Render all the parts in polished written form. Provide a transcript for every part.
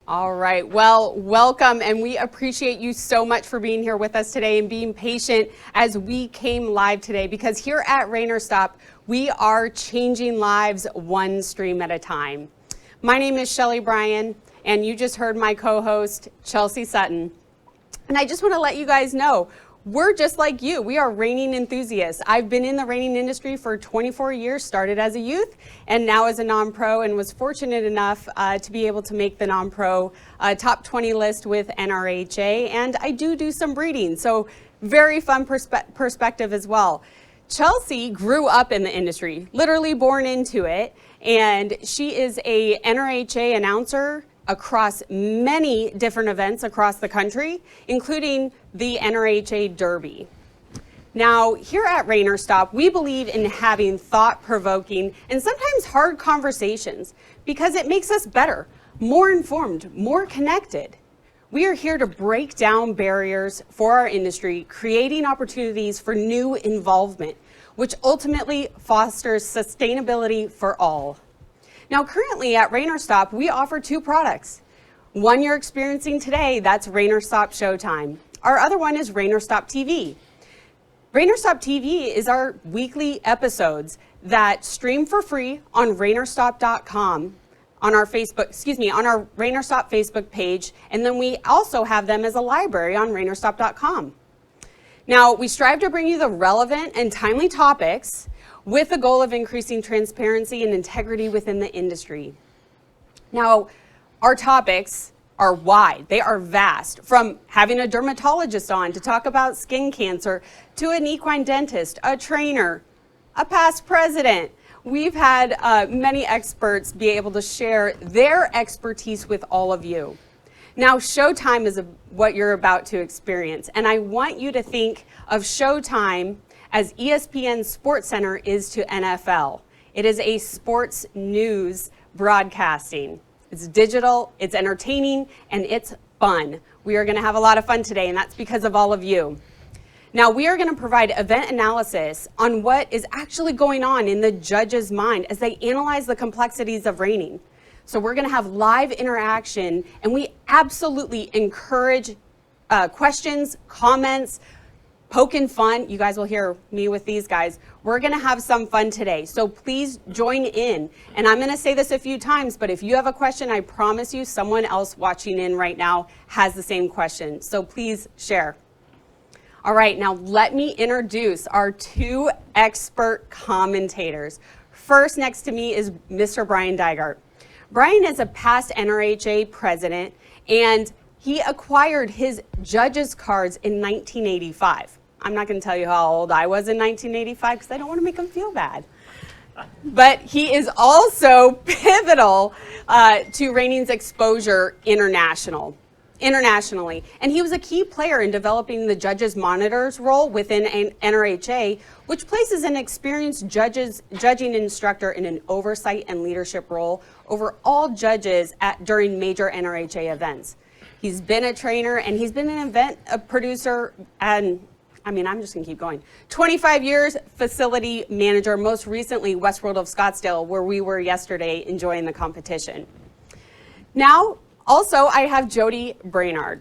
All right, well, welcome, and we appreciate you so much for being here with us today and being patient as we came live today, because here at Rain or Stop, we are changing lives one stream at a time. My name is Shelly Bryan, and you just heard my co-host, Chelsea Sutton. And I just want to let you guys know, we're just like you. We are reining enthusiasts. I've been in the reining industry for 24 years, started as a youth and now as a non-pro, and was fortunate enough to be able to make the non-pro top 20 list with NRHA. And I do some breeding, so very fun perspective as well. Chelsea grew up in the industry, literally born into it, and she is a NRHA announcer across many different events across the country, including the NRHA Derby. Now, here at Rain or Stop, we believe in having thought-provoking and sometimes hard conversations because it makes us better, more informed, more connected. We are here to break down barriers for our industry, creating opportunities for new involvement, which ultimately fosters sustainability for all. Now, currently at Rain or Stop, we offer two products. One you're experiencing today, that's Rain or Stop Showtime. Our other one is Rain or Stop TV. Rain or Stop TV is our weekly episodes that stream for free on rainorstop.com, on our on our Rain or Stop Facebook page, and then we also have them as a library on rainorstop.com. Now, we strive to bring you the relevant and timely topics with the goal of increasing transparency and integrity within the industry. Now, our topics are wide. They are vast, from having a dermatologist on to talk about skin cancer, to an equine dentist, a trainer, a past president. We've had many experts be able to share their expertise with all of you. Now, Showtime is what you're about to experience, and I want you to think of Showtime as ESPN SportsCenter is to NFL. It is a sports news broadcasting. It's digital, it's entertaining, and it's fun. We are gonna have a lot of fun today, and that's because of all of you. Now, we are gonna provide event analysis on what is actually going on in the judge's mind as they analyze the complexities of reining. So we're gonna have live interaction, and we absolutely encourage questions, comments, poking fun. You guys will hear me with these guys. We're gonna have some fun today, so please join in. And I'm gonna say this a few times, but if you have a question, I promise you someone else watching in right now has the same question, so please share. All right, now let me introduce our two expert commentators. First, next to me is Mr. Brian Dygart. Brian is a past NRHA president, and he acquired his judges cards in 1985. I'm not going to tell you how old I was in 1985 because I don't want to make him feel bad. But he is also pivotal to Reining's exposure internationally. And he was a key player in developing the judges monitors role within NRHA, which places an experienced judging instructor in an oversight and leadership role over all judges during major NRHA events. He's been a trainer, and he's been a producer, and I'm just gonna keep going. 25 years facility manager, most recently Westworld of Scottsdale, where we were yesterday enjoying the competition. Now, also I have Jody Brainard.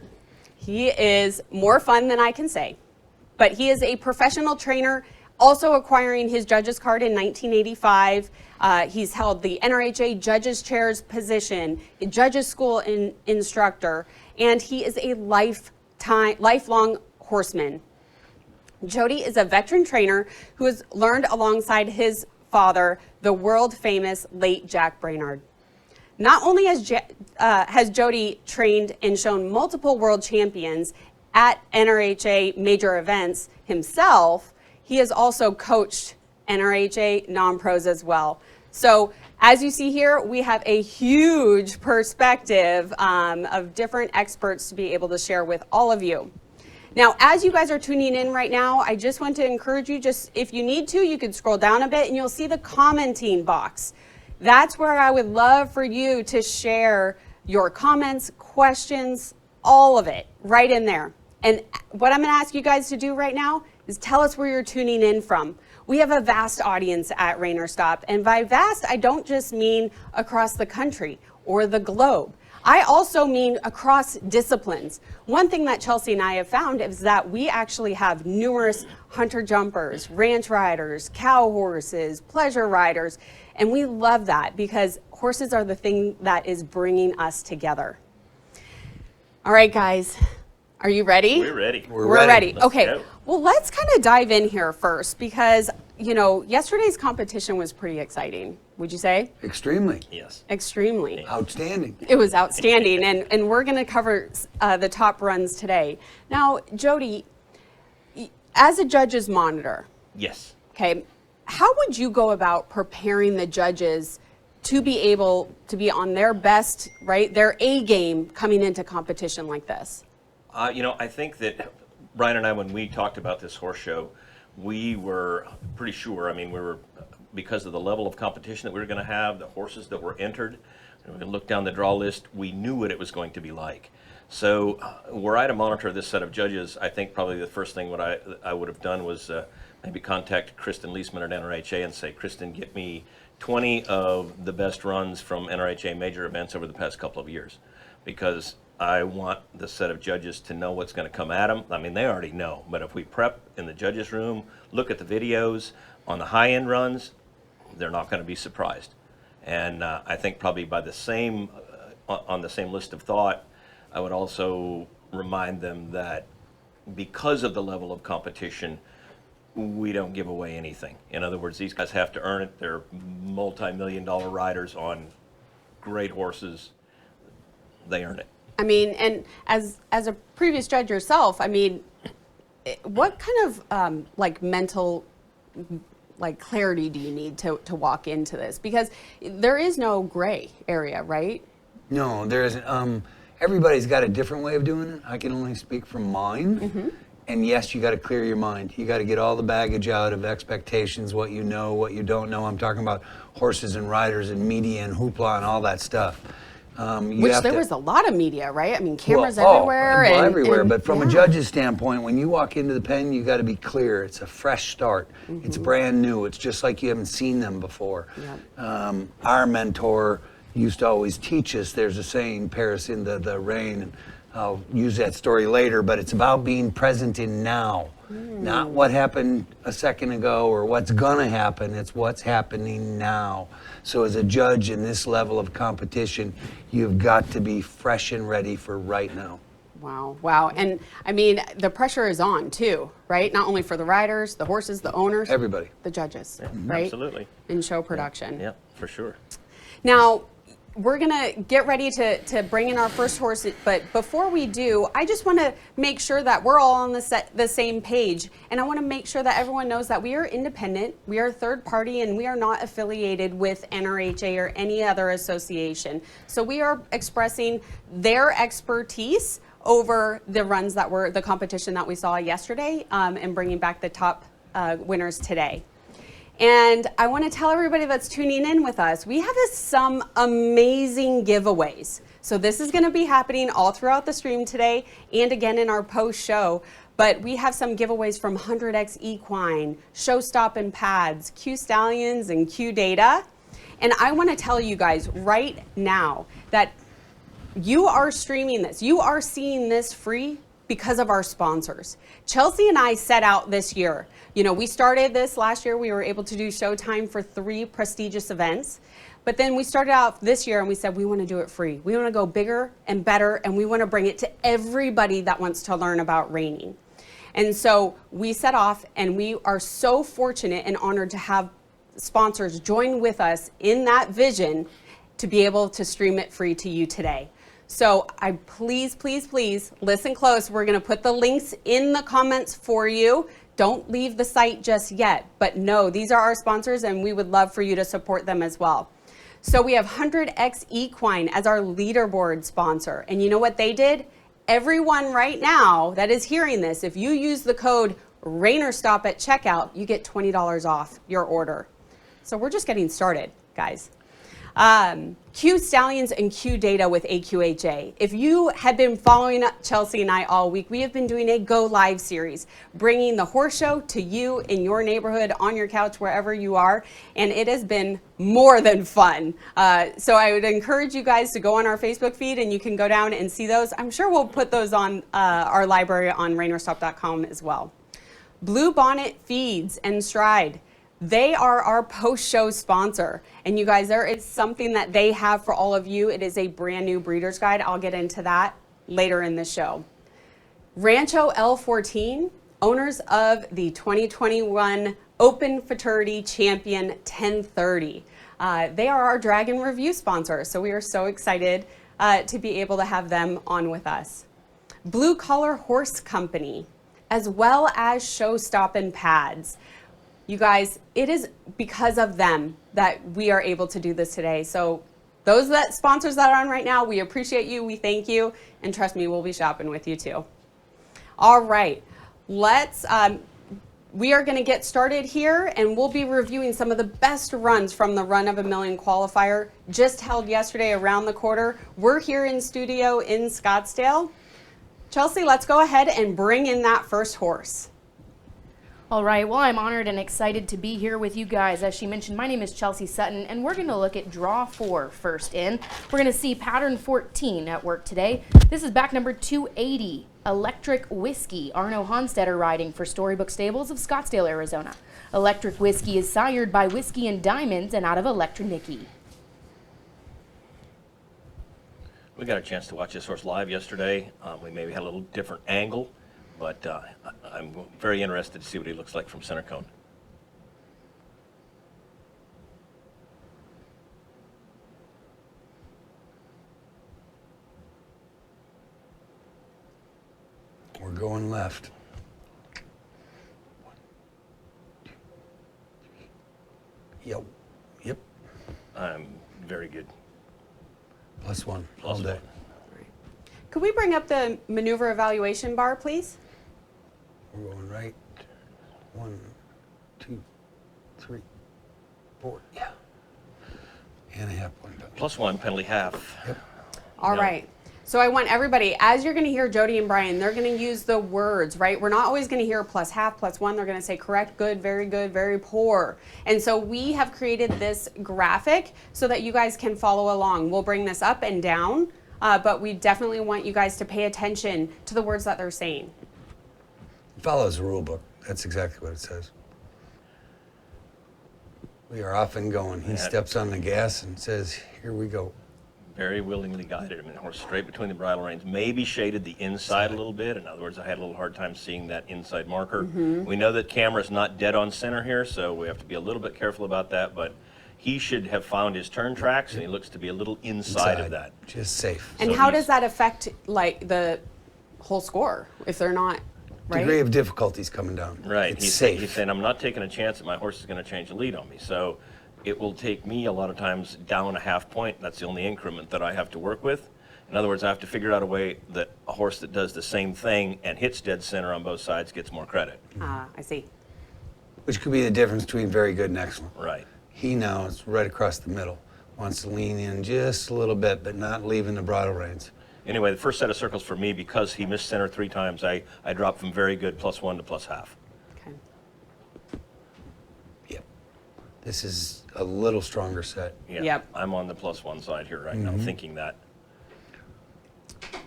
He is more fun than I can say, but he is a professional trainer, also acquiring his judges card in 1985. He's held the NRHA Judges Chairs position, a Judges School instructor, and he is a lifelong horseman. Jody is a veteran trainer who has learned alongside his father, the world-famous late Jack Brainard. Not only has Jody trained and shown multiple world champions at NRHA major events himself, he has also coached NRHA non-pros as well. So as you see here, we have a huge perspective of different experts to be able to share with all of you. Now, as you guys are tuning in right now, I just want to encourage you, if you need to, you can scroll down a bit and you'll see the commenting box. That's where I would love for you to share your comments, questions, all of it right in there. And what I'm going to ask you guys to do right now is tell us where you're tuning in from. We have a vast audience at Rain or Stop, and by vast, I don't just mean across the country or the globe. I also mean across disciplines. One thing that Chelsea and I have found is that we actually have numerous hunter jumpers, ranch riders, cow horses, pleasure riders, and we love that because horses are the thing that is bringing us together. All right, guys, are you ready? We're ready. We're ready. Let's Okay, go. well, let's kind of dive in here first because, you know, yesterday's competition was pretty exciting. Would you say? Extremely. Yes. Extremely. Outstanding. It was outstanding, and we're going to cover the top runs today. Now, Jody, as a judge's monitor, Yes. okay, how would you go about preparing the judges to be able to be on their best, right, their A game coming into competition like this? You know, I think that Brian and I, when we talked about this horse show, we were pretty sure. I mean, we were, because of the level of competition that we were going to have, the horses that were entered, and we can look down the draw list, we knew what it was going to be like. So were I to monitor this set of judges, I think probably the first thing what I would have done was maybe contact Kristen Leisman at NRHA and say, Kristen, get me 20 of the best runs from NRHA major events over the past couple of years, because I want the set of judges to know what's going to come at them. I mean, they already know, but if we prep in the judges' room, look at the videos on the high-end runs, they're not going to be surprised. And I think probably by the same, on the same list of thought, I would also remind them that because of the level of competition, we don't give away anything. In other words, these guys have to earn it. They're multi-million-dollar riders on great horses. They earn it. I mean, and as a previous judge yourself, I mean, what kind of like mental like clarity do you need to walk into this? Because there is no gray area, right? No, there isn't. Everybody's got a different way of doing it. I can only speak from mine. Mm-hmm. And yes, you got to clear your mind. You got to get all the baggage out of expectations, what you know, what you don't know. I'm talking about horses and riders and media and hoopla and all that stuff. Which there was a lot of media, right? I mean, cameras well, everywhere. Well, everywhere. But from yeah. a judge's standpoint, when you walk into the pen, you got to be clear. It's a fresh start. Mm-hmm. It's brand new. It's just like you haven't seen them before. Yep. Our mentor used to always teach us, there's a saying, Paris in the rain, and I'll use that story later, but it's about being present in now. Not what happened a second ago or what's gonna happen, it's what's happening now. So as a judge in this level of competition, you've got to be fresh and ready for right now. Wow, wow. And I mean, the pressure is on too, right? Not only for the riders, the horses, the owners. Everybody. The judges, Yeah, right? absolutely. In show production. Yeah, for sure. Now, we're gonna get ready to bring in our first horse, but before we do, I just wanna make sure that we're all on the same page. And I wanna make sure that everyone knows that we are independent, we are third party, and we are not affiliated with NRHA or any other association. So we are expressing their expertise over the runs that were, the competition that we saw yesterday, and bringing back the top winners today. And I want to tell everybody that's tuning in with us, we have some amazing giveaways. So this is going to be happening all throughout the stream today and again in our post show. But we have some giveaways from 100X Equine, Showstop and Pads, Q Stallions, and Q Data. And I want to tell you guys right now that you are streaming this, you are seeing this free because of our sponsors. Chelsea and I set out this year. You know, we started this last year. We were able to do Showtime for 3 prestigious events. But then we started out this year and we said, we want to do it free. We want to go bigger and better, and we want to bring it to everybody that wants to learn about reining. And so we set off, and we are so fortunate and honored to have sponsors join with us in that vision to be able to stream it free to you today. So I please, please, please listen close. We're going to put the links in the comments for you. Don't leave the site just yet, but no, these are our sponsors and we would love for you to support them as well. So we have 100X Equine as our leaderboard sponsor. And you know what they did? Everyone right now that is hearing this, if you use the code RAINERSTOP at checkout, you get $20 off your order. So we're just getting started, guys. Q Stallions and Q Data with AQHA. If you have been following Chelsea and I all week, we have been doing a Go Live series, bringing the horse show to you in your neighborhood, on your couch, wherever you are, and it has been more than fun. So I would encourage you guys to go on our Facebook feed and you can go down and see those. I'm sure we'll put those on our library on rainerstop.com as well. Blue Bonnet Feeds and Stride. They are our post-show sponsor. And you guys, there is something that they have for all of you. It is a brand new breeder's guide. I'll get into that later in the show. Rancho L14, owners of the 2021 Open Futurity Champion 1030. They are our Dragon Review sponsor, so we are so excited to be able to have them on with us. Blue Collar Horse Company, as well as Showstop Pads. You guys, it is because of them that we are able to do this today. So those sponsors that are on right now, we appreciate you, we thank you, and trust me, we'll be shopping with you too. All right, we are gonna get started here and we'll be reviewing some of the best runs from the Run of a Million qualifier just held yesterday around the quarter. We're here in studio in Scottsdale. Chelsea, let's go ahead and bring in that first horse. All right, well, I'm honored and excited to be here with you guys. As she mentioned, my name is Chelsea Sutton, and we're going to look at draw 4 first in. We're going to see pattern 14 at work today. This is back number 280, Electric Whiskey, Arno Honstetter riding for Storybook Stables of Scottsdale, Arizona. Electric Whiskey is sired by Whiskey and Diamonds and out of Electronicky. We got a chance to watch this horse live yesterday. We maybe had a little different angle, but I'm very interested to see what he looks like from center cone. We're going left. 1, 2, 3. Yep. I'm very good. +1 all Plus day. one. Could we bring up the maneuver evaluation bar, please? We're going right. 1, 2, 3, 4. Yeah. And a half point. +1, penalty half. Yep. All No. right. So I want everybody, as you're going to hear Jody and Brian, they're going to use the words, right? We're not always going to hear +half, +1. They're going to say correct, good, very poor. And so we have created this graphic so that you guys can follow along. We'll bring this up and down, but we definitely want you guys to pay attention to the words that they're saying. It follows the rule book. That's exactly what it says. We are off and going. He Yeah. steps on the gas and says, here we go. Very willingly guided him. The horse straight between the bridle reins, maybe shaded the inside a little bit. In other words, I had a little hard time seeing that inside marker. We know that camera's not dead on center here, so we have to be a little bit careful about that, but he should have found his turn tracks, and he looks to be a little inside of that. Just safe. And So how he's- does that affect like the whole score if they're not, right? Degree of difficulty's coming down. Right. It's He's safe. saying, I'm not taking a chance that my horse is going to change the lead on me. So it will take me a lot of times down a half point. That's the only increment that I have to work with. In other words, I have to figure out a way that a horse that does the same thing and hits dead center on both sides gets more credit. I see. Which could be the difference between very good and excellent. Right. He now is right across the middle. Wants to lean in just a little bit, but not leaving the bridle reins. Anyway, the first set of circles for me, because he missed center 3 times, I dropped from very good +1 to +half. Okay. Yep. This is a little stronger set. Yeah. Yep. I'm on the +1 side here right now, thinking that.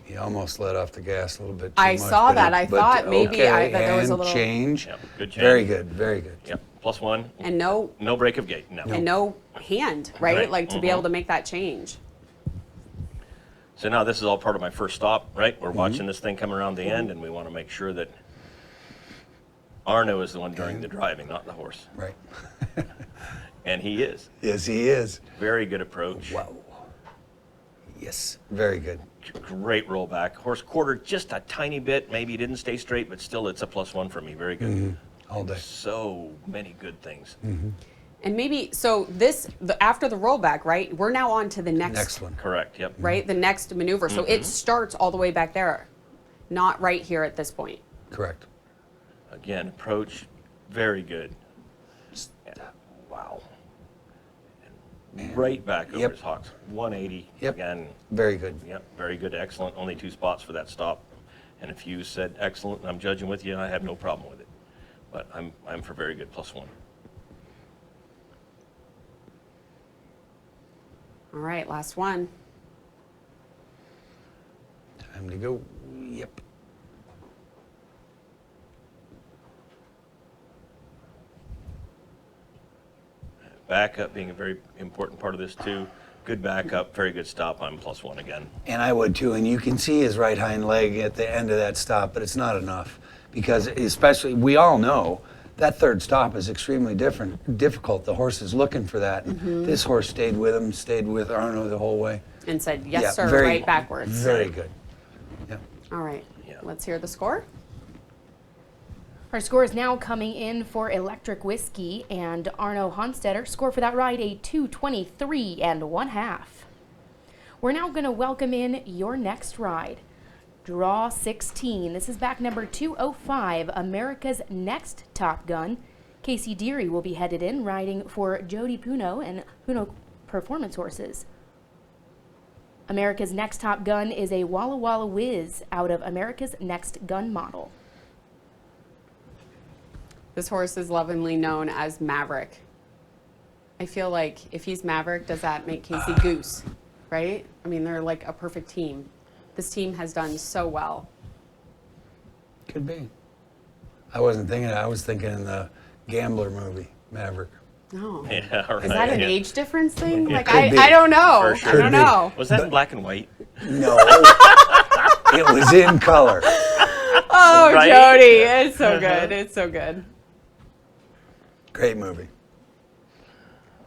He almost let off the gas a little bit too I much, saw but that. it- I but thought maybe okay, that there was a and little- change. Yep, good change. Very good, very good. Yep, +1. And no No break of gate, no. and no hand, right? Right. Like to be able to make that change. So now this is all part of my first stop, right? We're watching this thing come around the end, and we want to make sure that Arno is the one doing the driving, not the horse. Right. And he is. Yes, he is. Very good approach. Wow. Yes, very good. Great rollback. Horse quartered just a tiny bit. Maybe he didn't stay straight, but still it's a +1 for me. Very good. All day. So many good things. And maybe so after the rollback, right? We're now on to the Next one. Correct, yep. right? The next maneuver. So it starts all the way back there, not right here at this point. Correct. Again, approach, very good. Wow. right back over Yep. his hocks. 180 Yep. again. Very good. Yep, very good, excellent. Only 2 spots for that stop. And if you said excellent, and I'm judging with you, I have no problem with it. But I'm for very good, +1. All right, last one. Time to go. Yep. Backup being a very important part of this too. Good backup, very good stop. I'm +1 again. And I would too. And you can see his right hind leg at the end of that stop, but it's not enough because, especially, we all know that third stop is extremely difficult. The horse is looking for that. This horse stayed with him, stayed with Arno the whole way. And said, yes, Yeah, sir, very- right backwards. Very good. Yeah. All right, Yeah. let's hear the score. Our score is now coming in for Electric Whiskey and Arno Honstetter. Score for that ride, a 2:23 1/2. We're now going to welcome in your next ride. Draw 16. This is back number 205, America's Next Top Gun. Casey Deary will be headed in, riding for Jody Puno and Puno Performance Horses. America's Next Top Gun is a Walla Walla Whiz out of America's Next Gun model. This horse is lovingly known as Maverick. I feel like if he's Maverick, does that make Casey Goose, right? I mean, they're like a perfect team. This team has done so well. Could be. I wasn't thinking. I was thinking in the Gambler movie, Maverick. No. Yeah, all right. Is that an yeah. age difference thing? Yeah. Like, Could be. I don't know. For sure. I don't Could be. know. Was that in black and white? No, it was in color. Oh, Right? Jody, it's so good. It's so good. Great movie.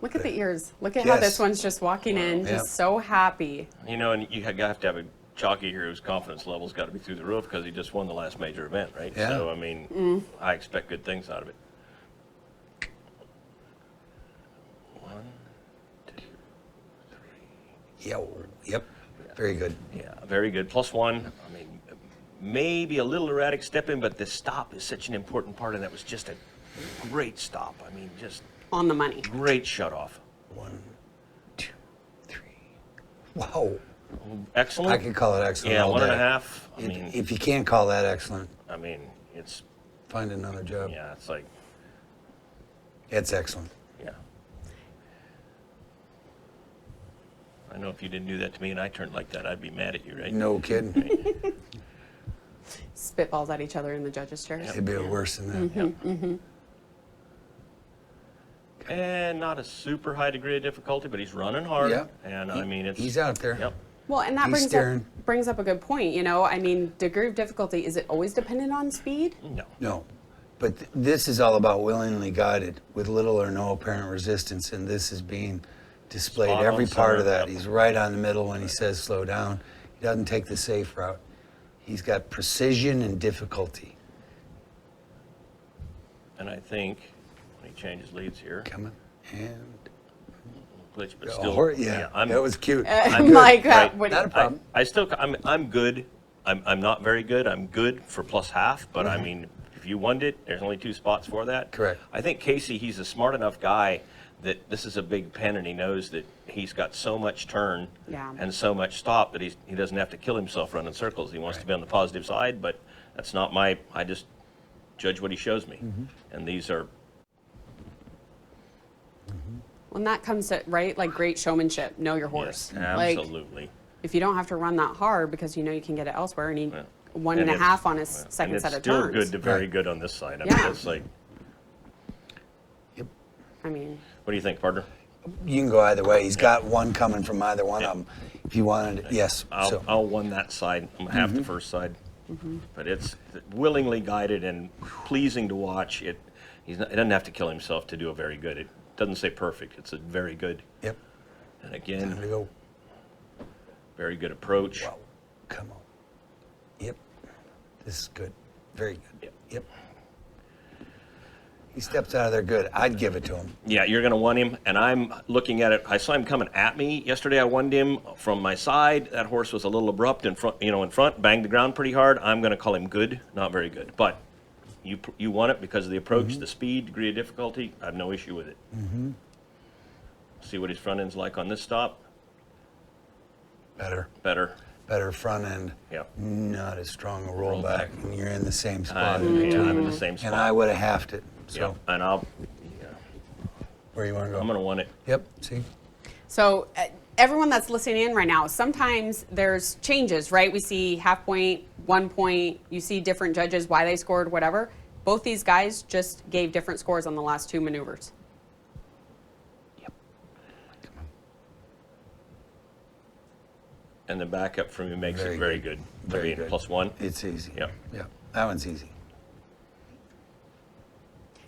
Look at the ears. Look at how Yes. this one's just walking in, Yep. just so happy. You know, and you have to have a jockey here whose confidence level's got to be through the roof because he just won the last major event, right? Yeah. So, I mean, I expect good things out of it. 1, 2, 3. Yep. Very good. Yeah, very good. +1. I mean, maybe a little erratic stepping, but the stop is such an important part, and that was just a great stop. I mean, just On the money. great shut-off. 1, 2, 3. Wow. Excellent. I could call it excellent. Yeah, all 1.5. I day. mean, If you can't call that excellent, it's, find another job. yeah, it's like, It's excellent. yeah. I know if you didn't do that to me and I turned like that, I'd be mad at you, right? No kidding. Spitballs at each other in the judges' chairs. It'd be worse than that. And not a super high degree of difficulty, but he's running hard. Yeah. And I mean, it's. He's out there. Yep. Well, and that He's steering. brings up a good point. You know, I mean, degree of difficulty, is it always dependent on speed? No. No. But this is all about willingly guided with little or no apparent resistance, and this is being displayed Spot on every part of center, that. yep. He's right on the middle when he says slow down. He doesn't take the safe route. He's got precision and difficulty. And I think when he changes leads here, Coming and glitch, but oh, still. yeah, I'm, that was cute. I'm Like good, that. right. What Not a problem. I still, I'm good. I'm not very good. I'm good for +1/2, but I mean, if you won it, there's only 2 spots for that. Correct. I think Casey, he's a smart enough guy that this is a big pen, and he knows that he's got so much turn Yeah. and so much stop that he doesn't have to kill himself running circles. He wants to be on the positive side, but that's not I just judge what he shows me. And these are, When that comes to, right, like great showmanship, know your horse. yes, Like, absolutely. if you don't have to run that hard because you know you can get it elsewhere, and he Yeah. one And and a it's- half on his well, second and set of it's still turns. good to very Right. good on this side. I mean, Yeah. it's like, Yep. I mean, what do you think, partner? You can go either way. He's got one coming from either one of them. If you wanted, yes. So I'll won that side. I'm half the first side, but it's willingly guided and pleasing to watch. He doesn't have to kill himself to do a very good. It doesn't say perfect. It's a very good. yep. And Time again, to go. very good approach. Wow. Come on. Yep. This is good. Very good. Yep. Yep. He steps out of there good. I'd give it to him. Yeah, you're going to won him, and I'm looking at it. I saw him coming at me yesterday. I won him from my side. That horse was a little abrupt in front. In front, banged the ground pretty hard. I'm going to call him good, not very good, but. You won it because of the approach, the speed, degree of difficulty. I have no issue with it. See what his front end's like on this stop. Better. Better front end. Yep. Not as strong a rollback, and you're in the same spot. in I'm between. in the same spot. And I would have halved it. So Yep. And I'll. where you want to go? I'm going to want it. Yep. See. So everyone that's listening in right now, sometimes there's changes, right? We see half point, 1 point, you see different judges, why they scored, whatever. Both these guys just gave different scores on the last 2 maneuvers. And the backup from you makes Very it very good. good. Very Being good. +1. It's easy. Yep. Yep. That one's easy.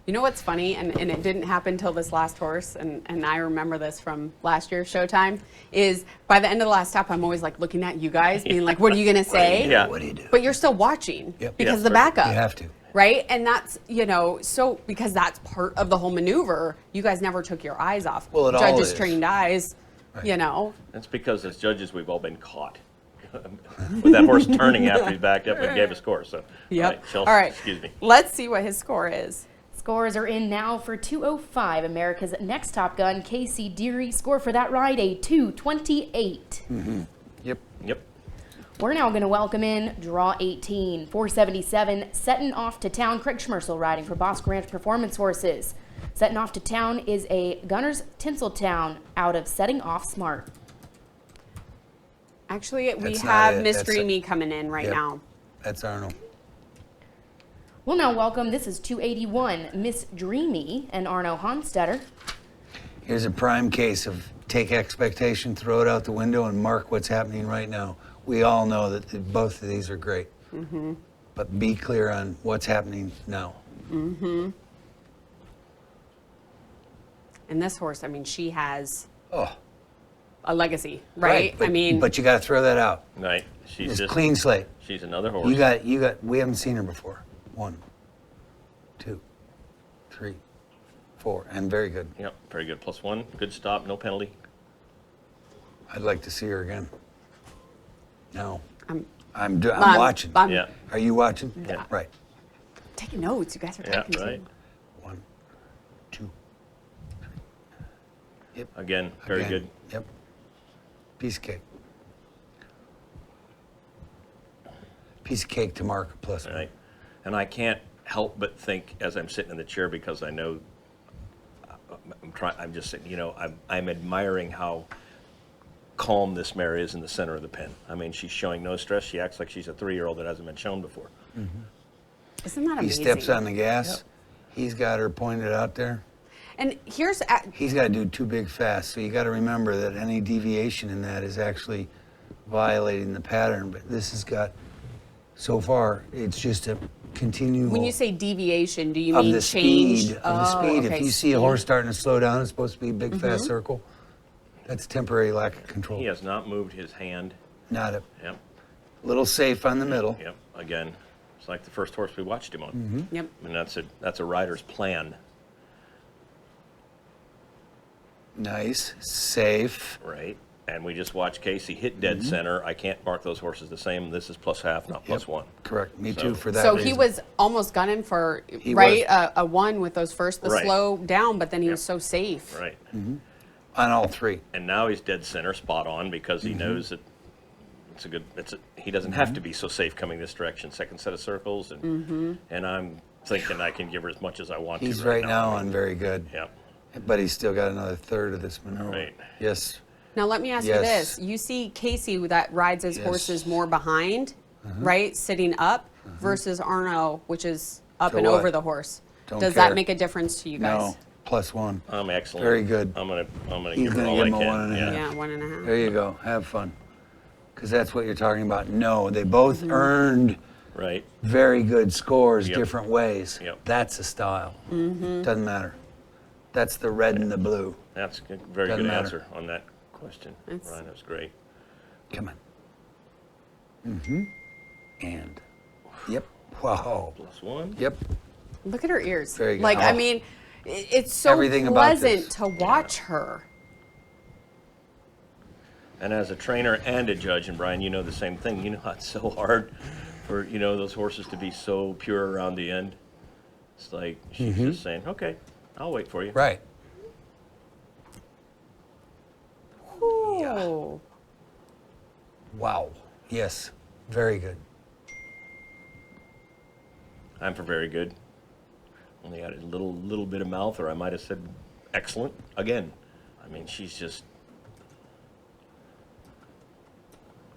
You know what's funny, and it didn't happen till this last horse, and I remember this from last year's Showtime, is by the end of the last stop, I'm always like looking at you guys, being like, what are you going to say? Yeah. What do you do? But you're still watching Yep. because Yeah, the backup. You have to. Right? And that's, so because that's part of the whole maneuver, you guys never took your eyes off. Well, it all Judges is. trained eyes, Right. That's because as judges, we've all been caught. With that horse turning after he backed up and gave a score. So, Yep. all right, Chelsea, All right. excuse me. Let's see what his score is. Scores are in now for 205. America's next Top Gun, Casey Deary. Score for that ride, a 228. Yep. Yep. We're now going to welcome in draw 18, 477, Setting Off to Town. Craig Schmersel riding for Bosque Ranch Performance Horses. Setting Off to Town is a Gunner's Tinseltown out of Setting Off Smart. Actually, we That's not have it. Miss That's it. Dreamy coming in right Yep. now. That's Arnold. We'll now welcome, this is 281, Miss Dreamy and Arno Honstetter. Here's a prime case of take expectation, throw it out the window, and mark what's happening right now. We all know that both of these are great. But be clear on what's happening now. And this horse, I mean, she has Oh, a legacy, right? But, I mean, but you got to throw that out. Right. She's It's just clean slate. She's another horse. You got. We haven't seen her before. 1, 2, 3, 4, and very good. Yep. Very good. +1. Good stop. No penalty. I'd like to see her again. No, I'm I'm I'm- watching. I'm Yeah. Are you watching? Yeah. Right. taking notes. You guys are Yeah. taking Right. 1, 2. Yep. Again. Very Again. good. Yep. Piece of cake. Piece of cake to mark a +1. Right. And I can't help but think as I'm sitting in the chair because I know I'm just saying, I'm admiring how calm this mare is in the center of the pen. I mean, she's showing no stress. She acts like she's a 3-year-old that hasn't been shown before. Isn't that He amazing? steps on the gas. He's got her pointed out there. And here's, He's got to do too big fast. So you got to remember that any deviation in that is actually violating the pattern. But this has got, so far, it's just a continual. when you say deviation, do you of mean the change? speed, of the speed. okay, If you see a speed. horse starting to slow down, it's supposed to be a big fast circle. That's temporary lack of control. He has not moved his hand. Not a Yep. little safe on the middle. Yep. Again, it's like the first horse we watched him on. Yep. I mean, that's a rider's plan, Nice, safe. right? And we just watched Casey hit dead center. I can't mark those horses the same. This is +1/2, not Yep. +1. Correct. Me So- too. For that. So reason. he was almost gunning for, He right, was. a 1 with those first, the Right. slow down, but then he was Yep. so safe. Right. on all three. And now he's dead center, spot on, because he knows that he doesn't have to be so safe coming this direction. Second set of circles, and I'm thinking I can give her as much as I want He's to right now on very good. Yeah. But he's still got another third of this maneuver. Right. Yes. Now let me ask Yes. you this. You see Casey that rides his Yes. horses more behind, right, sitting up, versus Arno, which is up So and what? over the horse. Don't Does care. that make a difference to you guys? No. +1. I'm excellent. Very good. I'm gonna He's give her gonna all give I him a can. 1.5. Yeah, 1.5. There you go. Have fun. Because that's what you're talking about. No, they both earned Right. very good scores Yep. different ways. Yep. That's a style. Doesn't matter. That's the red and the blue. That's a very Doesn't good matter. answer on that question. It's- Ryan, that was great. Come on. And. Yep. Wow. +1. Yep. Look at her ears. Very good. Like, I Oh. mean, it's so Everything about pleasant this. to watch her. And as a trainer and a judge, and Brian, you know the same thing. You know how it's so hard for those horses to be so pure around the end. It's like she's just saying, "Okay, I'll wait for you." Right. Wow. Yes. Very good. I'm for very good. Only had a little bit of mouth, or I might have said excellent again. I mean, she's just.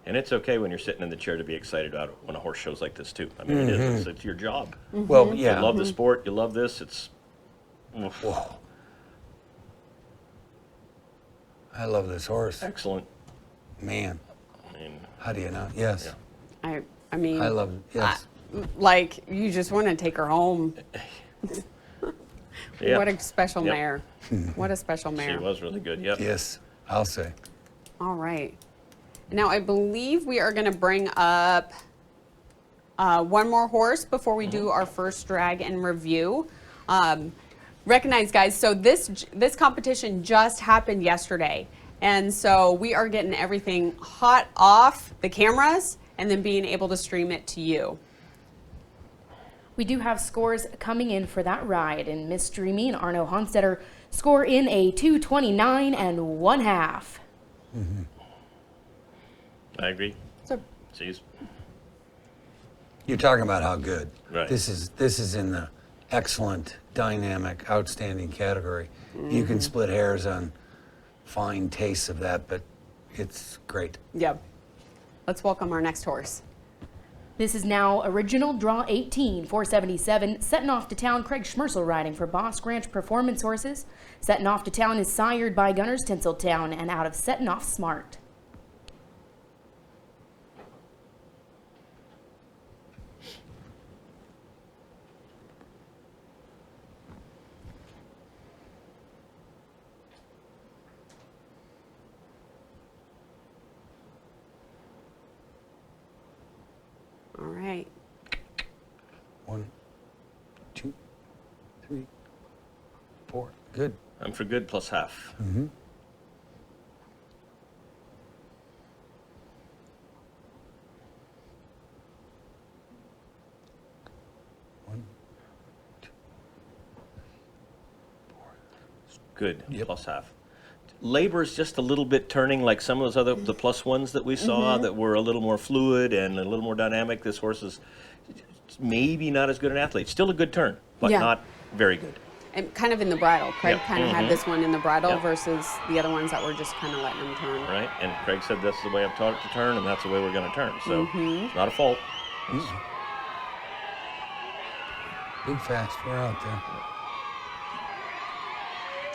And it's okay when you're sitting in the chair to be excited about it when a horse shows like this too. I mean, it is. It's your job. Well, yeah. You love the sport. You love this. It's. Oof. Whoa. I love this horse. Excellent. Man, I mean, how do you not? Yes. Yeah. I mean, I love it. Yes. like you just want to take her home. Yeah. What a special Yep. mare. What a special She mare. was really good. Yep. Yes. I'll say. All right. Now I believe we are going to bring up one more horse before we do our first drag and review. Recognize, guys, so this competition just happened yesterday. And so we are getting everything hot off the cameras and then being able to stream it to you. We do have scores coming in for that ride, and Miss Dreamy and Arno Honstetter score in a 2:29 1/2. I agree. So She's You're talking about how good. Right. This is in the excellent, dynamic, outstanding category. You can split hairs on fine tastes of that, but it's great. yeah. Let's welcome our next horse. This is now original draw 18, 477, setting off to town. Craig Schmersel riding for Boss Ranch Performance Horses. Setting off to town is sired by Gunners Tinseltown and out of Setting Off Smart. All right. 1, 2, 3, 4. Good. I'm for good plus half. 1, 2, 4. Good Yep. plus half. Labor's just a little bit turning like some of those other the plus ones that we saw that were a little more fluid and a little more dynamic. This horse is maybe not as good an athlete. Still a good turn, but Yeah. not very good. And kind of in the bridle. Craig Yep. kind of had this one in the bridle Yep. versus the other ones that were just kind of letting him turn. Right? And Craig said that's the way I've taught it to turn, and that's the way we're going to turn. So it's not a fault. Big fast. We're out there.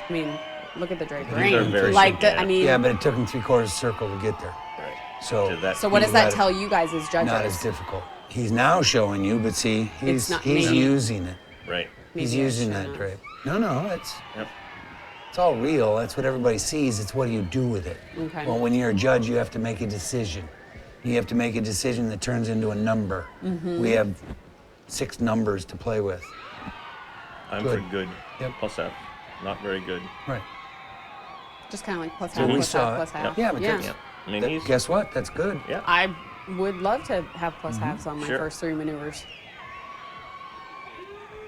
I mean, look at the drape These are ring. very Like, simple. I mean, Yeah, but it took him 3/4 circle to get there. Right. So, To that so what does you that gotta- tell you guys as judges? not as difficult. He's now showing you, but see, It's not he's me. using it. Right. He's Maybe I using that shouldn't. drape. No, Yep. it's all real. That's what everybody sees. It's what do you do with it? Okay. Well, when you're a judge, you have to make a decision. You have to make a decision that turns into a number. We have 6 numbers to play with. I'm Good. for good Yep. plus half. Not very good. Right. Just kind of like plus So half, we plus saw half, it. plus half. Yeah, but that's- Yeah. I mean, he's. Guess what? That's good. Yeah. I would love to have plus halves on my Sure. first 3 maneuvers.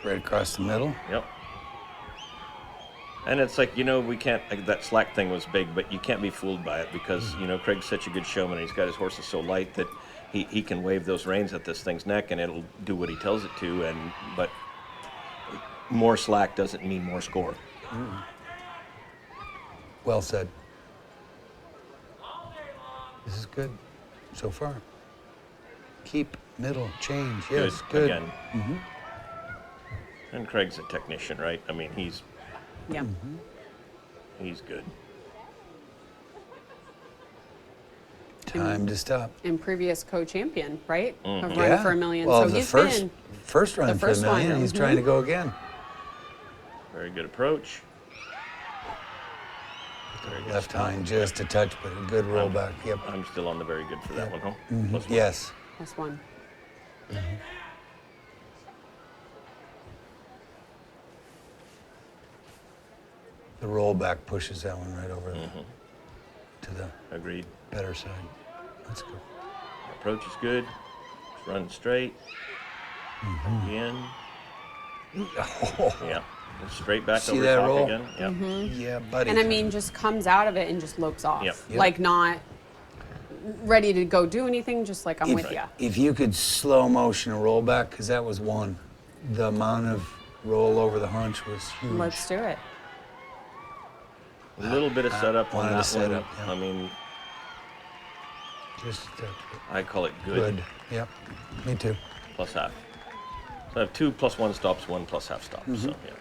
Right across the middle. Yep. And it's like, we can't, like, that slack thing was big, but you can't be fooled by it because, Craig's such a good showman. He's got his horses so light that he can wave those reins at this thing's neck and it'll do what he tells it to. But more slack doesn't mean more score. Well said. This is good so far. Keep, middle, change. Yes, good. Again. And Craig's a technician, right? I mean, he's Yeah. good. Time to stop. And previous co-champion, right? Of Mm-hmm. Running for a Million. Well, so the he's first, been first run the for a first one, million, he's trying to go again. Very good approach. Very good Left stop. hind just a touch, but a good rollback. Yep. I'm still on the very good for that one, huh? Plus one. Yes. plus one. The rollback pushes that one right over to the Agreed. better side. Let's go. Approach is good. It's running straight. Again. Yeah. And straight back See over that top roll? again. Yeah. Yeah, buddy. And I mean, just comes out of it and just lopes off. Yep. Yep. Like not ready to go do anything, just like I'm with you. If you could slow motion a roll back, because that was one. The amount of roll over the haunch was huge. Let's do it. A little bit of setup on wanted to that set one. up, yeah. I mean, Just I call it good. good. Yep. Me too. Plus half. So I have 2 plus 1 stops, 1 plus half stops. Mm-hmm. So yeah.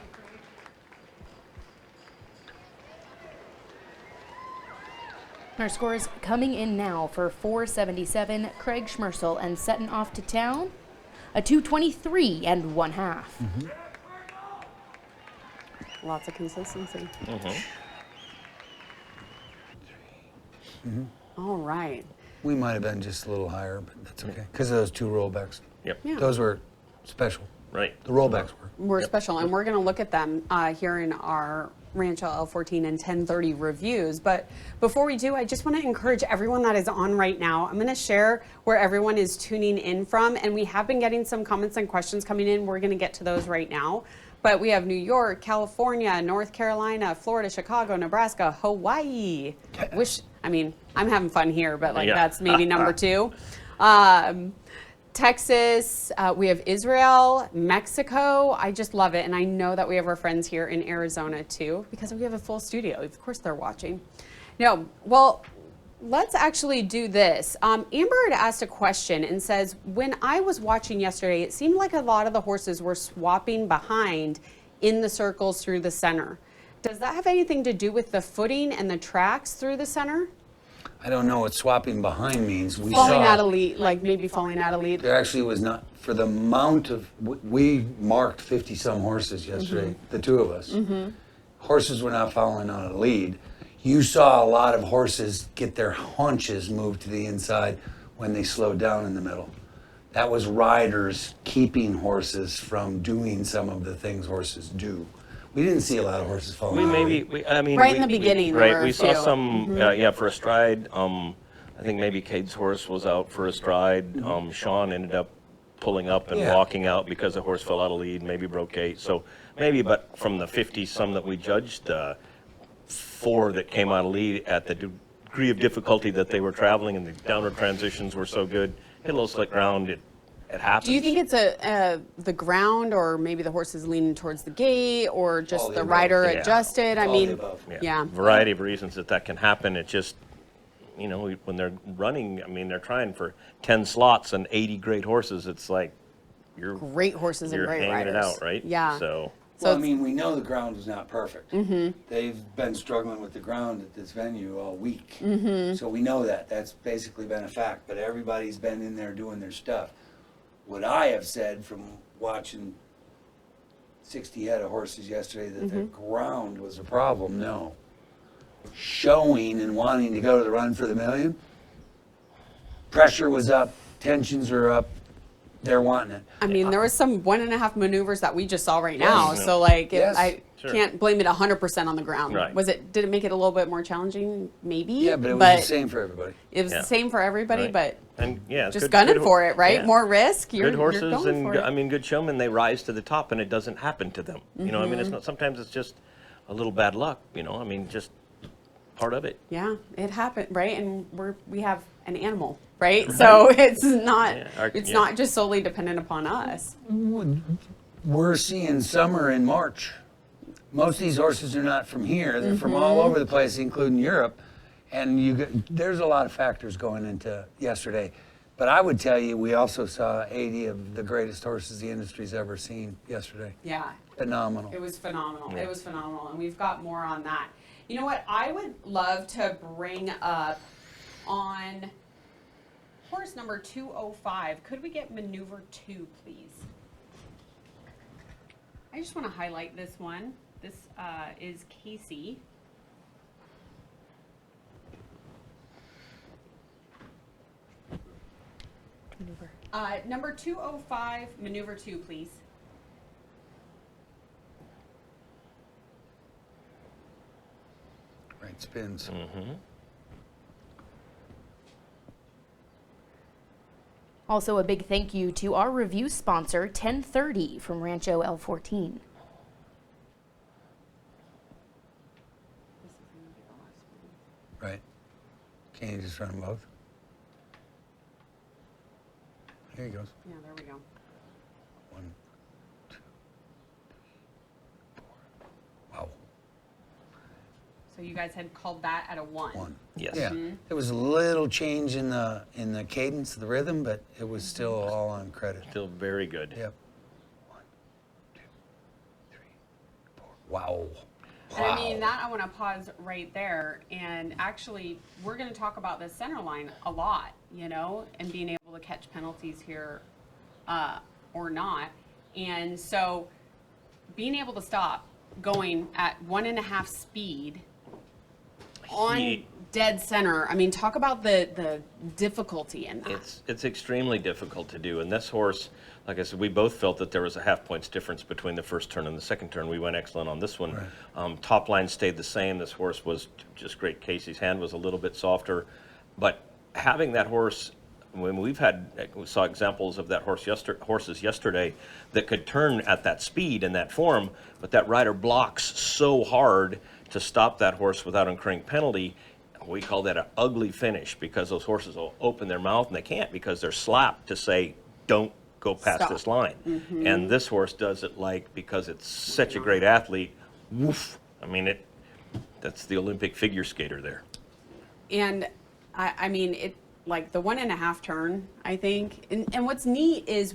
Our scores coming in now for 477, Craig Schmersel and Sutton off to town, a 223 and 1/2. Lots of consistency. All right. We might have been just a little higher, but that's okay. Because of those 2 rollbacks. Yep. Yeah. Those were special. Right. The rollbacks were. We're special, and we're going to look at them here in our Rancho L14 and 1030 reviews. But before we do, I just want to encourage everyone that is on right now. I'm going to share where everyone is tuning in from, and we have been getting some comments and questions coming in. We're going to get to those right now. But we have New York, California, North Carolina, Florida, Chicago, Nebraska, Hawaii. I'm having fun here, but Yeah. that's maybe number 2. Texas, we have Israel, Mexico. I just love it. And I know that we have our friends here in Arizona too, because we have a full studio. Of course they're watching. No, well, let's actually do this. Amber had asked a question and says, when I was watching yesterday, it seemed like a lot of the horses were swapping behind in the circles through the center. Does that have anything to do with the footing and the tracks through the center? I don't know what swapping behind means. We Falling saw out of lead, like maybe falling out of lead. there actually was not, for the amount of, we marked 50 some horses yesterday, the 2 of us. Horses were not falling out of the lead. You saw a lot of horses get their haunches moved to the inside when they slowed down in the middle. That was riders keeping horses from doing some of the things horses do. We didn't see a lot of horses falling out. Right in the beginning, there Right, were a we saw few. some, for a stride. I think maybe Cade's horse was out for a stride. Sean ended up pulling up and Yeah. walking out because the horse fell out of lead, maybe broke gate. So maybe, but from the 50 some that we judged, 4 that came out of lead at the degree of difficulty that they were traveling, and the downward transitions were so good. Hit a little slick ground. It happens. Do you think it's the ground, or maybe the horse is leaning towards the gate, or just All the the above. rider Yeah. adjusted? I All the mean, above. yeah. Variety of reasons that can happen. It just, when they're running, they're trying for 10 slots and 80 great horses. It's like you're Great horses and you're great hanging riders. it out, right? Yeah. So So Well, I it's- mean, we know the ground was not perfect. They've been struggling with the ground at this venue all week. So we know that. That's basically been a fact. But everybody's been in there doing their stuff. Would I have said from watching 60 head of horses yesterday that the ground was a problem? No. Showing and wanting to go to the Run for the Million, pressure was up, tensions are up. They're wanting it. I mean, there was some 1.5 maneuvers that we just saw right now. Yes. So like, Yes. I Sure. can't blame it 100% on the ground. Right. Did it make it a little bit more challenging? Maybe. Yeah, but it was the same for everybody. It was Yeah. the same for everybody, Right. but and yeah, just good- gunning good ho- for it, right? yeah. More risk. You're Good horses going and for it. good showmen. They rise to the top, and it doesn't happen to them. It's not. Sometimes it's just a little bad luck. Just part of it. Yeah, it happened, right? And we have an animal, right? So it's not Yeah, it's yeah. not just solely dependent upon us. We're seeing summer in March. Most of these horses are not from here. They're from all over the place, including Europe. And there's a lot of factors going into yesterday. But I would tell you, we also saw 80 of the greatest horses the industry's ever seen yesterday. Yeah, Phenomenal. it was phenomenal. Yeah. It was phenomenal, and we've got more on that. You know what? I would love to bring up on horse number 205. Could we get maneuver 2, please? I just want to highlight this one. This is Casey. Maneuver. Number 205, maneuver 2, please. Right spins. Also, a big thank you to our review sponsor, 1030 from Rancho L14. Right. Can't you just run them both? Here he goes. Yeah, there we go. 1, 2, 4. Wow. So you guys had called that at a 1. 1. Yes. Yeah. There was a little change in the cadence, the rhythm, but it was still all on credit. Still very good. Yep. 1, 2, 3, 4. Wow. And I mean, that I want to pause right there. And actually, we're going to talk about the center line a lot, you know, and being able to catch penalties here or not. And so being able to stop going at 1.5 speed on He- dead center. I mean, talk about the difficulty in that. It's extremely difficult to do. And this horse, like I said, we both felt that there was a half points difference between the first turn and the second turn. We went excellent on this one. Right. Top line stayed the same. This horse was just great. Casey's hand was a little bit softer. But having that horse, when we saw examples of that horses yesterday that could turn at that speed and that form, but that rider blocks so hard to stop that horse without incurring penalty. We call that an ugly finish because those horses will open their mouth and they can't because they're slapped to say, don't go past Stop. this line. And this horse does it because it's such a great athlete. Woof. I mean, that's the Olympic figure skater there. And I mean, it like the 1.5 turn, I think. And what's neat is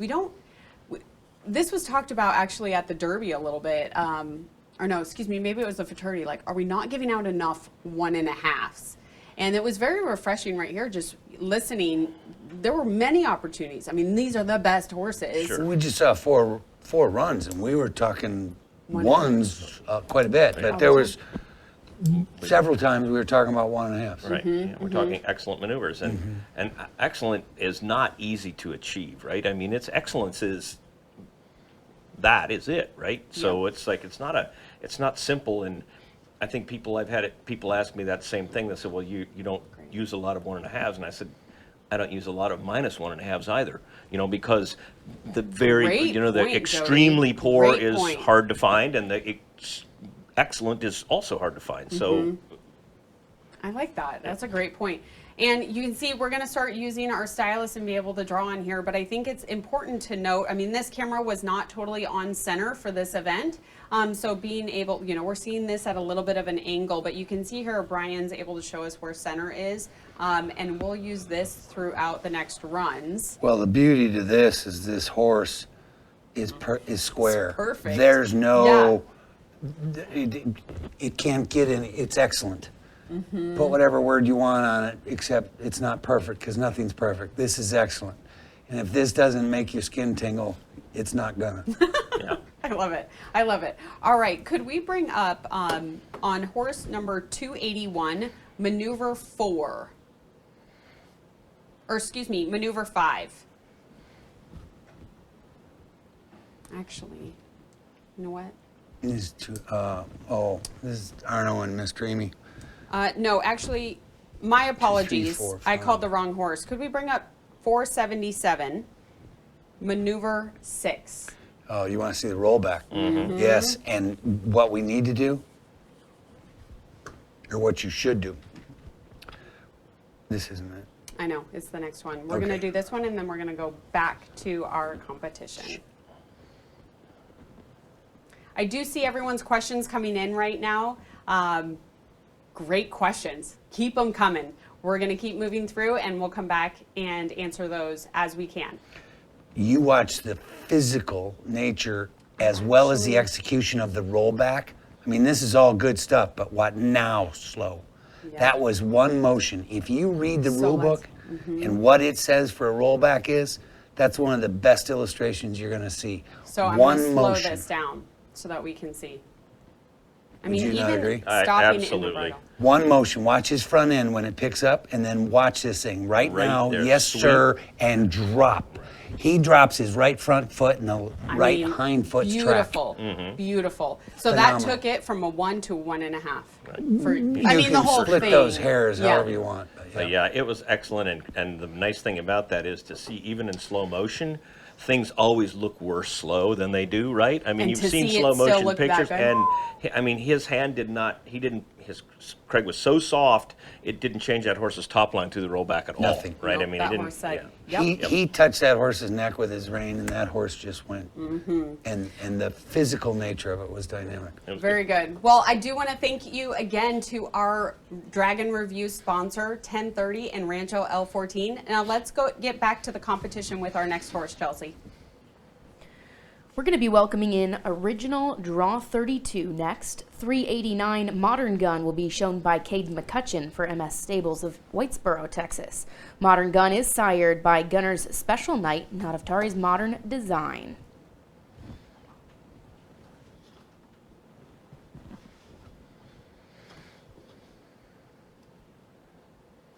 this was talked about actually at the Derby a little bit. Or no, excuse me, maybe it was the fraternity. Like, are we not giving out enough 1.5s? And it was very refreshing right here, just listening. There were many opportunities. I mean, these are the best horses. Sure. We just saw four runs, and we were talking ones quite a bit. But there was several times we were talking about 1.5s. Right. Yeah, we're talking excellent maneuvers. And excellent is not easy to achieve, right? I mean, excellence is it, right? So it's like it's not simple. And I think people ask me that same thing. They said, well, you don't use a lot of 1.5s, and I said, I don't use a lot of -1.5s either, because the Great the point, extremely Jody. poor Great is point. hard to find, and the excellent is also hard to find. So I like that. That's a great point. And you can see we're going to start using our stylus and be able to draw on here, but I think it's important to note, I mean, this camera was not totally on center for this event. So being able, we're seeing this at a little bit of an angle, but you can see here Brian's able to show us where center is. And we'll use this throughout the next runs. Well, the beauty to this is this horse is square. It's perfect. There's no, it can't get in. It's excellent. Put whatever word you want on it, except it's not perfect because nothing's perfect. This is excellent. And if this doesn't make your skin tingle, it's not gonna. yeah. I love it. I love it. All right. Could we bring up on horse number 281, maneuver 4? Or excuse me, maneuver 5. Actually, you know what? These two, this is Arno and Miss Dreamy. No, actually, my apologies. 4, I 5. called the wrong horse. Could we bring up 477, maneuver 6? Oh, you want to see the rollback? Yes, and what we need to do, or what you should do. This isn't it. I know, it's the next one. We're Okay. going to do this one, and then we're going to go back to our competition. I do see everyone's questions coming in right now. Great questions. Keep them coming. We're going to keep moving through, and we'll come back and answer those as we can. You watch the physical nature as well as the execution of the rollback. I mean, this is all good stuff, but what now slow? Yeah. That was one motion. If you read the So rule let's- book and what it says for a rollback is, that's one of the best illustrations you're going to see. So I'm one going to slow motion. this down so that we can see. I Would mean, you not even agree? stopping in the Absolutely. bridle. One motion. Watch his front end when it picks up, and then watch this thing right Right now. there, Yes, sweep. sir, and drop. He drops his right front foot and the I right mean, hind foot's beautiful, track. beautiful. So that Phenomenal. took it from a 1 to 1.5. For, You I mean, can the whole split thing. those hairs Yeah. however you want. But yeah, it was excellent, and the nice thing about that is to see even in slow motion, things always look worse slow than they do, right? I mean, And you've to seen see it slow still motion look that pictures, good. and I mean, his hand did not. Craig was so soft, it didn't change that horse's top line through the rollback at all. Nothing. Right? Nope, I mean, that it didn't. horse said, yeah. yep. He touched that horse's neck with his rein, and that horse just went. And the physical nature of it was dynamic. It was Very good. Well, I do want to thank you again to our Dragon Review sponsor, 1030 and Rancho L14. Now let's get back to the competition with our next horse, Chelsea. We're going to be welcoming in Original Draw 32 next. 389 Modern Gun will be shown by Cade McCutcheon for MS Stables of Whitesboro, Texas. Modern Gun is sired by Gunner's Special Knight, not of Tari's Modern Design.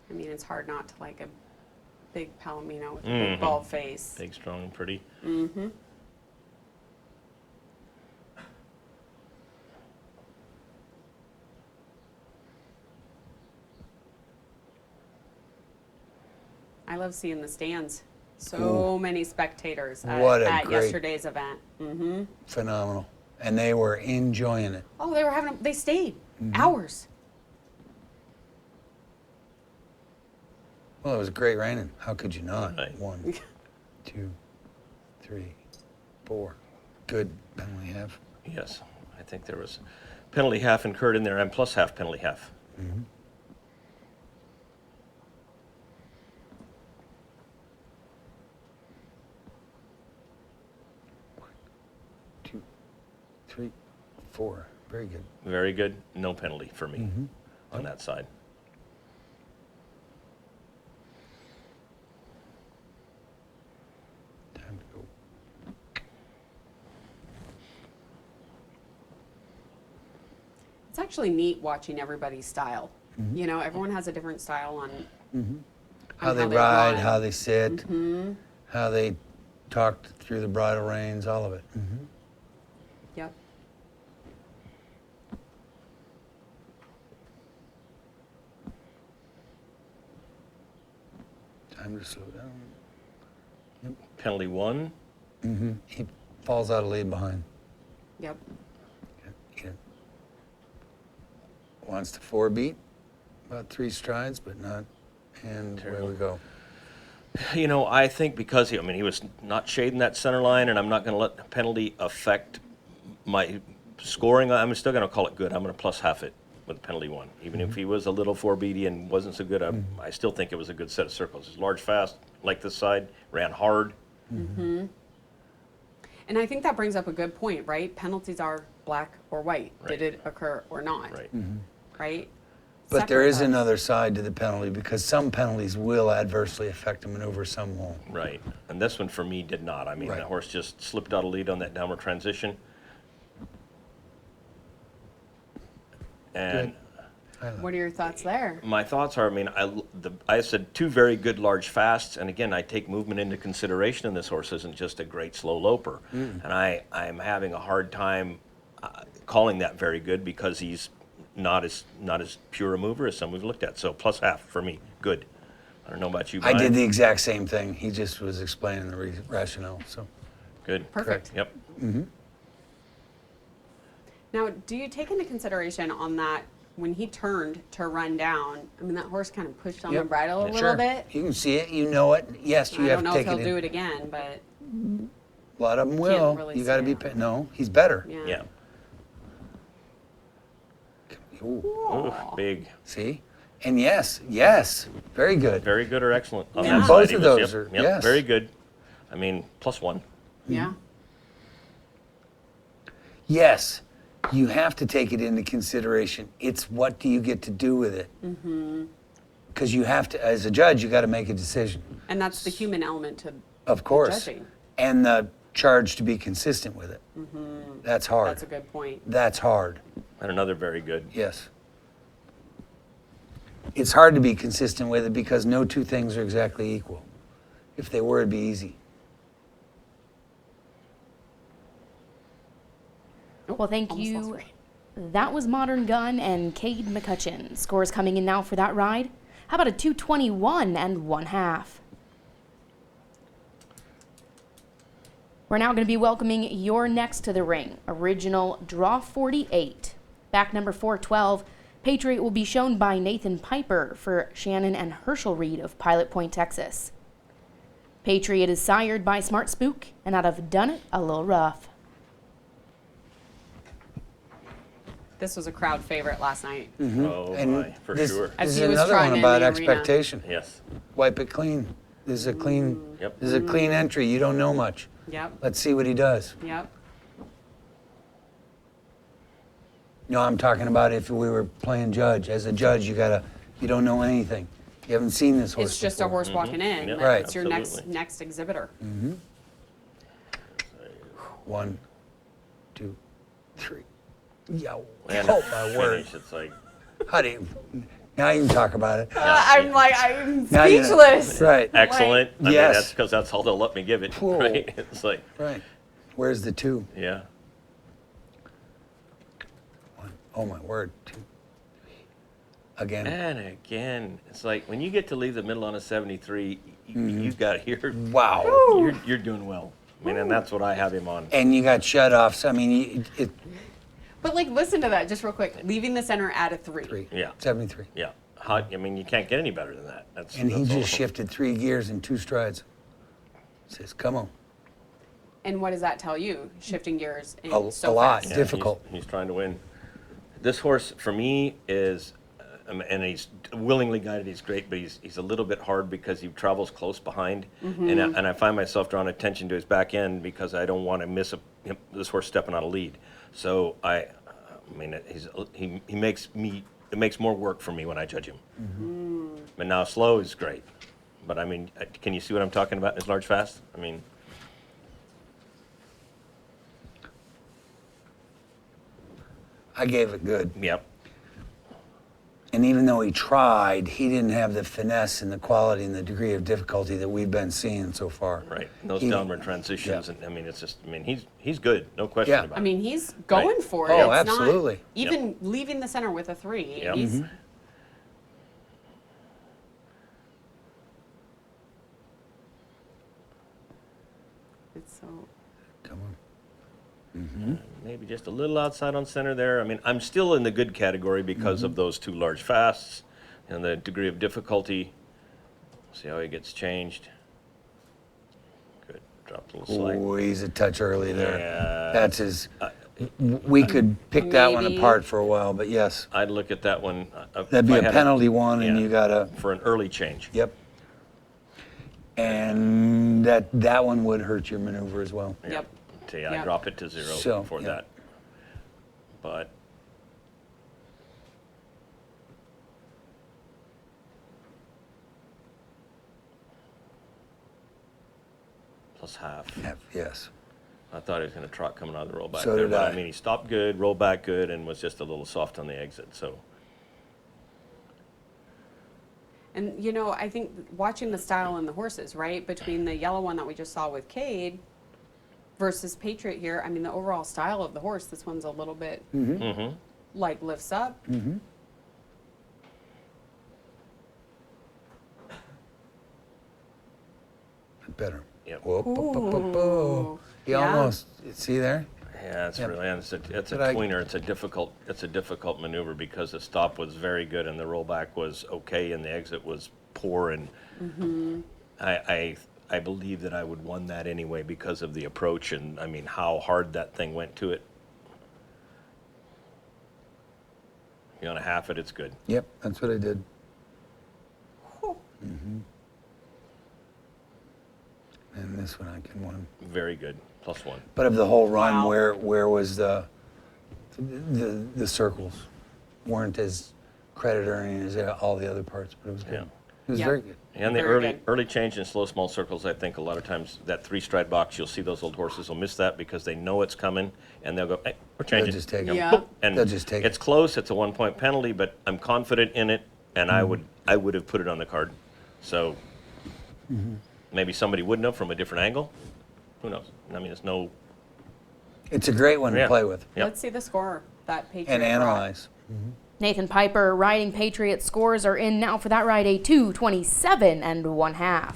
I mean, it's hard not to like a big Palomino with a big bald face. big, strong, and pretty. I love seeing the stands. So many spectators What a at great- yesterday's event. Phenomenal. And they were enjoying it. Oh, they stayed hours. Well, it was great raining. How could you not? Right. 1, 2, 3, 4. Good penalty half. Yes, I think there was penalty half incurred in there and plus half penalty half. 2, 3, 4. Very good. Very good. No penalty for me on that side. Time to go. It's actually neat watching everybody's style. You know, everyone has a different style on How they how they ride, run. how they sit, how they talk through the bridle reins, all of it. Yep. Time to slow down. Penalty 1. He falls out of lead behind. Yep. He wants to 4-beat, about 3 strides, but not. And where we go. You know, I think because he was not shading that center line, and I'm not going to let the penalty affect my scoring. I'm still going to call it good. I'm going to plus half it with penalty 1. Even if he was a little 4-beaty and wasn't so good, I still think it was a good set of circles. He's large, fast, like this side, ran hard. And I think that brings up a good point, right? Penalties are black or white. Right. Did it occur or not? Right. Right? But there Separate is those. another side to the penalty because some penalties will adversely affect a maneuver, some won't. Right. And this one for me did not. I mean, Right. the horse just slipped out of lead on that downward transition. And What are your thoughts there? my thoughts are, I said 2 very good large fasts, and again, I take movement into consideration, and this horse isn't just a great slow loper. And I'm having a hard time calling that very good because he's not as pure a mover as some we've looked at. So plus half for me, good. I don't know about you, I Brian. did the exact same thing. He just was explaining the rationale. So Good. Perfect. Yep. Now, do you take into consideration on that when he turned to run down? I mean, that horse kind of pushed on the Yep. bridle a Sure. little bit. You can see it. You know it. Yes, you I have don't know to if take he'll it do in. it again, but A lot of them will. really You got to say be. that. No, he's better. yeah. Yeah. Ooh, Ooh, big. see? And yes, very good. Very good or excellent on Yeah. that Both side. He of was- those yep, are- yep, yes. very good. I mean, plus 1. Yeah. Yes, you have to take it into consideration. It's what do you get to do with it? Because you have to, as a judge, you got to make a decision. And that's the human element to Of course. judging. And the charge to be consistent with it. That's hard. That's a good point. That's hard. And another very good. Yes. It's hard to be consistent with it because no 2 things are exactly equal. If they were, it'd be easy. Well, thank Almost lost you. my- That was Modern Gun and Cade McCutcheon. Scores coming in now for that ride. How about a 221 and 1/2? We're now going to be welcoming your next to the ring. Original Draw 48. Back number 412. Patriot will be shown by Nathan Piper for Shannon and Herschel Reed of Pilot Point, Texas. Patriot is sired by Smart Spook and out of Done It a Little Rough. This was a crowd favorite last night. Oh, And my, for this, sure. This As is he was another trying one in about the arena. expectation. Yes. Wipe it clean. This is a clean. Yep. This is a clean entry. You don't know much. Yep, Let's see what he does. yep. No, I'm talking about if we were playing judge. As a judge, you don't know anything. You haven't seen this horse. It's just a before. horse walking in. Yep, Right. It's your absolutely. next exhibitor. 1, 2, 3. Yeah. And Oh the my word. finish, it's like, How do you? Now you can talk about it. I'm like, I'm Now you know. speechless. Right. excellent. I mean, Yes. that's because that's all they'll let me give it, Whoa. right? It's like, Right. Where's the 2? yeah. 1. Oh my word. 2, 3. Again. And again, it's like when you get to leave the middle on a 73, you got here. Wow. You're doing well. I mean, and that's what I have him on. And you got shut-offs. I mean, But like, listen to that just real quick. Leaving the center at a 3. 3. Yeah. 73. Yeah. I mean, you can't get any better than that. That's And he that's all. just shifted 3 gears in 2 strides. Says, come on. And what does that tell you? Shifting gears in A so lot. fast. Yeah, difficult. He's trying to win. This horse, for me, is, and he's willingly guided. He's great, but he's a little bit hard because he travels close behind, and I find myself drawing attention to his back end because I don't want to miss this horse stepping on a lead. So I mean, he makes me. It makes more work for me when I judge him. But now slow is great. But I mean, can you see what I'm talking about in his large fast? I mean. I gave it good. Yep. And even though he tried, he didn't have the finesse and the quality and the degree of difficulty that we've been seeing so far. Right. And those He- downward transitions, yeah. and I mean, it's just. I mean, he's good, no question Yeah. about I it. mean, he's going Right. for it. Oh, It's not- absolutely. even leaving the center with a 3. Yep. He's, It's so. Come on. Maybe just a little outside on center there. I mean, I'm still in the good category because of those 2 large fasts and the degree of difficulty. See how he gets changed. Good. Dropped a little slight. Oh, he's a touch early there. Yeah. That's his. We could pick that one Maybe. apart for a while, but yes. I'd look at that one. That'd be if I a had penalty one, and yeah. you gotta. for an early change. Yep. And that one would hurt your maneuver as well. Yep. See, I Yep. drop it to 0 So, for yeah. that. But plus half. Yes. I thought he was going to trot coming out of the rollback So there, did but I. I mean, he stopped good, rolled back good, and was just a little soft on the exit. So And you know, I think watching the style in the horses, right, between the yellow one that we just saw with Cade versus Patriot here, I mean, the overall style of the horse, this one's a little bit like lifts up. Better. Yep. Whoop, whoop, whoop, whoop, whoop. He Yeah. almost. See there? yeah, it's Yep. really it's Did a I- tweener. It's a difficult maneuver because the stop was very good and the rollback was okay and the exit was poor and I believe that I would won that anyway because of the approach and I mean how hard that thing went to it. You want to half it, it's good. Yep, that's what I did. And this one I can win. Very good. +1. But of the whole run, Wow. where was the circles weren't as credit earning as all the other parts, but it was good. Yeah. It was Yeah. very good. And the Very good. early change in slow, small circles, I think a lot of times that 3-stride box, you'll see those old horses will miss that because they know it's coming and they'll go, hey, we're changing. just take 'em. Yeah. Boop. And They'll just take it's close, it's a 1-point penalty, but I'm confident in it and I would have put it on the card. So maybe somebody wouldn't have from a different angle. Who knows? I mean, it's no. It's a great one Yeah. to play with Yep. Let's see the score that Patriot and brought. analyze. Nathan Piper riding Patriot scores are in now for that ride, a 2:27 1/2.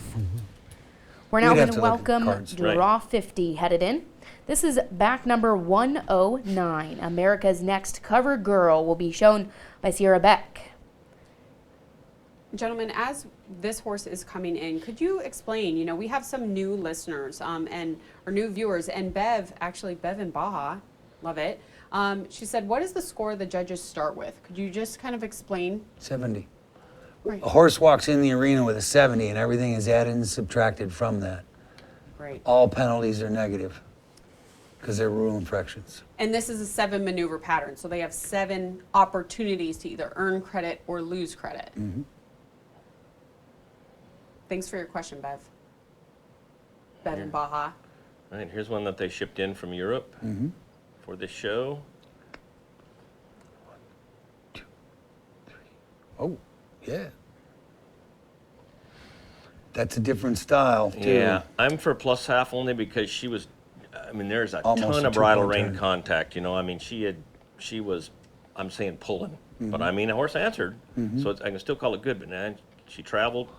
We're now We'd going have to to look at welcome cards. draw 50 headed in. This is back number 109. America's Next Cover Girl will be shown by Sierra Beck. Gentlemen, as this horse is coming in, could you explain, we have some new listeners or new viewers, and Bev in Baja, love it. She said, what is the score the judges start with? Could you just kind of explain? 70. Right. A horse walks in the arena with a 70 and everything is added and subtracted from that. Right. All penalties are negative because they're rule infractions. And this is a 7 maneuver pattern, so they have 7 opportunities to either earn credit or lose credit. Mm-hmm. Thanks for your question, Bev. Bev in Baja. All right, here's one that they shipped in from Europe for this show. Oh, yeah. That's a different style, too. Yeah, I'm for plus half only because she was, there's a Almost ton a of bridle two-point rein turn. contact, she was, I'm saying pulling, but a horse answered, so I can still call it good, but now she traveled,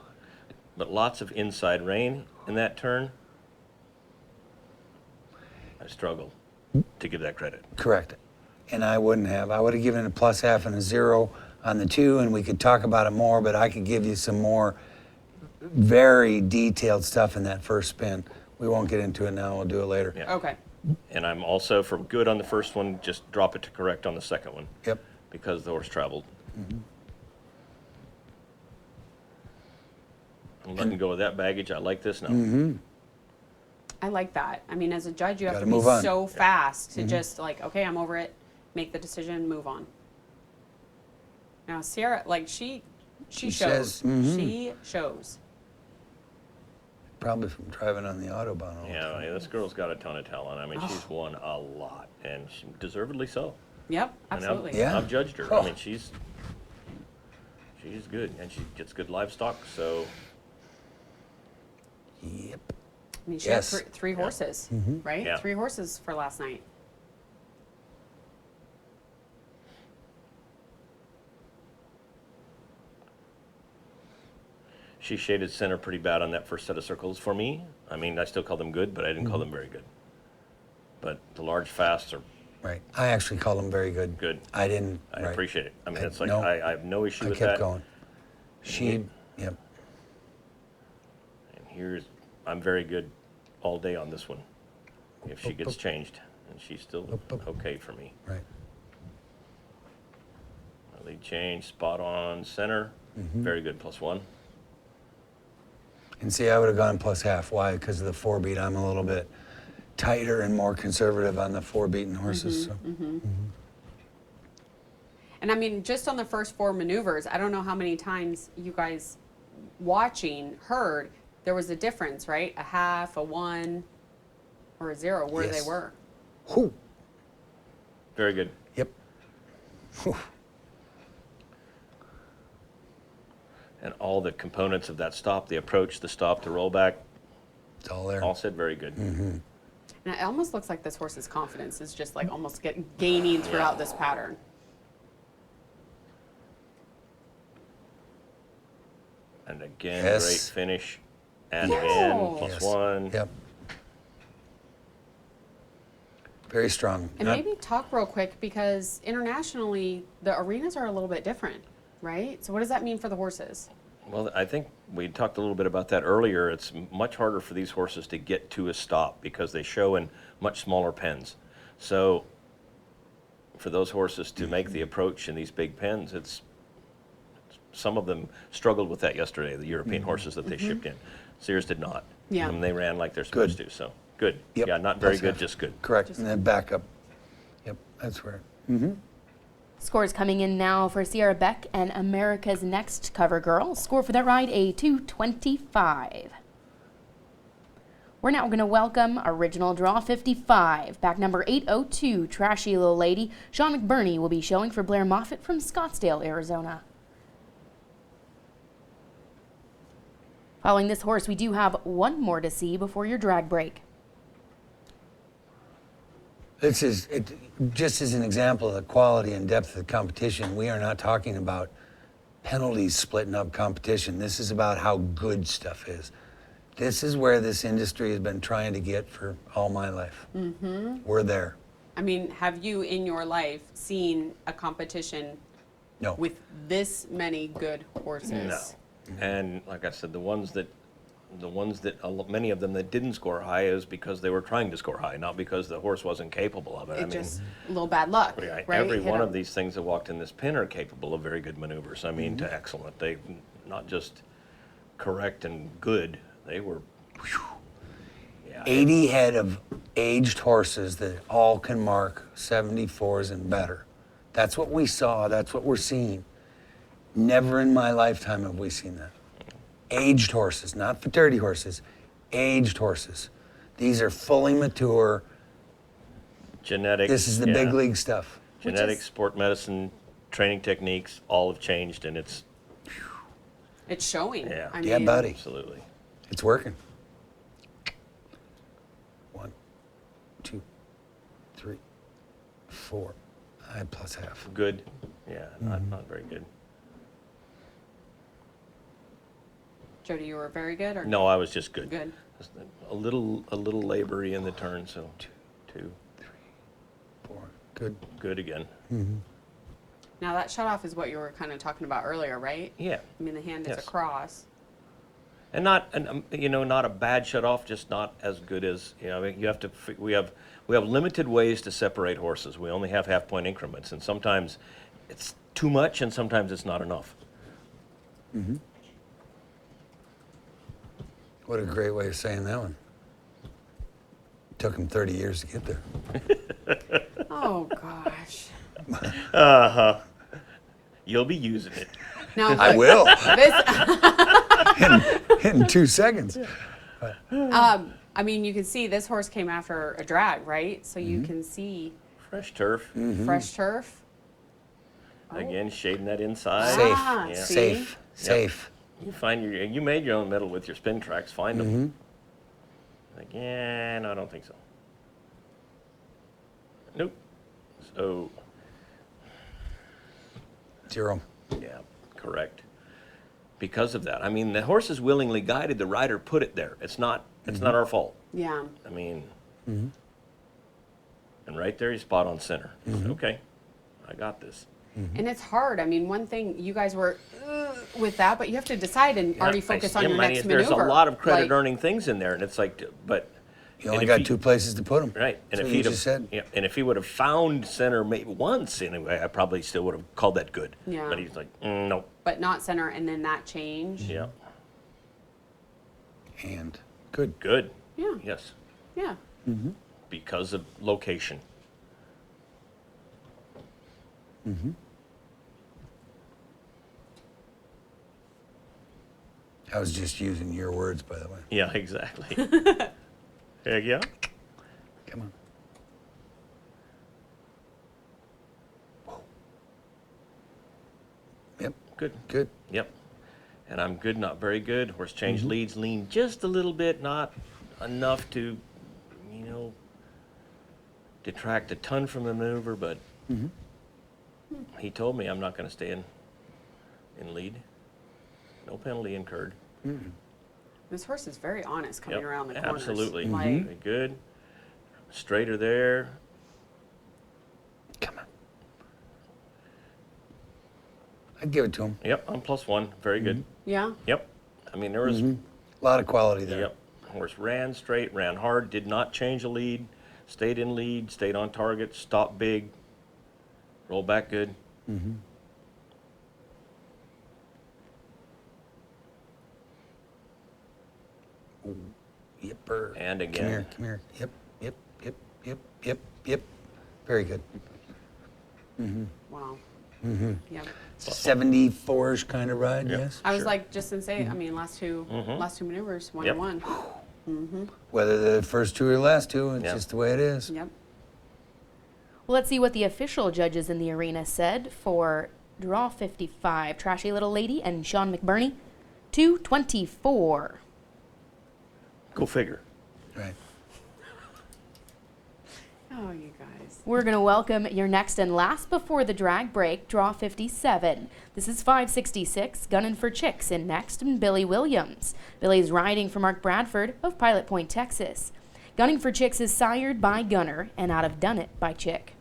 but lots of inside rein in that turn. I struggle to give that credit. Correct. And I wouldn't have. I would have given it a plus half and a 0 on the 2, and we could talk about it more, but I could give you some more very detailed stuff in that first spin. We won't get into it now. We'll do it later. Yeah. Okay. And I'm also for good on the first one, just drop it to correct on the second one. Yep. Because the horse traveled. I'm letting go of that baggage. I like this now. I like that. As a judge, you have Gotta to be move on. so fast to just okay, I'm over it, make the decision, move on. Now, Sierra, she shows. says, She shows. Probably from driving on the Autobahn all the time. Yeah, this girl's got a ton of talent. She's won a lot, and she, deservedly so. Yep, And absolutely. Yeah. I've judged her. Oh. She's good, and she gets good livestock. So Yep. She Yes. had three horses, right? Yeah. 3 horses for last night. she shaded center pretty bad on that first set of circles for me. I still call them good, but I didn't call them very good. But the large fasts are Right. I actually call them very good. good. I didn't. I right. appreciate it. It's like no, I have no issue I with kept that. going. Yep. And I'm very good all day on this one. If she gets changed, and she's still okay for me. Right. Lead change, spot on, center, very good, +1. And see, I would have gone plus half. Why? Because of the 4-beat. I'm a little bit tighter and more conservative on the 4-beaten horses. So. And just on the first 4 maneuvers, I don't know how many times you guys watching heard there was a difference, right? A half, a 1, or a 0, where Yes. they were. Whew. Very good. Yep. Whew. And all the components of that stop, the approach, the stop, the rollback, It's all there. all said very good. And it almost looks like this horse's confidence is just almost gaining throughout this pattern. And again, Yes. great finish. And Yes. again, Yes. +1. Yep. Very strong. And Not- maybe talk real quick, because internationally, the arenas are a little bit different, right? So what does that mean for the horses? Well, I think we talked a little bit about that earlier. It's much harder for these horses to get to a stop because they show in much smaller pens. So for those horses to make the approach in these big pens, some of them struggled with that yesterday, the European horses that they shipped in. Sears did not. Yeah. And they ran like they're supposed to, so good. Yep. Yeah, not very Plus good, half. just good. Correct. And then back up. Yep, that's where. Scores coming in now for Sierra Beck and America's Next Cover Girl. Score for that ride, a 225. We're now going to welcome Original Draw 55. Back number 802, Trashy Little Lady. Sean McBurney will be showing for Blair Moffitt from Scottsdale, Arizona. Following this horse, we do have one more to see before your drag break. This is just as an example of the quality and depth of the competition. We are not talking about penalties splitting up competition. This is about how good stuff is. This is where this industry has been trying to get for all my life. Mm-hmm. We're there. I mean, have you in your life seen a competition No. with this many good horses? No. And like I said, many of them that didn't score high is because they were trying to score high, not because the horse wasn't capable of it. It just a little bad luck, Yeah, right? every Hit one 'em. of these things that walked in this pen are capable of very good maneuvers. I mean, to excellent. They not just correct and good. They were. Yeah, 80 head of aged horses that all can mark 74s and better. That's what we saw. That's what we're seeing. Never in my lifetime have we seen that. Aged horses, not for dirty horses, aged horses. These are fully mature. genetics. This is the big league stuff. Genetics, sport medicine, training techniques, all have changed, and it's It's showing. Yeah. I Yeah, mean, buddy. absolutely It's working. 1, 2, 3, 4. I plus half. good. Yeah, not very good. Jody, you were very good, or No, I was just good. Good. Just a little labory in the turn, so two, 4. Good. good again. Now that shut off is what you were kind of talking about earlier, right? Yeah, I mean, the hand is Yes. across. and not not a bad shut off, just not as good as I mean, you have to. We have limited ways to separate horses. We only have half-point increments, and sometimes it's too much, and sometimes it's not enough. What a great way of saying that one. Took him 30 years to get there. Oh gosh. You'll be using it. Now I look, will This, in 2 seconds. I mean, you can see this horse came after a drag, right? So you Mm-hmm. can see Fresh turf. fresh turf. Again, shading that inside. Safe. Ah, Yeah. see? Safe. Safe. You made your own medal with your spin tracks. Find them. Like, yeah, no, I don't think so. Nope. So, 0. yeah, correct. Because of that, I mean, the horse is willingly guided. The rider put it there. It's not our fault. Yeah. I mean, and right there, he's spot on center. Okay, I got this. And it's hard. I mean, one thing you guys were with that, but you have to decide and already focus on your next maneuver. There's a lot of Like, credit-earning things in there, and it's like, but You only and got if 2 places to put him. right. And That's if what you he'd just said. yeah, and if he would have found center maybe once anyway, I probably still would have called that good. Yeah. But he's like, nope. but not center, and then that change. Yeah, And good. good. Yeah. Yes, Yeah. because of location. I was just using your words, by the way. Yeah, exactly. Heck yeah. Come on. Whoa. Yep. Good. Good. Yep. And I'm good, not very good. Horse change leads, lean just a little bit, not enough to, detract a ton from the maneuver, but he told me I'm not going to stay in lead. No penalty incurred. This horse is very honest coming Yep, around the corners. absolutely. Like, Very good. Straighter there. Come on. I'd give it to him. Yep, I'm +1. Very good. yeah. Yep. I mean, there was. A lot of quality there. Yep. Horse ran straight, ran hard, did not change the lead, stayed in lead, stayed on target, stopped big, rolled back good. Yipper. And Come again. here. Come here. Yep. Yep. Yep. Yep. Yep. Yep. Very good. Wow. Yeah. 74-ish kind of ride, Yep. yes? I was Sure. like just in say. I mean, last two maneuvers, 1 Yep. and 1. Whether the first 2 or the last 2, it's Yep. just the way it is. Yep. Well, let's see what the official judges in the arena said for draw 55. Trashy Little Lady and Sean McBurney. 224. Go figure. Right. Oh, you guys. Nice. We're going to welcome your next and last before the drag break, draw 57. This is 566, Gunnin' for Chicks in next, and Billy Williams. Billy's riding for Mark Bradford of Pilot Point, Texas. Gunning for Chicks is sired by Gunner and out of Done It by Chick.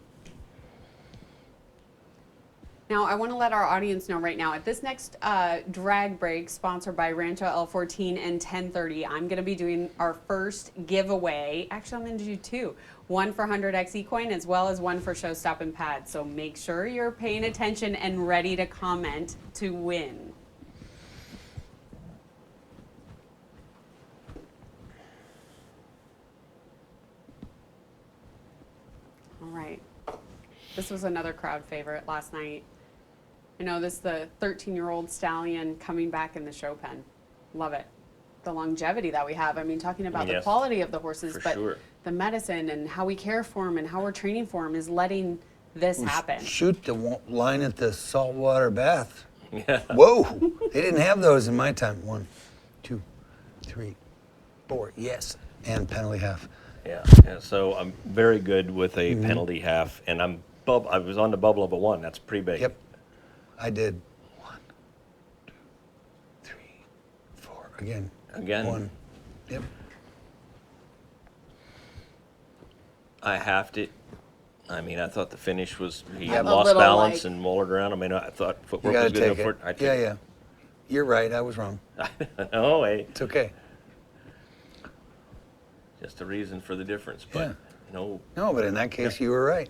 Now, I want to let our audience know right now, at this next drag break, sponsored by Rancho L14 and 1030, I'm going to be doing our first giveaway. Actually, I'm going to do two. One for 100X eCoin as well as one for Showstop and Pad. So make sure you're paying attention and ready to comment to win. All right. This was another crowd favorite last night. I know this is the 13-year-old stallion coming back in the show pen. Love it. The longevity that we have. I mean, talking about the quality of the horses, but the medicine and how we care for them and how we're training for them is letting this happen. Shoot the line at the saltwater bath. Yeah. Whoa, they didn't have those in my time. 1, 2, 3, 4, yes, and penalty half. Yeah. So I'm very good with a penalty half, and I was on the bubble of a 1. That's pretty big. Yep, I did 1, 2, 3, 4. Again. 1. Yep. I halved it. I mean, I thought the finish was, he I'm a lost little balance like- and mullered around. I mean, I thought You footwork gotta was good take enough for it. it. I took Yeah, it. yeah. You're right. I was wrong. Oh, hey, It's okay. just a reason for the difference, but Yeah. no. No, but in that case, you were right.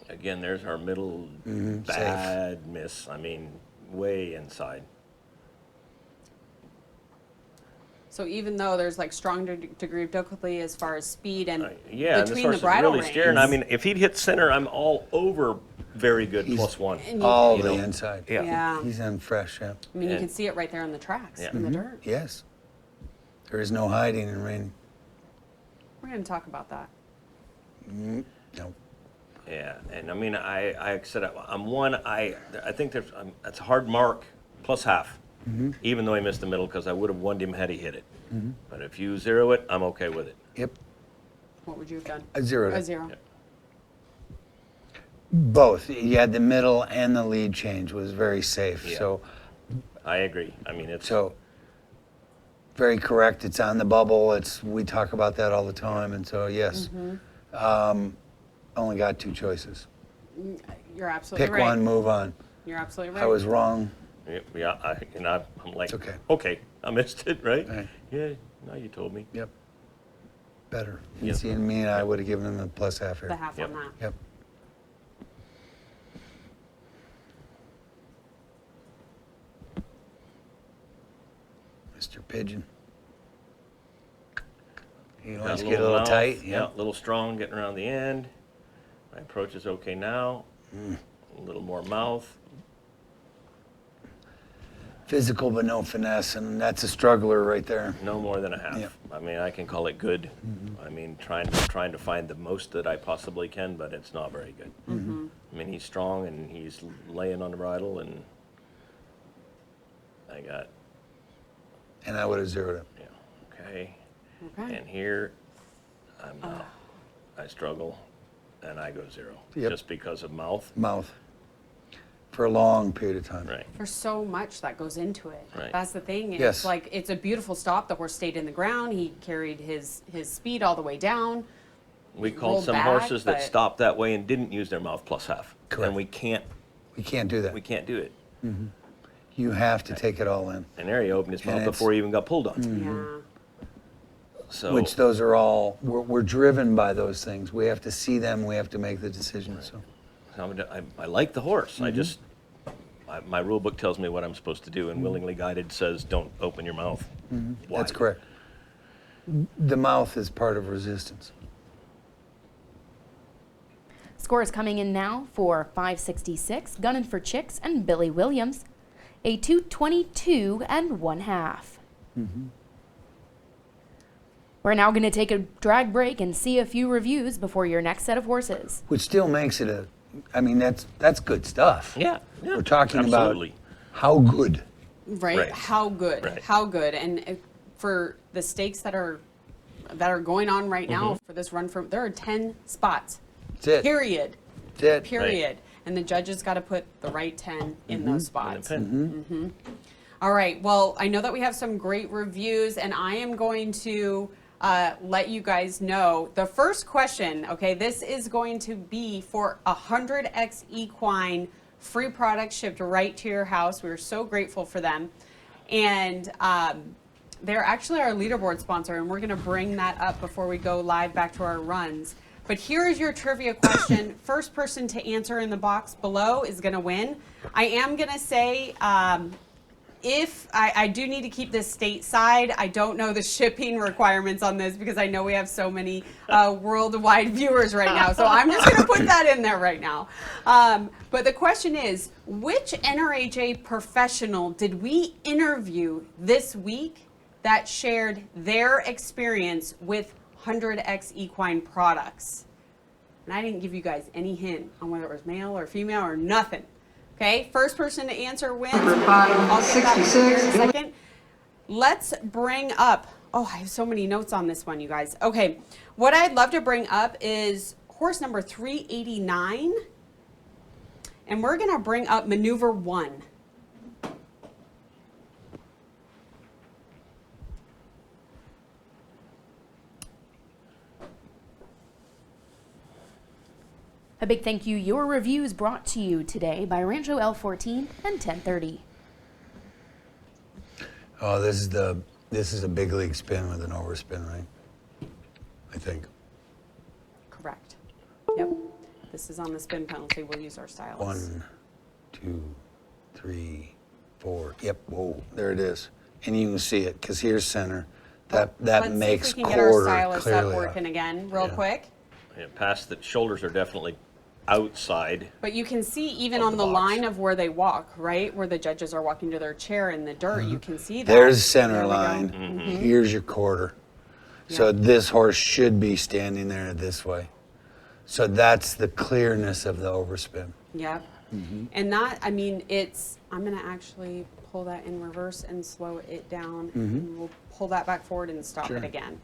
Again, there's our middle safe. bad miss. I mean, way inside. So even though there's like strong degree of difficulty as far as speed and Yeah, and this between horse the is bridle really steering. I reins. mean, if he'd hit center, I'm all over very good +1. And you, All You the know, inside. Yeah. Yeah. He's on fresh, yeah. I mean, you And- can see it right there on the tracks, Yeah. in the dirt. Yes. There is no hiding in rain. We're going to talk about that. No. Yeah, and I mean, I said I'm 1. I think that's a hard mark +1/2, even though he missed the middle, because I would have won him had he hit it. But if you 0 it, I'm okay with it. Yep. What would you have done? I zeroed A it. 0. Yep. Both. You had the middle and the lead change was very safe. Yeah. So I agree. I mean, it's very correct. It's on the bubble. We talk about that all the time. And so yes, only got 2 choices. You're absolutely Pick right. one, move on. You're absolutely right. I was wrong. yeah. I'm like, It's okay. Okay, I missed it, right? Right. Yeah. Now you told me. Yep. Better. Yep. See, me and I would have given him a +1/2 here. the half Yep. on that. Yep. Mr. Pigeon. He Got wants to get a little mouth, tight. Yeah, a little strong getting around the end. My approach is okay now. A little more mouth. Physical but no finesse, and that's a struggler right there. No more than a half. Yeah. I mean, I can call it good. I mean, trying to find the most that I possibly can, but it's not very good. I mean, he's strong and he's laying on the bridle, and I got, And I would have zeroed it. yeah, okay. Okay. And here, I'm not. I struggle, and I go 0, Yep. just because of mouth. Mouth. For a long period of time. Right. There's so much that goes into it. Right. That's the thing. It's Yes. like, it's a beautiful stop. The horse stayed in the ground. He carried his speed all the way down. We rolled called some back, horses that but- stopped that way and didn't use their mouth +1/2. Correct. And we can't do that. do it. You have to take it all in. And there he opened his And mouth it's- before he even got pulled on. Yeah. So Which those are all, we're driven by those things. We have to see them, we have to make the decision, so. I like the horse. I just, my rule book tells me what I'm supposed to do, and Willingly Guided says don't open your mouth. Why? That's correct. The mouth is part of resistance. Score is coming in now for 566, Gunnin' for Chicks and Billy Williams. A 222 1/2. We're now going to take a drag break and see a few reviews before your next set of horses. Which still makes it that's good stuff. Yeah. We're talking absolutely. about how good. Right? Right. How good. Right. How good. And for the stakes that are going on right now for this run from, there are 10 spots. That's it. Period. That's it. Period. And the judges got to put the right 10 in those spots. All right. Well, I know that we have some great reviews, and I am going to let you guys know the first question. Okay, this is going to be for 100X Equine free product shipped right to your house. We're so grateful for them, and they're actually our leaderboard sponsor, and we're going to bring that up before we go live back to our runs. But here is your trivia question. First person to answer in the box below is going to win. I am going to say, if I do need to keep this stateside, I don't know the shipping requirements on this because I know we have so many worldwide viewers right now. So I'm just going to put that in there right now. But the question is, which NRHA professional did we interview this week that shared their experience with 100X Equine products? And I didn't give you guys any hint on whether it was male or female or nothing. Okay, first person to answer wins. Number I'll get back to you here in a 566. second. Let's bring up, oh, I have so many notes on this one, you guys. Okay, what I'd love to bring up is horse number 389. And we're gonna bring up maneuver 1. A big thank you. Your review is brought to you today by Rancho L14 and 1030. Oh, this is a big league spin with an overspin, right? I think. Correct. Yep. This is on the spin penalty. We'll use our stylus. 1, 2, 3, 4. Yep. Whoa, there it is. And you can see it because here's center. That Let's makes see if we can get our quarter stylus clearly up working again real quick. Yeah, past the shoulders are definitely outside. But you can see even Of on the the box. line of where they walk, right? Where the judges are walking to their chair in the dirt, you can see that. There's center There we go. line. Mm-hmm. Here's your quarter. So Yeah. this horse should be standing there this way. So that's the clearness of the overspin. Yep. And that, I mean, I'm going to actually pull that in reverse and slow it down. And we'll pull that back forward and stop Sure. it again.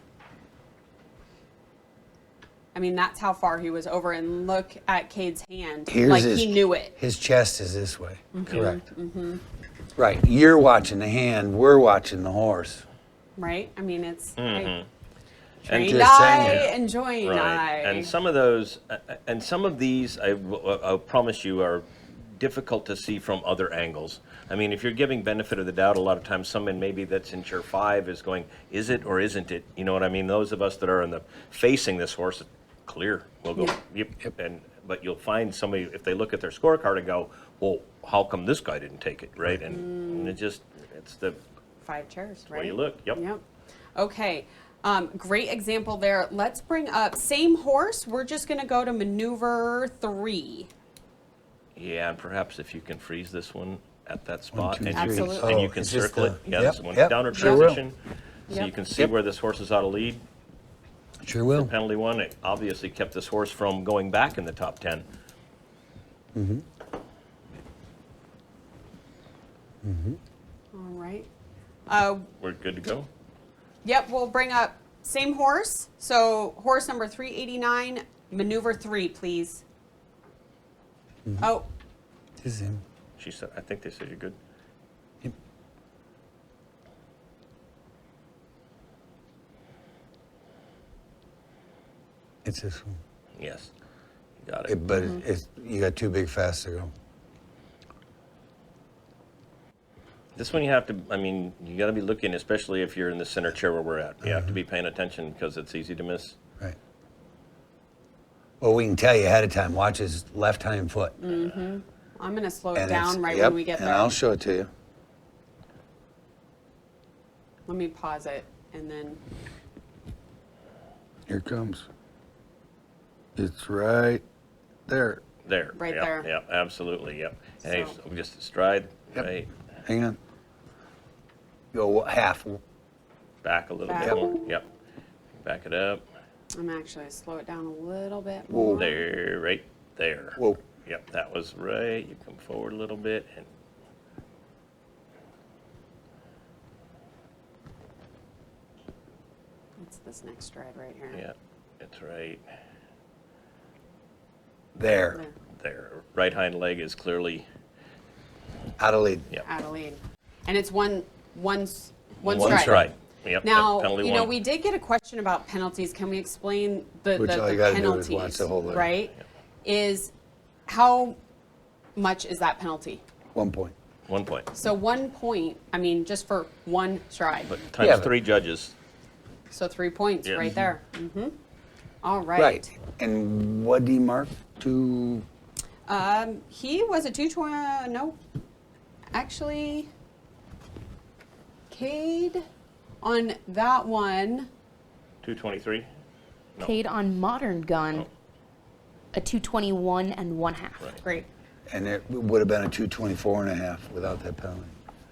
I mean, that's how far he was over. And look at Cade's hand. Here's Like his, he knew it. His chest is this way. Correct. Right. You're watching the hand. We're watching the horse. Right? I mean, it's And trained just eye, saying. enjoying Right. eye. And some of those, and some of these, I'll promise you, are difficult to see from other angles. I mean, if you're giving benefit of the doubt, a lot of times someone maybe that's in chair 5 is going, is it or isn't it? You know what I mean? Those of us that are in the facing this horse, clear. We'll go, yep. But you'll find somebody, if they look at their scorecard and go, well, how come this guy didn't take it, right? And it's the 5 chairs, right? way you look, yep. Yep. Okay. Great example there. Let's bring up same horse. We're just going to go to maneuver 3. Yeah, and perhaps if you can freeze this one at that spot, 2, and 3. Absolutely. and you Oh, can it's just circle it. the- Yeah, yep, this one yep, downward sure will. transition, so Yep. you can see Yep. where this horse is out of lead. Sure will. Penalty 1, it obviously kept this horse from going back in the top 10. All right. We're good to go. Yep, we'll bring up same horse. So horse number 389, maneuver 3, please. Oh, This is him. She said, I think they said you're good. Yep. It's this one. Yes, you got it. But you got 2 big fast to go. This one you have to, I mean, you got to be looking, especially if you're in the center chair where we're at. You have to be paying attention because it's easy to miss. Right. Well, we can tell you ahead of time. Watch his left hind foot. I'm going to slow it And down it's- right yep, when we get and there. I'll show it to you. Let me pause it and then. Here it comes. It's right there. There. Right yep, there. Yep, absolutely, yep. And So- he's just stride, Yep. right, Hang on. Go half. back a little Back. bit more. Yep. Back it up. I'm actually going to slow it down a little bit Whoa. more. There, right there. Whoa. Yep, that was right. You come forward a little bit and What's this next stride right here? Yeah, it's right There, there. Right hind leg is clearly, out of lead. yeah. Out of lead. And it's one One stride. stride. Yep, Now, penalty you know, one. we did get a question about penalties. Can we explain the Which all you the gotta do is penalties? watch the whole leg. Right? Is how much is that penalty? 1 point. 1 point. So 1 point, I mean, just for one stride. But times Yeah, but- 3 judges. So 3 points Yeah. right there. All right. Right. And what did he mark? Two. He was a 220. No, actually, Cade on that one. 223. No. Paid on modern gun, Oh. a 221 and 1/2. Right. Great. And it would have been a 224.5 without that penalty.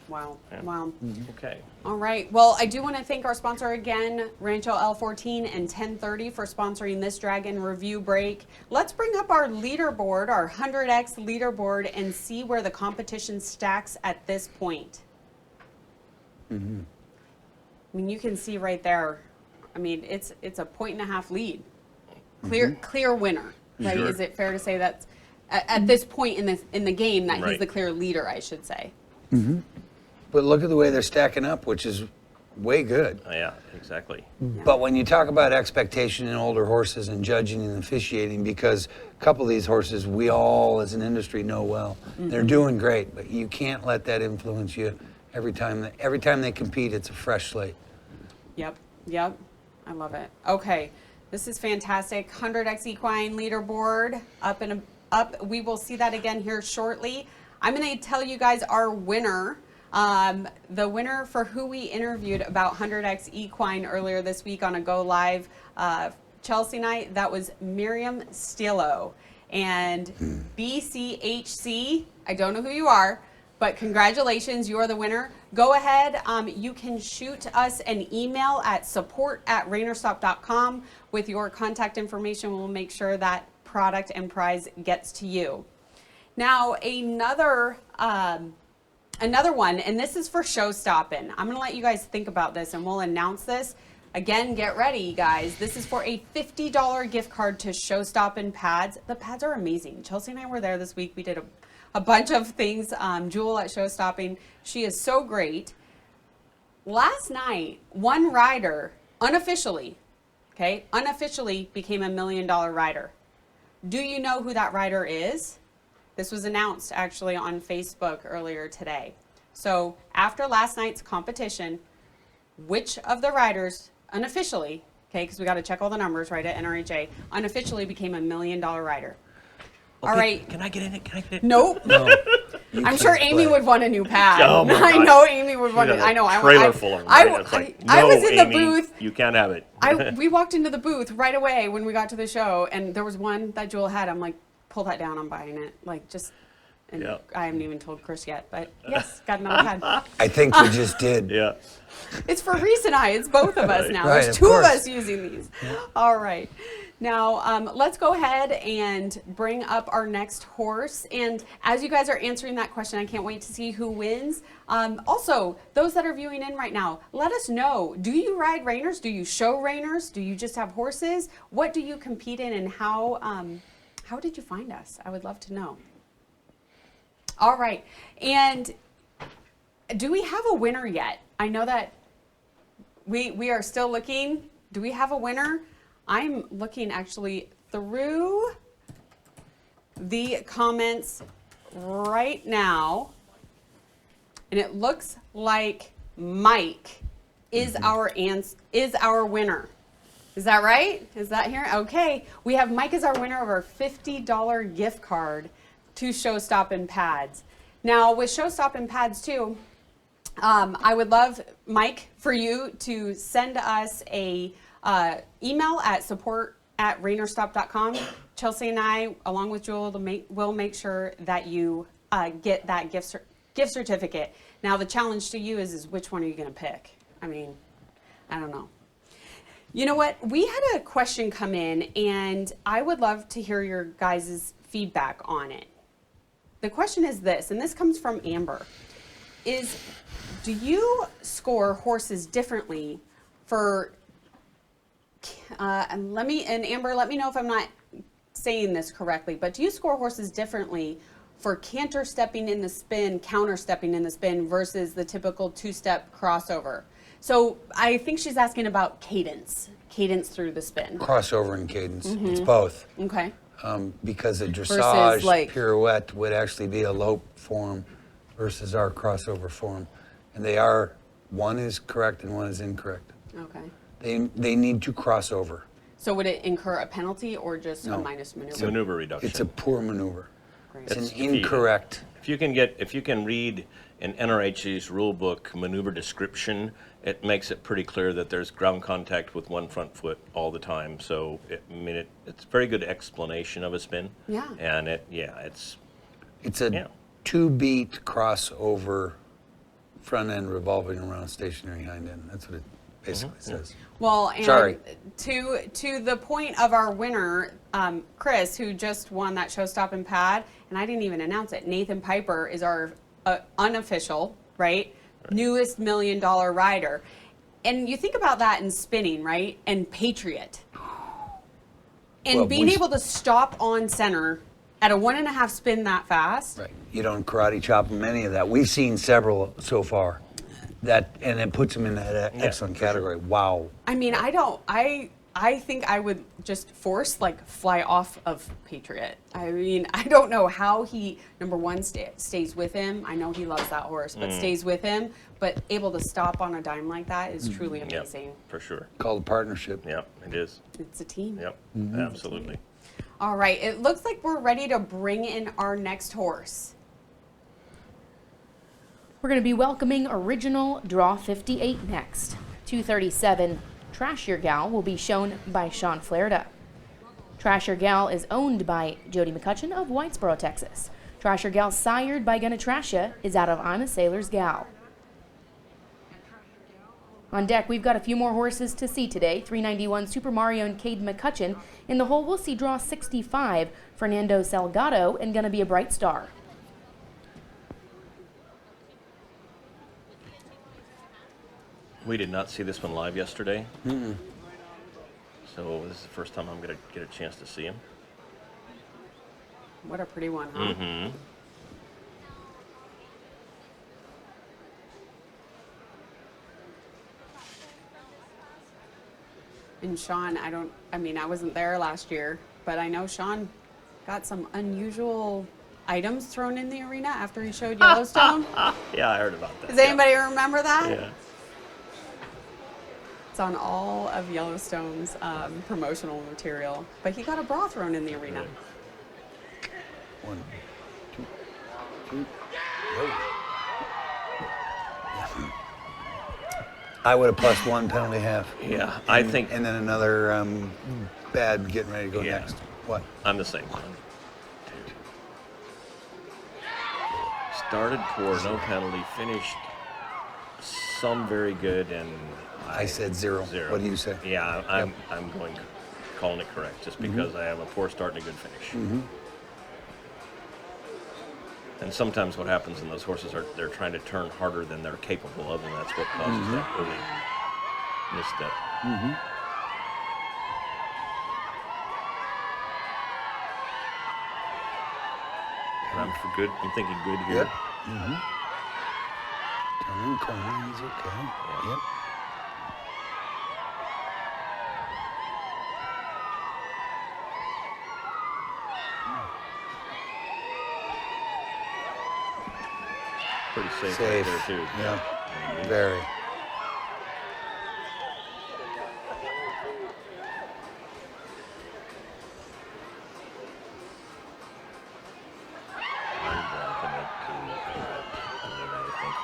Wow. Yeah. Wow. Okay. All right. Well, I do want to thank our sponsor again, Rancho L14 and 1030 for sponsoring this Dragon review break. Let's bring up our leaderboard, our 100X leaderboard, and see where the competition stacks at this point. I mean, you can see right there. I mean, it's a 1.5 lead. Clear winner, right? Sure. Is it fair to say that's at this point in the game that he's Right. the clear leader? I should say. But look at the way they're stacking up, which is way good. Yeah, exactly. But when you talk about expectation in older horses and judging and officiating, because a couple of these horses we all as an industry know well, they're doing great, but you can't let that influence you every time they compete. It's a fresh slate. Yep. I love it. Okay, this is fantastic. 100X Equine leaderboard up and up. We will see that again here shortly. I'm going to tell you guys our winner. The winner for who we interviewed about 100X Equine earlier this week on a Go Live Chelsea night, that was Miriam Stillo. And BCHC, I don't know who you are, but congratulations, you are the winner. Go ahead, you can shoot us an email at support@rainerstop.com with your contact information. We'll make sure that product and prize gets to you. Now, another one, and this is for show stopping. I'm gonna let you guys think about this and we'll announce this. Again, get ready, guys. This is for a $50 gift card to Show Stoppin' Pads. The pads are amazing. Chelsea and I were there this week. We did a bunch of things. Jewel at Show Stopping, she is so great. Last night, one rider unofficially became a $1 million rider. Do you know who that rider is? This was announced actually on Facebook earlier today. So after last night's competition, which of the riders unofficially, okay, because we got to check all the numbers right at NRHA, unofficially became a $1 million rider? All Okay, right. Can I get in it? Can I get in it? Nope. No, I'm sure Amy would want a new pad. Oh my I gosh. know Amy would want She's it. got a I know. Trailer full of them. Right? It's like, I no, was in Amy, the booth. You can't have it. We walked into the booth right away when we got to the show, and there was one that Jewel had. I'm like, pull that down. I'm buying it. Like, just. And Yeah. I haven't even told Chris yet, but yes, got another pad. I think you just did. Yeah. It's for Reese and I. It's both of us now. Right, There's of two of course. us using these. All right. Now, let's go ahead and bring up our next horse. And as you guys are answering that question, I can't wait to see who wins. Also, those that are viewing in right now, let us know. Do you ride reiners? Do you show reiners? Do you just have horses? What do you compete in, and how did you find us? I would love to know. All right. And do we have a winner yet? I know that we are still looking. Do we have a winner? I'm looking actually through the comments right now, and it looks like Mike is our winner. Is that right? Is that here? Okay. We have Mike as our winner of our $50 gift card to Show Stoppin' Pads. Now, with Show Stoppin' Pads too, I would love, Mike, for you to send us a email at support@rainerstop.com. Chelsea and I, along with Jewel, will make sure that you get that gift certificate. Now, the challenge to you is which one are you going to pick? I mean, I don't know. You know what? We had a question come in, and I would love to hear your guys' feedback on it. The question is this, and this comes from Amber, do you score horses differently for and Amber, let me know if I'm not saying this correctly, but do you score horses differently for canter stepping in the spin, counter stepping in the spin versus the typical two-step crossover? So I think she's asking about cadence through the spin. Crossover and cadence. It's both. Okay. Because a dressage like- pirouette would actually be a lope form versus our crossover form. And they are, one is correct and one is incorrect. Okay. They need to cross over. So would it incur a penalty or just a No. minus maneuver? Maneuver reduction. It's a poor maneuver. Great. It's It's an key. incorrect. If you can read in NRH's rule book maneuver description, it makes it pretty clear that there's ground contact with one front foot all the time. So it's a very good explanation of a spin. Yeah. And it's It's a Yeah. 2-beat crossover front end revolving around stationary hind end. That's what it basically says. Well, and Sorry. to the point of our winner, Chris, who just won that show stop and pad, and I didn't even announce it. Nathan Piper is our unofficial, right, newest $1 million rider. And you think about that in spinning, right, and Patriot. And Well, being able to stop on center at a 1.5 spin that fast. Right. You don't karate chop them any of that. We've seen several so far. And it puts them in that excellent category. Wow. I mean, I think I would just fly off of Patriot. I mean, I don't know how he, number one, stays with him. I know he loves that horse, but stays with him. But able to stop on a dime like that is truly amazing. for sure. Called a partnership. Yeah, it is. It's a team. Yep, absolutely. All right, it looks like we're ready to bring in our next horse. We're going to be welcoming Original Draw 58 next. 237 Trash Your Gal will be shown by Sean Flairda. Trash Your Gal is owned by Jody McCutcheon of Whitesboro, Texas. Trash Your Gal, sired by Gonna Trash Ya, is out of I'm a Sailor's Gal. On deck, we've got a few more horses to see today. 391 Super Mario and Cade McCutcheon. In the hole, we'll see draw 65, Fernando Salgado, and Gonna Be a Bright Star. We did not see this one live yesterday. So this is the first time I'm going to get a chance to see him. What a pretty one, huh? And Sean, I wasn't there last year, but I know Sean got some unusual items thrown in the arena after he showed Yellowstone. Yeah, I heard about that. Does anybody remember that? Yeah. It's on all of Yellowstone's promotional material. But he got a bra thrown in the arena. Right. 1, 2, 3. Whoa. I would have plus one penalty half. Yeah, I think And then another bad getting ready to go Yeah. next. What? I'm the same one. Started poor, no penalty, finished some very good, and I said 0. Zero. What do you say? Yeah, I'm calling it correct, just because I have a poor start and a good finish. And sometimes what happens in those horses are they're trying to turn harder than they're capable of, and that's what causes that early misstep. And I'm thinking good here. Yep. Turning corner, he's okay. Yep. Pretty safe, Safe. right there too. Yeah. Very. I'm dropping it to correct. I mean, I think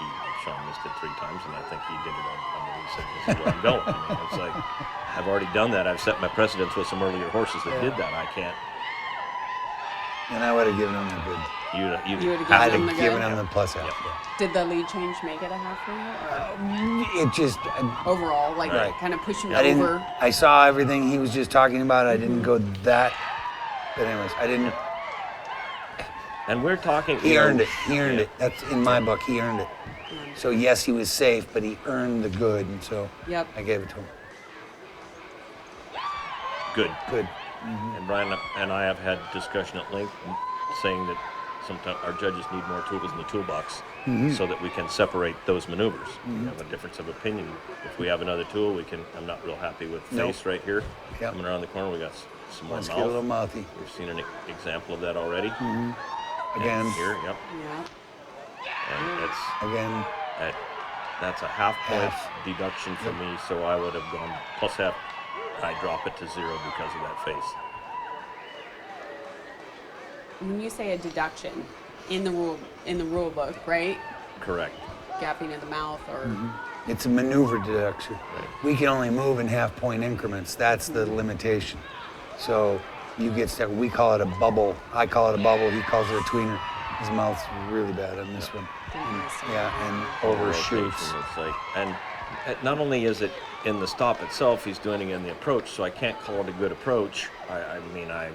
Sean missed it 3 times, and I think he did it on the reset. This is where I'm going. I mean, it's like, I've already done that. I've set my precedents with some earlier horses that did that. I can't. And I would have given him a good. You would've I'd given him the have given good? him the plus half. Did the lead change make it a half for you? It just. Or overall, like Right. kind of push you I didn't. over? I saw everything he was just talking about. I didn't go that. But anyways, I didn't. And we're talking. He you know, earned it. He earned yeah. it. That's in my book. He earned it. So yes, he was safe, but he earned the good, and so Yep. I gave it to him. good. Good. And Brian and I have had discussion at length saying that sometimes our judges need more tools in the toolbox so that we can separate those maneuvers. We have a difference of opinion. If we have another tool, I'm not real happy with Nope. face right here. Yep. Coming around the corner, we got some more Let's get a little mouth. mouthy. We've seen an example of that already. Again, And here, yep. Yeah. And again, that's a half point Half. deduction for me, so I would have gone plus half. I drop it to 0 because of that face. When you say a deduction in the rule book, right? Correct. Gapping in the mouth or it's a maneuver deduction. Right. We can only move in half-point increments. That's the limitation. So you get stuck. We call it a bubble. I call it a bubble. He calls it a tweener. His mouth's really bad on this one. Yeah, and overshoots. Rotation, it's like, and not only is it in the stop itself, he's doing it in the approach, so I can't call it a good approach. I mean, I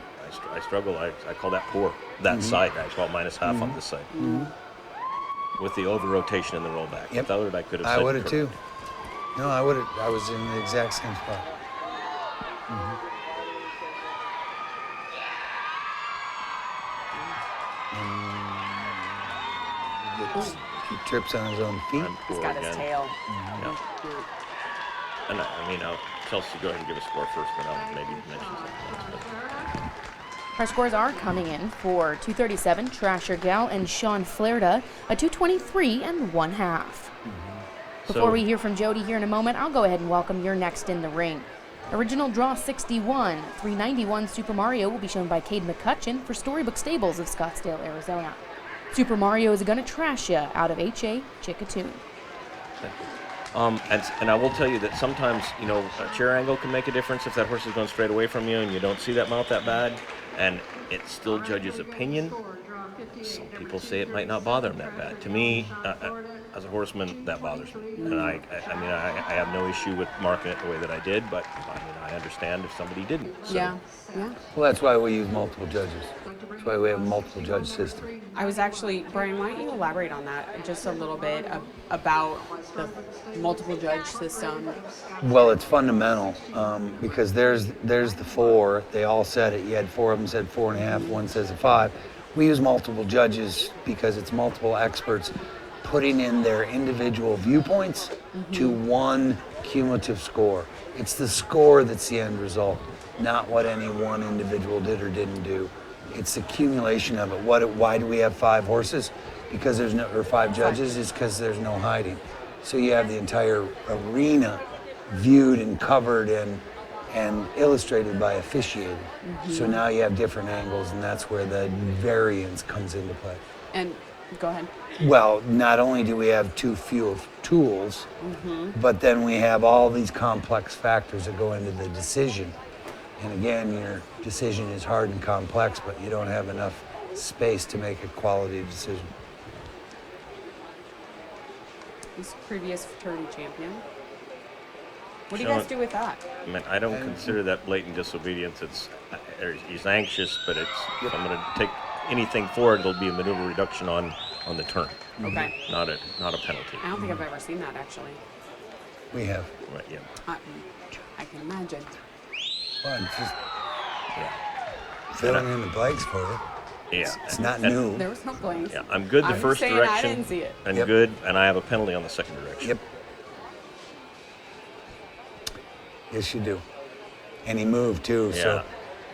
struggle. I call that poor. That side, I call minus half on this side. With the over rotation in the rollback. Yep. Without it, I could have I said would have too. correct. No, I would have. I was in the exact same spot. He trips on his own feet. I'm he's poor got again. his tail. Yeah. And I mean, Chelsea, go ahead and give a score first, then I'll maybe mention something else. Our scores are coming in for 237, Trasher Gal and Sean Flairda, a 223 and 1/2. Before So- we hear from Jody here in a moment, I'll go ahead and welcome your next in the ring. Original Draw 61, 391 Super Mario will be shown by Cade McCutcheon for Storybook Stables of Scottsdale, Arizona. Super Mario is gonna trash ya out of H.A. Chickatoon. And I will tell you that sometimes, a chair angle can make a difference if that horse is going straight away from you and you don't see that mouth that bad. And it's still judge's opinion. Some people say it might not bother them that bad. To me, as a horseman, that bothers me. And I have no issue with marking it the way that I did, but I understand if somebody didn't. So. Yeah. Well, that's why we use multiple judges. That's why we have a multiple judge system. I was actually, Brian, why don't you elaborate on that just a little bit about the multiple judge system? Well, it's fundamental because there's the 4. They all said it. You had 4 of them said 4.5. One says a 5. We use multiple judges because it's multiple experts putting in their individual viewpoints to one cumulative score. It's the score that's the end result, not what any one individual did or didn't do. It's the accumulation of it. Why do we have 5 horses? Because there's no, or 5 judges? Is because there's no hiding. So you have the entire arena viewed and covered and illustrated by officiating. So now you have different angles, and that's where the variance comes into play. And go ahead. Well, not only do we have too few of tools, but then we have all these complex factors that go into the decision. And again, your decision is hard and complex, but you don't have enough space to make a quality decision. He's previous fraternity champion. What do you guys do with that? I mean, I don't consider that blatant disobedience. He's anxious, but if I'm going to take anything for it, it'll be a maneuver reduction on the turn. Okay. Not a penalty. I don't think I've ever seen that actually. We have. Right, yeah. I can imagine. Well, it's just Yeah. filling in the blanks for you. Yeah. It's not And- new. There was no blanks. Yeah, I'm good the I'm first saying direction. I didn't see it. And Yep. good, and I have a penalty on the second direction. Yep. Yes, you do. And he moved too, so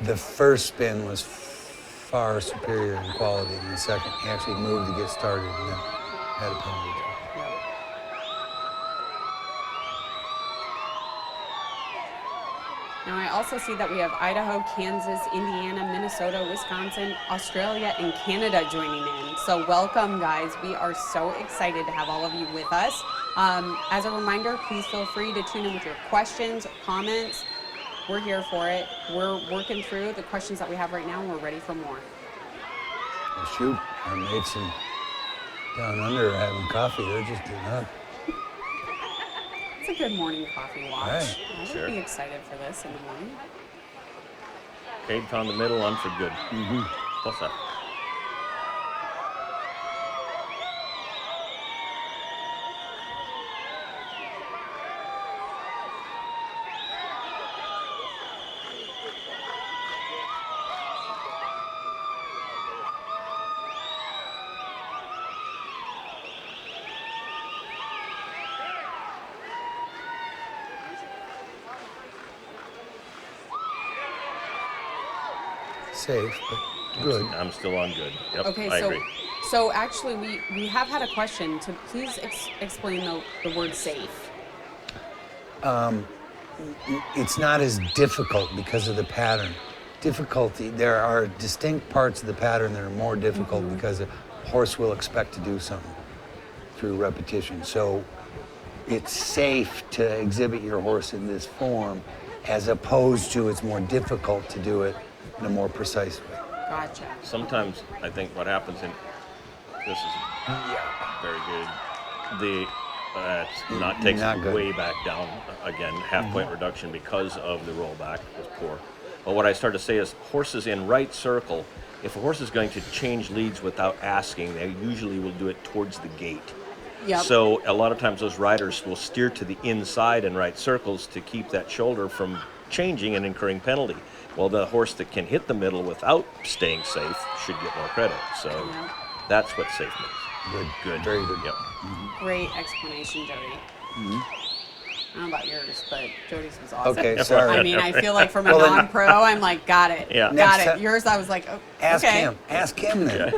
the first spin was far superior in quality than the second. He actually moved to get started and then had a penalty. Now I also see that we have Idaho, Kansas, Indiana, Minnesota, Wisconsin, Australia, and Canada joining in. So welcome, guys. We are so excited to have all of you with us. As a reminder, please feel free to tune in with your questions, comments. We're here for it. We're working through the questions that we have right now, and we're ready for more. Well, shoot, our mates in down under are having coffee. They're just getting up. It's a good morning coffee watch. Right. I would Sure. be excited for this in the morning. Cade found the middle, I'm for good. Plus that. safe, but good. I'm still on good. Yep, Okay, I so agree. so actually we have had a question to please explain the word safe. It's not as difficult because of the pattern. Difficulty, there are distinct parts of the pattern that are more difficult because a horse will expect to do something through repetition. So it's safe to exhibit your horse in this form as opposed to it's more difficult to do it in a more precise way. Gotcha. Sometimes I think what happens in this is very good. Takes Not it good. way back down again. Half point reduction because of the rollback was poor. But what I started to say is horses in right circle. If a horse is going to change leads without asking, they usually will do it towards the gate. Yep. So a lot of times those riders will steer to the inside in right circles to keep that shoulder from changing and incurring penalty. Well, the horse that can hit the middle without staying safe should get more credit. So Yep. that's what safe means. Good. Good. Very good. Yep. Great explanation, Jody. I don't know about yours, but Jody's was awesome. Okay, sorry. I mean, I feel like from a Well, then- non-pro, I'm like, got it. Yeah. Got Next it. time- Yours, I was like, oh, Ask okay. him. Ask him then.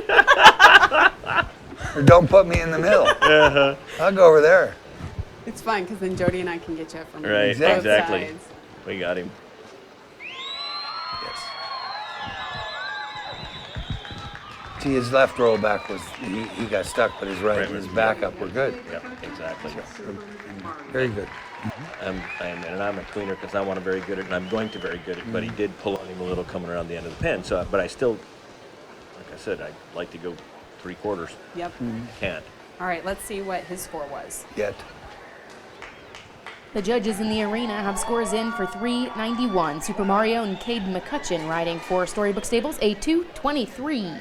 Or don't put me in the middle. I'll go over there. It's fun because then Jody and I can get you from Right. Exactly. both Exactly. sides. We got him. Yes. See, his left rollback was, he got stuck, but his right and his backup were good. Yep. Exactly. Very good. I'm a tweener because I want to very good at it, and I'm going to very good at it. But he did pull on him a little coming around the end of the pen. So, but I still, like I said, I'd like to go 3/4. Yep. Can't. All right, let's see what his score was. Yet. The judges in the arena have scores in for 391. Super Mario and Cade McCutcheon riding for Storybook Stables, a 223.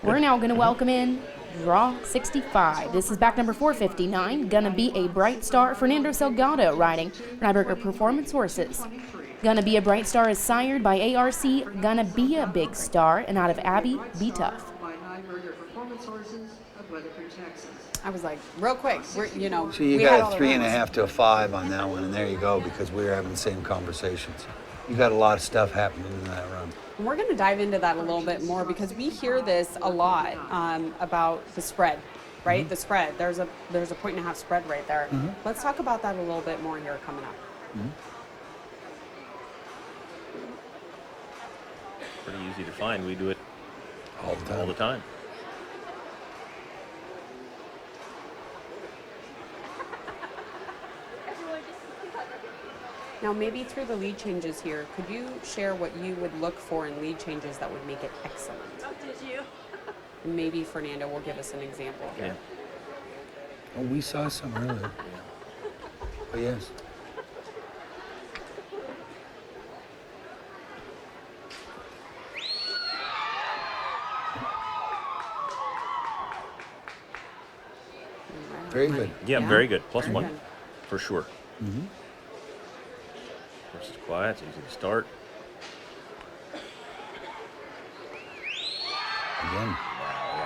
We're now going to welcome in draw 65. This is back number 459. Gonna be a Bright Star Fernando Salgado riding Ryberger Performance Horses. Gonna be a Bright Star is sired by ARC. Gonna be a Big Star and out of Abby B. Tough. By Ryberger Performance Horses of Weatherford, Texas. I was like, real quick, we're, you know, So you we had all got a the 3.5 rules. to a 5 on that one, and there you go, because we were having the same conversations. You got a lot of stuff happening in that run. And we're going to dive into that a little bit more because we hear this a lot about the spread, right? The spread. There's a 1.5 spread right there. Let's talk about that a little bit more here coming up. Pretty easy to find. We do it All the time. all the time. Now, maybe through the lead changes here, could you share what you would look for in lead changes that would make it excellent? And maybe Fernando will give us an example Yeah. here. Oh, we saw some earlier. Oh, yes. Very good. Yeah, Yeah. very good. Plus Very one, good. for sure. Horse is quiet. It's easy to start. Again.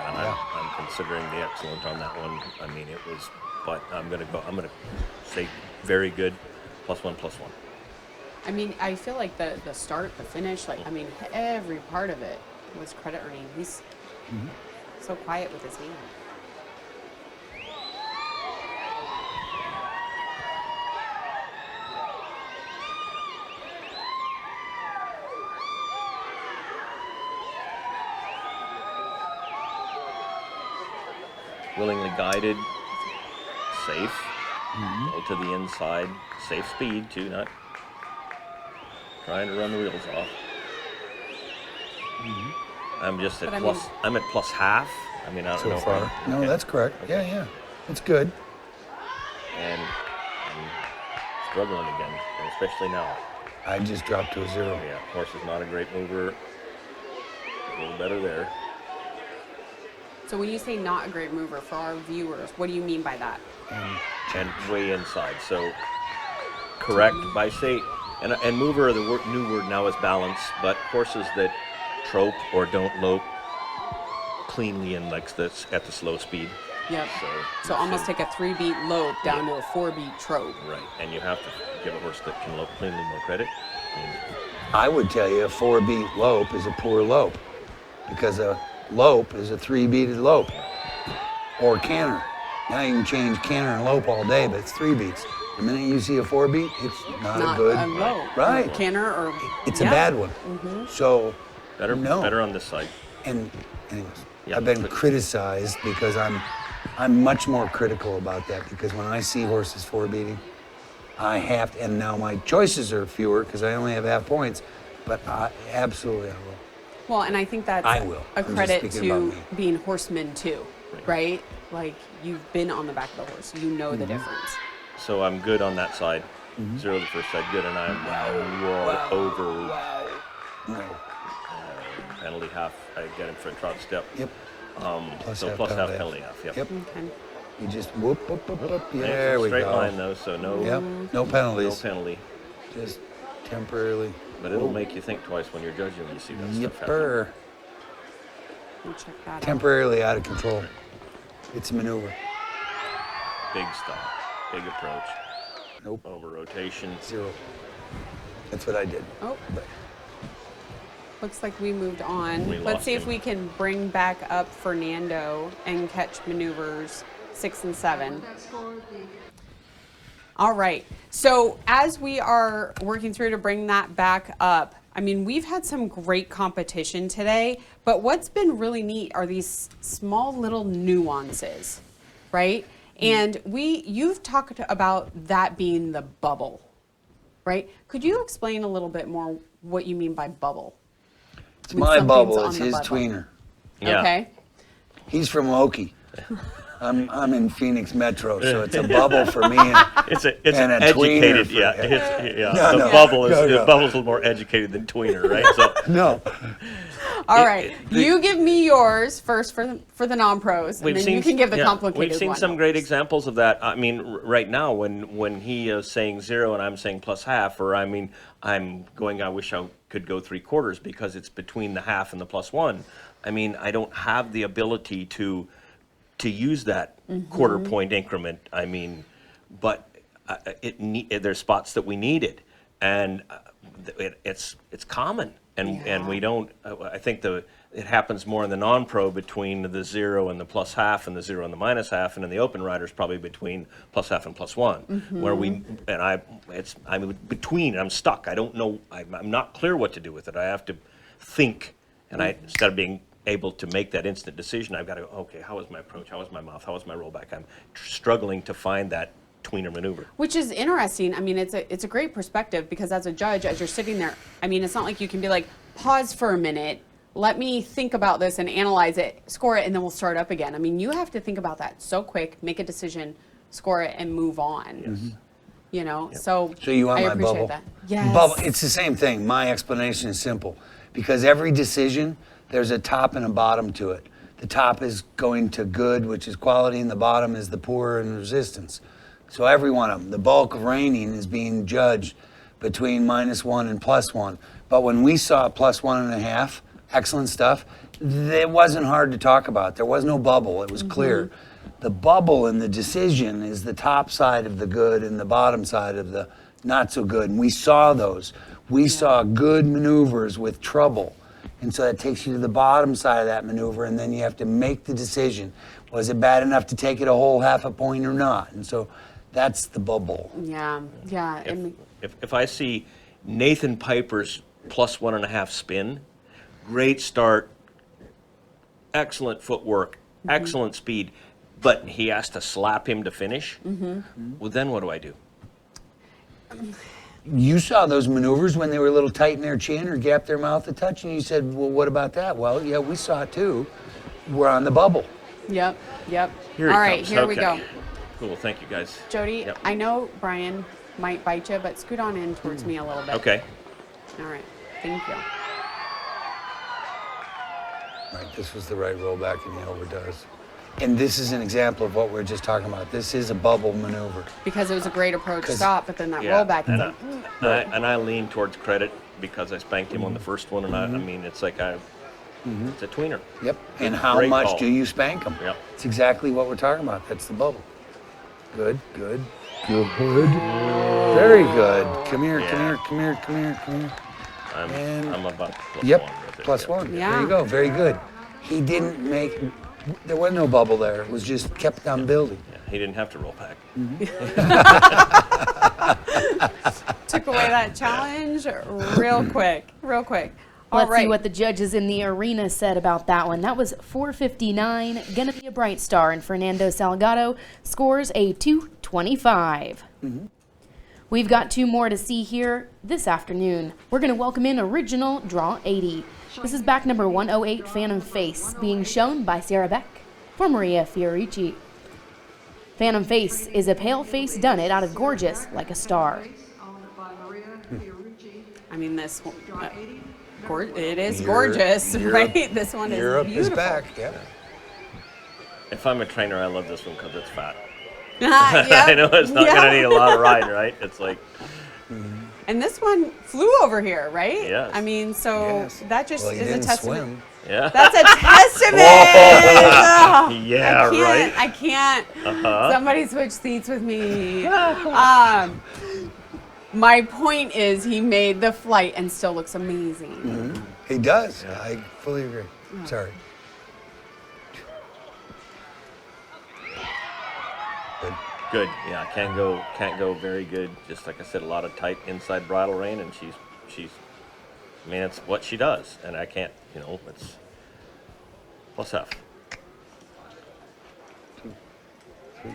And I'm considering the excellent on that one. I mean, it was, but I'm gonna say very good. Plus one. I mean, I feel like the start, the finish, like, I mean, every part of it was credit earning. He's so quiet with his hand. Willingly guided, safe, go to the inside, safe speed too, not trying to run the wheels off. I'm just at But I plus. mean- I'm at plus half. I mean, I don't So know. if far. I'm- No, okay. that's correct. Yeah, yeah. It's good. And I'm struggling again, and especially now. I just dropped to a 0. Yeah, horse is not a great mover. A little better there. So when you say not a great mover for our viewers, what do you mean by that? And way inside. So correct by say, and mover, the new word now is balance, but horses that trope or don't lope cleanly and like this at the slow speed Yep. So almost take a 3-beat lope down to a 4-beat trope. Right, and you have to give a horse that can lope cleanly more credit. I would tell you a 4-beat lope is a poor lope because a lope is a 3-beated lope or canter. Now you can change canter and lope all day, but it's 3 beats. The minute you see a 4-beat, it's not a good. Lope. Right. Canter or It's a bad one. So Better on this side. And anyways, Yeah, I've been but- criticized because I'm much more critical about that because when I see horses 4-beating, I have to, and now my choices are fewer because I only have half points, but I will. Well, and I think that's I will. a I'm just credit speaking about to me. being horsemen too, right? Like you've been on the back of the horse, you know Mm-hmm. the difference. So I'm good on that side. 0 the first side, good, and I'm well over No. penalty half. I get him for a trot step. Yep. So plus half penalty half. Yep. Yep. Okay. You just whoop, whoop, whoop, whoop. And it's There a we straight go. line though, so no Yep. No no penalties. penalty. Just temporarily. But it'll make you think twice when you're judging when you see that stuff happen. Yipper. We'll check that out. Temporarily out of control. It's a maneuver. Big stop, big approach, Nope. over rotation. 0. That's what I did. Oh, looks like we moved on. We Let's lost see if him. we can bring back up Fernando and catch maneuvers 6 and 7. That score, the All right. So as we are working through to bring that back up, I mean, we've had some great competition today, but what's been really neat are these small little nuances, right? And you've talked about that being the bubble, right? Could you explain a little bit more what you mean by bubble? It's When my something's bubble. on It's the his bubble. tweener. Yeah. Okay. He's from Loki. I'm in Phoenix Metro, so it's a bubble for me. And It's an And a educated, tweener for- yeah. Yeah. No, The no, bubble is no, no. the bubble's a little more educated than tweener, right? So no, All right. You give me yours first for the non-pros, and then you can give the complicated We've seen one. some great examples of that. I mean, right now when he is saying 0 and I'm saying plus half, or I mean, I'm going, I wish I could go 3/4 because it's between the half and the + 1. I mean, I don't have the ability to use that quarter point increment. I mean, but there's spots that we need it, and it's common, and we don't. I think it happens more in the non-pro between the 0 and the plus half, and the 0 and the minus half, and in the open riders probably between plus half and plus 1, where I'm between. I'm stuck. I don't know. I'm not clear what to do with it. I have to think, and instead of being able to make that instant decision, I've got to go, okay, how was my approach? How was my mouth? How was my rollback? I'm struggling to find that tweener maneuver. Which is interesting. I mean, it's a great perspective because as a judge, as you're sitting there, I mean, it's not like you can be like, pause for a minute, let me think about this and analyze it, score it, and then we'll start up again. I mean, you have to think about that so quick, make a decision, score it, and move on. Yes. You know, so you want I my appreciate bubble? that. Yes. Bubble. It's the same thing. My explanation is simple, because every decision there's a top and a bottom to it. The top is going to good, which is quality, and the bottom is the poor and resistance. So every one of them, the bulk of reining is being judged between -1 and +1. But when we saw +1.5, excellent stuff, it wasn't hard to talk about. There was no bubble. It was clear. The bubble in the decision is the top side of the good and the bottom side of the not so good. And we saw those. We saw good maneuvers with trouble. And so that takes you to the bottom side of that maneuver, and then you have to make the decision. Was it bad enough to take it a whole half a point or not? And so that's the bubble. Yeah, yeah. And If I see Nathan Piper's +1.5 spin, great start, excellent footwork, excellent speed, but he has to slap him to finish, well, then what do I do? You saw those maneuvers when they were a little tight in their chin or gapped their mouth a touch, and you said, well, what about that? Well, yeah, we saw it too. We're on the bubble. yep. Here he All right, comes. here we Okay. go. Cool, thank you, guys. Jody, Yep. I know Brian might bite you, but scoot on in towards me a little bit. Okay. All right. Thank you. Right, this was the right rollback, and he overdoes. And this is an example of what we are just talking about. This is a bubble maneuver. Because it was a great approach 'Cause- stop, but then that Yeah, rollback and is like, I lean towards credit because I spanked him on the first one, and I mean, it's like It's a tweener. Yep. And how Great much call. do you spank them? Yep. It's exactly what we're talking about. That's the bubble. Good, good, good. Very good. Come here, come Yeah. here, come here, come here, come here. I'm about plus Yep, one with it. plus Yep. one. Yeah. There you go. Very good. He didn't make. There was no bubble there. It was just kept on building. Yeah, he didn't have to roll back. Took away that challenge real quick, real quick. All Let's right. see what the judges in the arena said about that one. That was 459. Gonna be a bright star, and Fernando Salgado scores a 225. We've got 2 more to see here this afternoon. We're gonna welcome in original draw 80. This is back number 108, Phantom Face, being shown by Sarah Beck for Maria Fiorici. Phantom Face is a pale face dunnet out of Gorgeous Like a Star. Owned by Maria Fiorici. I mean, this Draw 80. it is Europe- gorgeous, Europe- right? This one is Europe beautiful. is back. Yeah. If I'm a trainer, I love this one because it's fat. Yep. I know it's not Yeah. going to need a lot of riding, right? It's like, And this one flew over here, right? Yes. I mean, so Yes. that just Well, he is a didn't testament. swim. yeah. That's a testament. Ugh, Yeah, right. I can't. Uh-huh. Somebody switch seats with me. My point is, he made the flight and still looks amazing. He does. I fully agree. Sorry. Good. Good. Yeah, can't go very good. Just like I said, a lot of tight inside bridle rein, and she's. I mean, it's what she does, and I can't. It's plus F. 2, 3,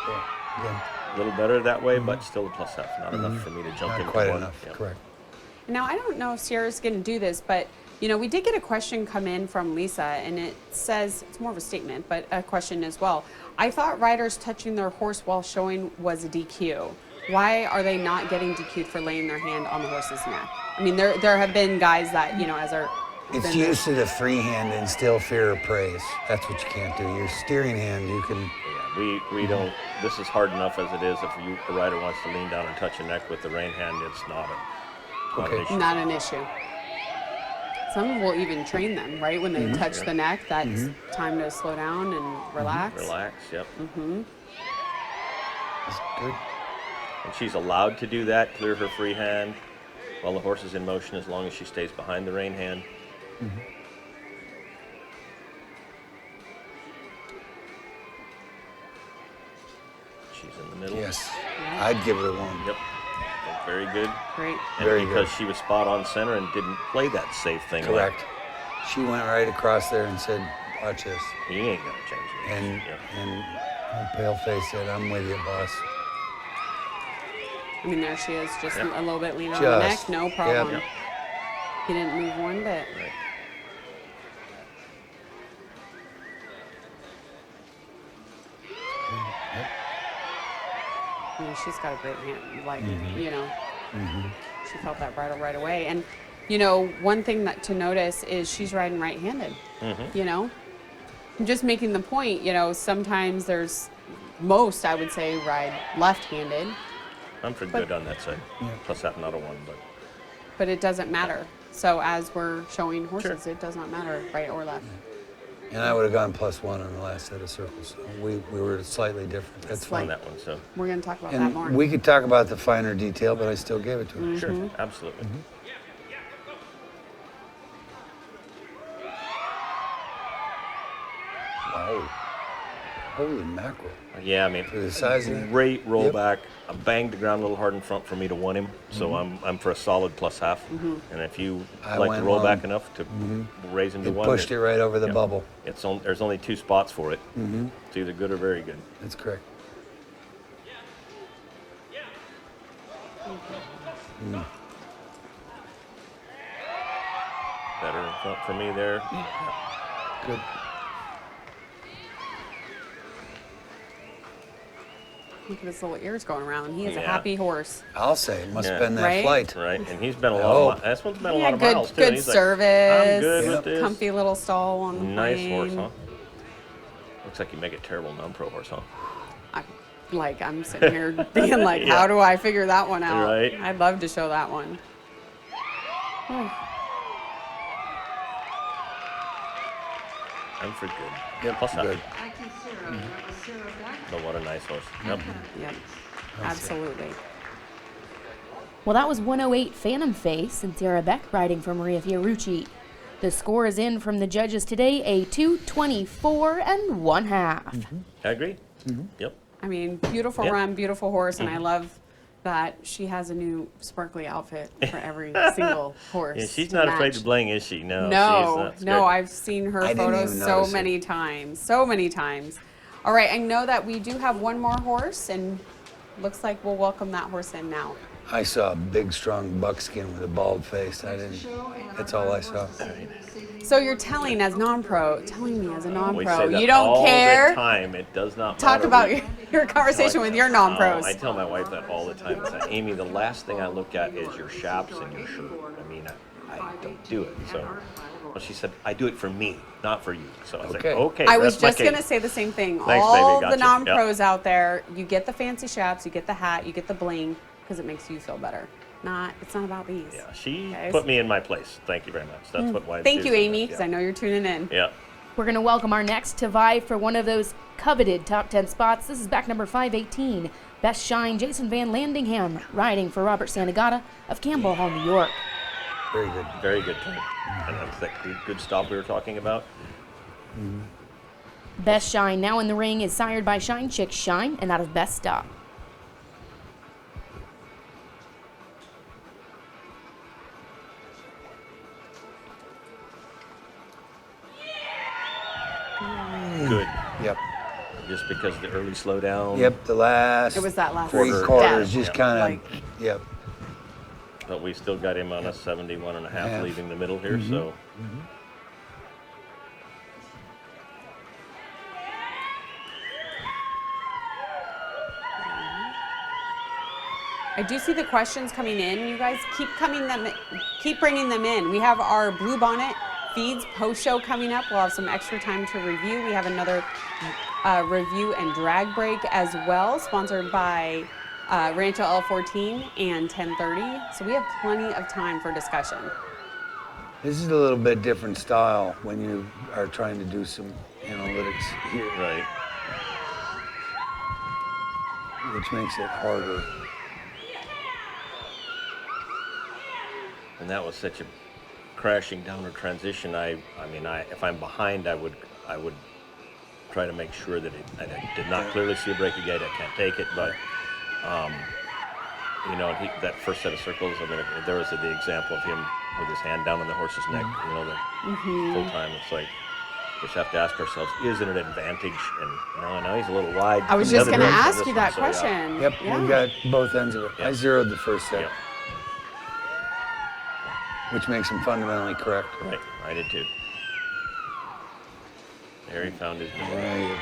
4. Again, A little better that way, but still a plus F. Not enough for me to jump not into quite one. enough. Yeah. Correct. Now, I don't know if Sierra's going to do this, but we did get a question come in from Lisa, and it says, it's more of a statement, but a question as well. I thought riders touching their horse while showing was a DQ. Why are they not getting DQ'd for laying their hand on the horse's neck? I mean, there have been guys that, as our... It's used to the free hand and still fear of praise. That's what you can't do. Your steering hand, you can. Yeah, we don't. This is hard enough as it is. If a rider wants to lean down and touch a neck with the rein hand, it's not an Okay. issue. Not an issue. Some will even train them, right? When they touch the neck, that's time to slow down and relax. Relax. Yep. That's good. And she's allowed to do that. Clear her free hand while the horse is in motion, as long as she stays behind the rein hand. She's in the middle. Yes. I'd give it a 1. Yep. Very good. Great. And Very because good. she was spot on center and didn't play that safe thing. like, Correct. She went right across there and said, "Watch this." he ain't gonna change it. And Yeah. and old Paleface said, "I'm with you, boss." I mean, there she is, just Yep. a little bit leaner on the neck, Just, no problem. yep. He didn't move one bit. Right. I mean, she's got a great hand, like, she felt that bridle right away. And, one thing that to notice is she's riding right-handed, I'm just making the point, sometimes most, I would say, ride left-handed, I'm for good on that side. Plus that, not a 1, but it doesn't matter. So as we're showing horses, it does not matter right or left. And I would have gone +1 on the last set of circles. We were slightly different. That's on fine. that one. So We're going to talk about that more. And we could talk about the finer detail, but I still gave it to her. sure, absolutely. Wow. Holy mackerel. Yeah, I mean, For the size of it. great Yep. rollback. I banged the ground a little hard in front for me to win him, so I'm for a solid +1/2. And if you I like went to roll back one. enough to raise into It 1, pushed it right over the yeah. bubble. There's only 2 spots for it. It's either good or very good. That's correct. Better in front for me there. Good. Look at his little ears going around. He is a Yeah. happy horse. I'll say it must have Yeah. been that Right? flight. Right, and he's been a I lot. hope. This one's been a Yeah, lot of good, miles too. good and he's like, service. I'm good Yep. with this. Comfy little stall on the Nice plane. horse, huh? Looks like you make a terrible non-pro horse, huh? I'm sitting here being like, Yeah. how do I figure that one out? Right. I'd love to show that one. Oh. I'm for good. Yep, Plus good. Thank you, Sarah. That was Sarah Beck. Oh, what a nice horse. Yep. Yep. Absolutely. Well, that was 108 Phantom Face and Sarah Beck riding for Maria Fiorucci. The score is in from the judges today, a 2:24 1/2. I agree. Yep. I mean, beautiful Yep. run, beautiful horse, and I love that she has a new sparkly outfit for every single horse. Yeah, she's to not afraid match. to bling, is she? No. No, She's no, good. I've seen her I didn't photos even so notice it. many times, so many times. All right, I know that we do have one more horse, and looks like we'll welcome that horse in now. I saw a big, strong buckskin with a bald face. I didn't. That's all I saw. So you're telling me as a non-pro, We say that you don't all care? the time. It does not Talk matter. about We- your conversation with your non-pros. I tell my wife that all the time. I say, Amy, the last thing I look at is your chaps and your shirt. I mean, I don't do it. So, well, she said, I do it for me, not for you. So I was Okay. like, okay. I was rest my just going to case. say the same thing. Thanks, All baby, the gotcha. non-pros out there, you get the fancy chaps, you get the hat, you get the bling, because it makes you feel better. It's not about these. Yeah, she Guys. put me in my place. Thank you very much. That's what wives Thank do you, Amy, sometimes. because I know you're tuning in. Yeah. We're going to welcome our next to vie for one of those coveted top 10 spots. This is back number 518. Best Shine, Jason Van Landingham, riding for Robert Santagata of Campbell Hall, New York. Very good. Very good time. And that's that good stop we were talking about. Best Shine now in the ring is sired by Shine Chick Shine and out of Best Stop. Good. Yep. Just because of the early slowdown. Yep. The last. It was that last 3 quarter. quarters Yeah. just kind of. Like- Yep. But we still got him on a 71 and a half Half. leaving the middle here, so. I do see the questions coming in. You guys keep bringing them in. We have our Blue Bonnet feeds post-show coming up. We'll have some extra time to review. We have another review and drag break as well, sponsored by Rancho L14 and 1030. So we have plenty of time for discussion. This is a little bit different style when you are trying to do some analytics here, Right. which makes it harder. And that was such a crashing downward transition. I mean, if I'm behind, I would try to make sure that I did not clearly see a break gate. I can't take it, but that first set of circles. I mean, there was the example of him with his hand down on the horse's neck. The full time. It's like we just have to ask ourselves: is it an advantage? And no, he's a little wide. I was in the just other going to direction ask this you one, that so, yeah. question. Yep. Yeah. We've got both ends of it. I Yep. zeroed the first set, Yep. which makes him fundamentally correct. Right, I did too. There he found his number. There you go.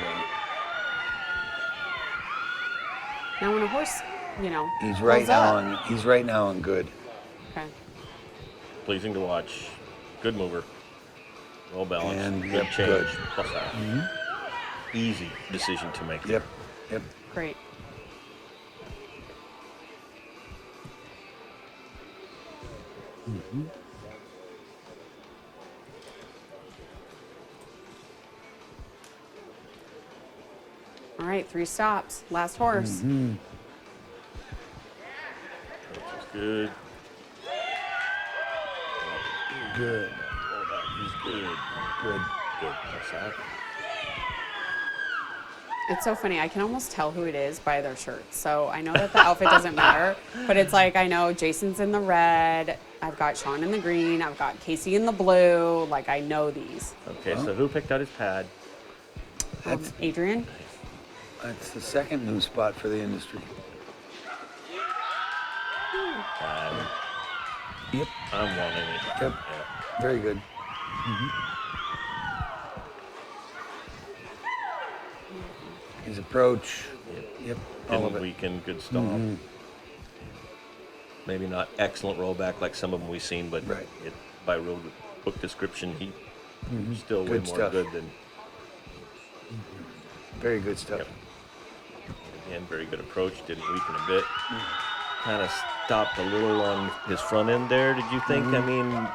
Now when a horse, He's right pulls now up- on. He's right now on good. Okay. Pleasing to watch. Good mover. Well balanced. And, good yep, change. good. Plus that. Easy decision to make. Yep. Yep. Great. All right, 3 stops. Last horse. That's good. Good. He's good. Good. Good. That's that. It's so funny. I can almost tell who it is by their shirts. So I know that the outfit doesn't matter, but it's like I know Jason's in the red. I've got Sean in the green. I've got Casey in the blue. Like I know these. Okay, so who picked out his pad? That's Adrian. that's the second new spot for the industry. Yep. I'm wanting it. Yep. Yeah. Very good. His approach. Yep. All Didn't of it. weaken. Good stop. Maybe not excellent rollback like some of them we've seen, but Right. by road book description, he still way Good more stuff. good than. Very good stuff. Yep. Again, very good approach. Didn't weaken a bit. Kind of stopped a little on his front end there. Did you think? I mean,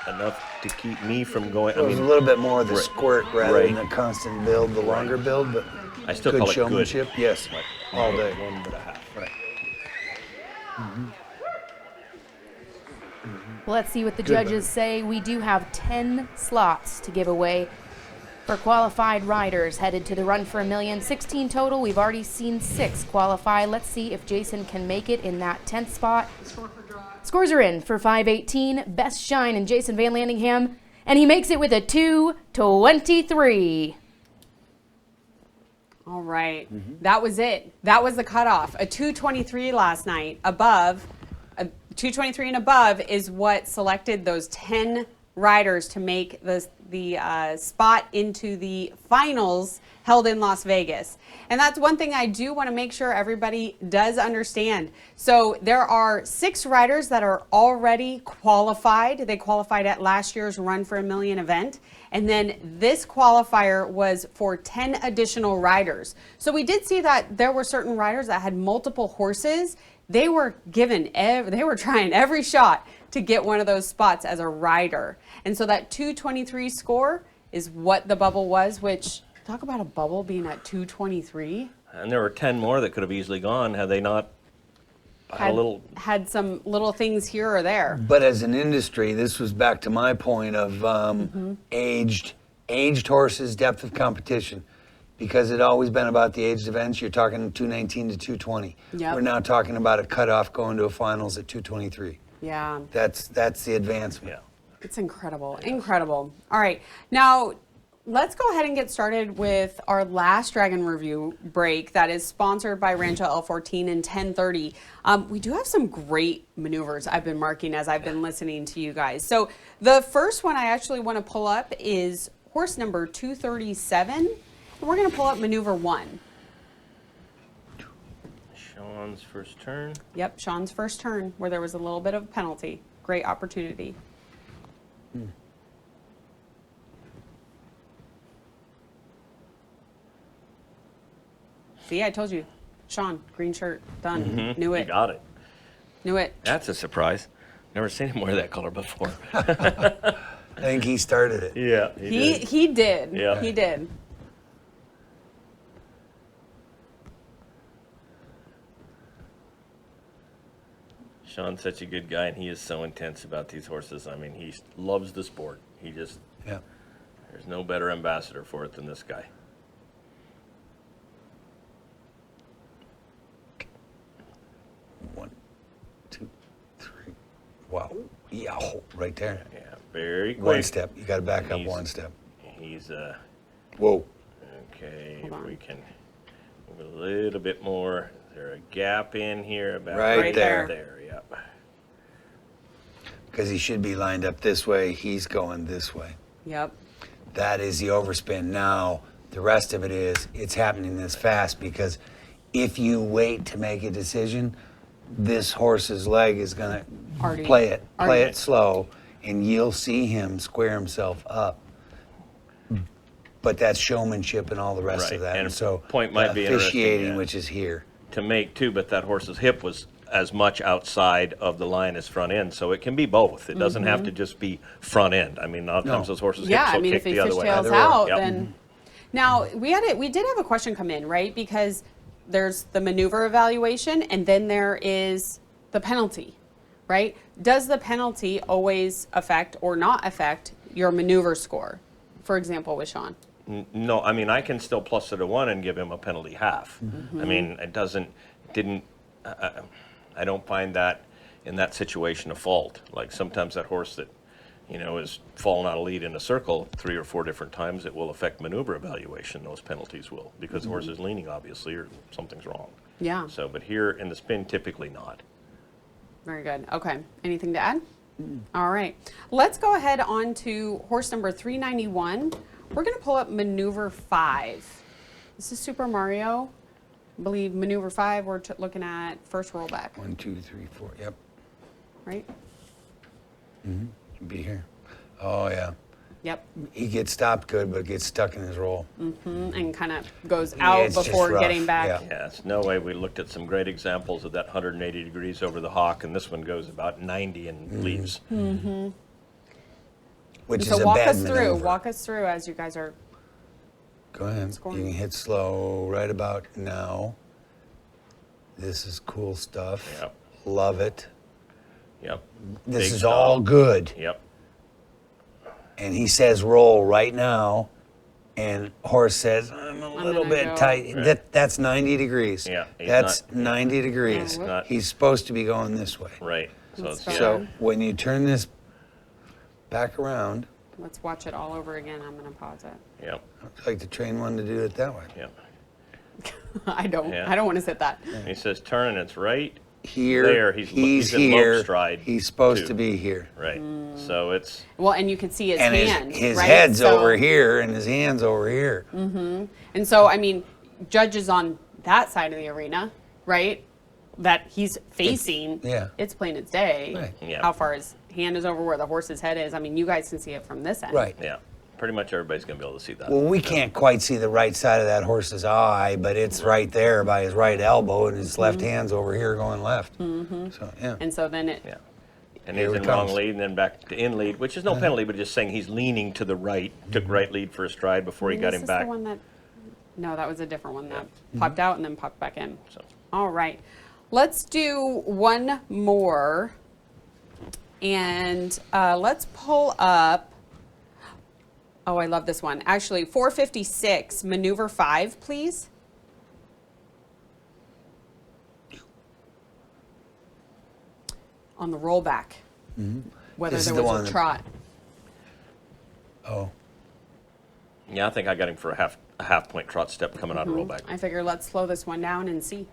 enough to keep me from going. It was a little bit more of the squirt rather right. than the constant build, the longer build, but I still good call it showmanship. good. Yes, But all day. 1.5. Right. Well, let's see what the Good, judges say. We do have 10 slots to give away for qualified riders headed to the Run for a Million. 16 total. We've already seen 6 qualify. Let's see if Jason can make it in that 10th spot. Scores are in for 518. Best Shine and Jason Van Landingham. And he makes it with a 2:23. All right. That was it. That was the cutoff. A 2:23 last night. Above, a 2:23 and above is what selected those 10 riders to make the spot into the finals held in Las Vegas. And that's one thing I do want to make sure everybody does understand. So there are 6 riders that are already qualified. They qualified at last year's Run for a Million event. And then this qualifier was for 10 additional riders. So we did see that there were certain riders that had multiple horses. They were they were trying every shot to get one of those spots as a rider. And so that 2:23 score is what the bubble was, which, talk about a bubble being at 2:23. And there were 10 more that could have easily gone had they not had a little. Had some little things here or there. But as an industry, this was back to my point of aged horses, depth of competition. Because it always been about the aged events, you're talking 219 to 220. Yep. We're now talking about a cutoff going to a finals at 223. Yeah. That's the advancement. Yeah. It's incredible. Incredible. All right. Now, let's go ahead and get started with our last Dragon Review break that is sponsored by Rancho L14 and 1030. We do have some great maneuvers I've been marking as I've been listening to you guys. So the first one I actually want to pull up is horse number 237. And we're going to pull up maneuver 1. Sean's first turn. Yep, Sean's first turn where there was a little bit of a penalty. Great opportunity. See, I told you. Sean, green shirt, done. Knew You it. got it. Knew it. That's a surprise. Never seen him wear that color before. I think he started it. Yeah, He did. Yeah. He did. Sean's such a good guy, and he is so intense about these horses. I mean, he loves the sport. He just, Yeah. there's no better ambassador for it than this guy. One, two, three. Wow. Yeah, right there. Yeah, very quick. One step. You got to back up He's- one step. He's, Whoa. okay, Hold if on. we can move a little bit more. Is there a gap in here? About Right there. There, yep. Because he should be lined up this way. He's going this way. Yep. That is the overspin. Now, the rest of it is, it's happening this fast because if you wait to make a decision, this horse's leg is going to Already- play already- it slow, and you'll see him square himself up. But that's showmanship and all the rest Right, of that. and so point might the be interesting, officiating, yeah. which is here. To make too, but that horse's hip was as much outside of the line as front end, so it can be both. It doesn't have to just be front end. I mean, a lot of times No. those horses' Yeah, hips I will mean, kick if he the other way. fishtails Either or. out, Yep. then. Now, we did have a question come in, right? Because there's the maneuver evaluation and then there is the penalty, right? Does the penalty always affect or not affect your maneuver score? For example, with Sean. No, I mean, I can still plus it a 1 and give him a penalty half. I mean, I don't find that in that situation a fault. Like sometimes that horse that, is falling out of lead in a circle 3 or 4 different times, it will affect maneuver evaluation, those penalties will, because the horse is leaning obviously or something's wrong. Yeah. So, but here in the spin, typically not. Very good. Okay. Anything to add? All right. Let's go ahead on to horse number 391. We're going to pull up maneuver 5. This is Super Mario. I believe maneuver 5, we're looking at first rollback, 1, 2, 3, 4. Yep. right? Be here. Oh, yeah. Yep. He gets stopped good, but gets stuck in his roll. And kind of goes Yeah, out it's just before rough. getting back. Yeah. Yeah, it's no way. We looked at some great examples of that 180 degrees over the hawk, and this one goes about 90 and leaves. which is So a walk bad us through. maneuver. Walk us through as you guys are. Go ahead. Scoring. You can hit slow right about now. This is cool stuff. Yep. Love it. Yep. This Big is stop. all good. Yep. And he says roll right now, and horse says I'm a little gonna bit go. tight. Right. That's 90 degrees. Yeah, he's That's not- 90 degrees. Oh, not- He's supposed to be going this way. Right. So That's it's fine. So when you turn this back around, Let's watch it all over again. I'm going to pause it. Yep. I'd like to train one to do it that way. Yep. I don't. Yeah. I don't want to sit that. He says turn and it's right Here, there. He's in here. lope stride. He's supposed too. to be here. Right. So it's Well, and you can see his And hand. his right? head's So- over here and his hand's over here. And so, I mean, judges on that side of the arena, right? That he's facing. yeah. It's plain as day. Right. Yeah. How far his hand is over where the horse's head is. I mean, you guys can see it from this end. Right. yeah. Pretty much everybody's gonna be able to see that. Well, we can't quite see the right side of that horse's eye, but it's right there by his right elbow, and his left hand's over here going left. So, yeah. And so then it. Yeah. And Here he's it in long comes. lead and then back to in lead, which is no penalty, but just saying he's leaning to the right. Took right lead for a stride before he got This him is back. the one that. No, that was a different one that popped out and then popped back in. So All right. Let's do one more. And let's pull up. Oh, I love this one. Actually, 456, maneuver 5, please. On the rollback. Whether This is there the was one a that- trot. Oh, yeah, I think I got him for a half point trot step coming out of rollback. I figure let's slow this one down and see.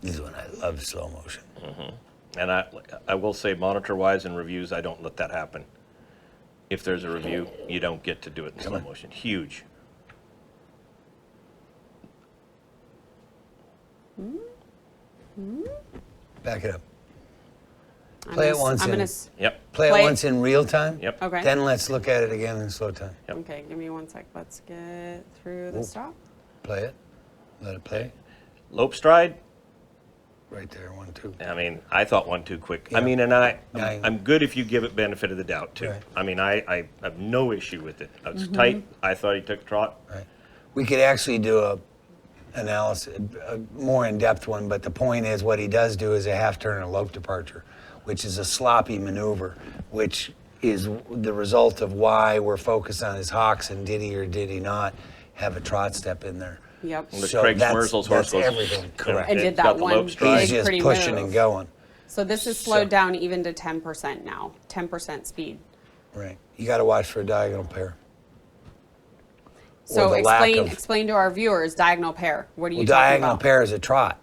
this is when I love slow motion. And I will say, monitor-wise and reviews, I don't let that happen. If there's a review, you don't get to do it in slow motion. Huge. Back it up. I'm Play it gonna s- once I'm in- gonna. s- Yep. Play Play- it once in real time. Yep. Okay. Then let's look at it again in slow time. Yep. Okay, give me one sec. Let's get through the Ooh. stop. Play it. Let it play. Lope stride. Right there, 1, 2. I mean, I thought one too quick. Yeah. I mean, and Yeah. I'm good if you give it benefit of the doubt too. Right. I mean, I have no issue with it. It's tight. I thought he took trot. Right. We could actually do a analysis, a more in-depth one, but the point is what he does do is a half turn and lope departure, which is a sloppy maneuver, which is the result of why we're focused on his hocks and did he or did he not have a trot step in there. Yep. The Craig Schmerzel's horse that's goes- everything, correct. And did It's that got the one lope stride. He's big, just pretty pushing move. and going. So this is slowed down even to 10% now. 10% speed. Right. You got to watch for a diagonal pair. So the lack explain of- explain to our viewers diagonal pair. What are you Well, talking diagonal about? pair is a trot.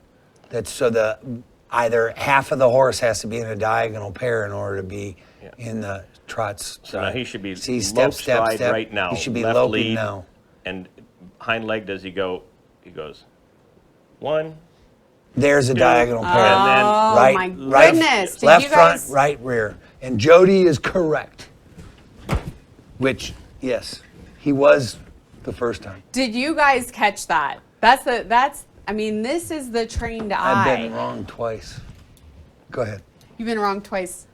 That's so the either half of the horse has to be in a diagonal pair in order to be Yeah. in the trots. So now he should be See, lope stride right now. He should be left loping lead, now. And hind leg, does he go? He goes 1. There's a diagonal pair. And then Oh right, my right, goodness! Did left you guys? front, right rear. And Jody is correct. Which, yes, he was the first time. Did you guys catch that? That's. I mean, this is the trained eye. I've been wrong twice. Go ahead. You've been wrong twice.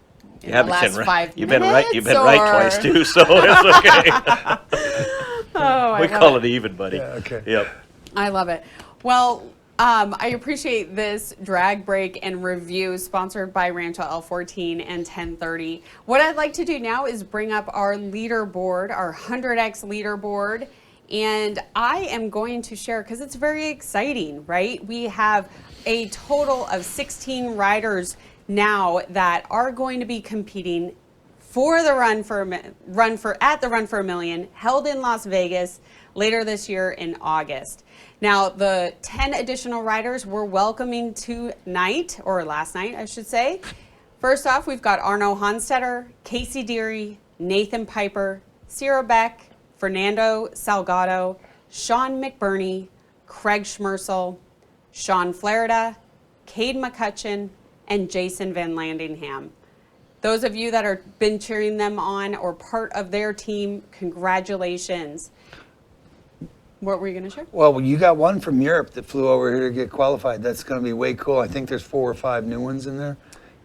In Yeah, the but last 5 you've been right. minutes, You've been right or- twice too, so it's okay. Oh, We call it even, buddy. Yeah, okay. Yep. I love it. Well, I appreciate this drag break and review sponsored by Rancho L14 and 1030. What I'd like to do now is bring up our leaderboard, our 100X leaderboard. And I am going to share, because it's very exciting, right? We have a total of 16 riders now that are going to be competing for the Run for a Million, held in Las Vegas later this year in August. Now, the 10 additional riders we're welcoming tonight, or last night, I should say. First off, we've got Arno Honstetter, Casey Deary, Nathan Piper, Sierra Beck, Fernando Salgado, Sean McBurney, Craig Schmerzel, Sean Flaherty, Cade McCutcheon, and Jason Van Landingham. Those of you that have been cheering them on or part of their team, congratulations. What were you going to share? Well, you got one from Europe that flew over here to get qualified. That's going to be way cool. I think there's 4 or 5 new ones in there.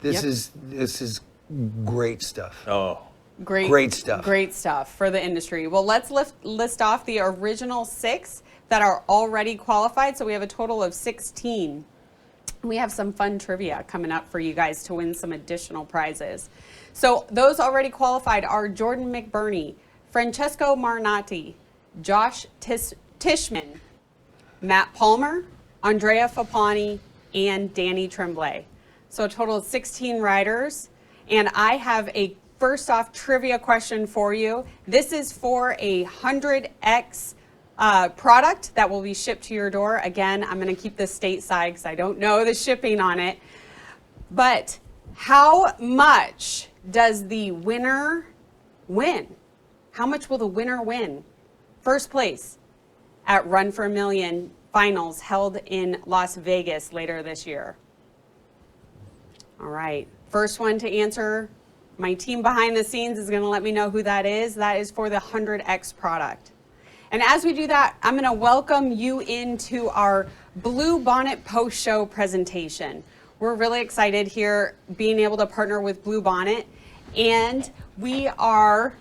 This Yep. is great stuff. Oh, Great stuff. Great stuff for the industry. Well, let's list off the original 6 that are already qualified. So we have a total of 16. We have some fun trivia coming up for you guys to win some additional prizes. So those already qualified are Jordan McBurney, Francesco Marnati, Josh Tishman, Matt Palmer, Andrea Fapani, and Danny Tremblay. So a total of 16 riders. And I have a first off trivia question for you. This is for a 100X product that will be shipped to your door. Again, I'm going to keep this stateside because I don't know the shipping on it. But how much does the winner win? How much will the winner win? First place at Run for a Million finals held in Las Vegas later this year. All right, first one to answer. My team behind the scenes is going to let me know who that is. That is for the 100X product. And as we do that, I'm going to welcome you into our Blue Bonnet post-show presentation. We're really excited here being able to partner with Blue Bonnet, and we are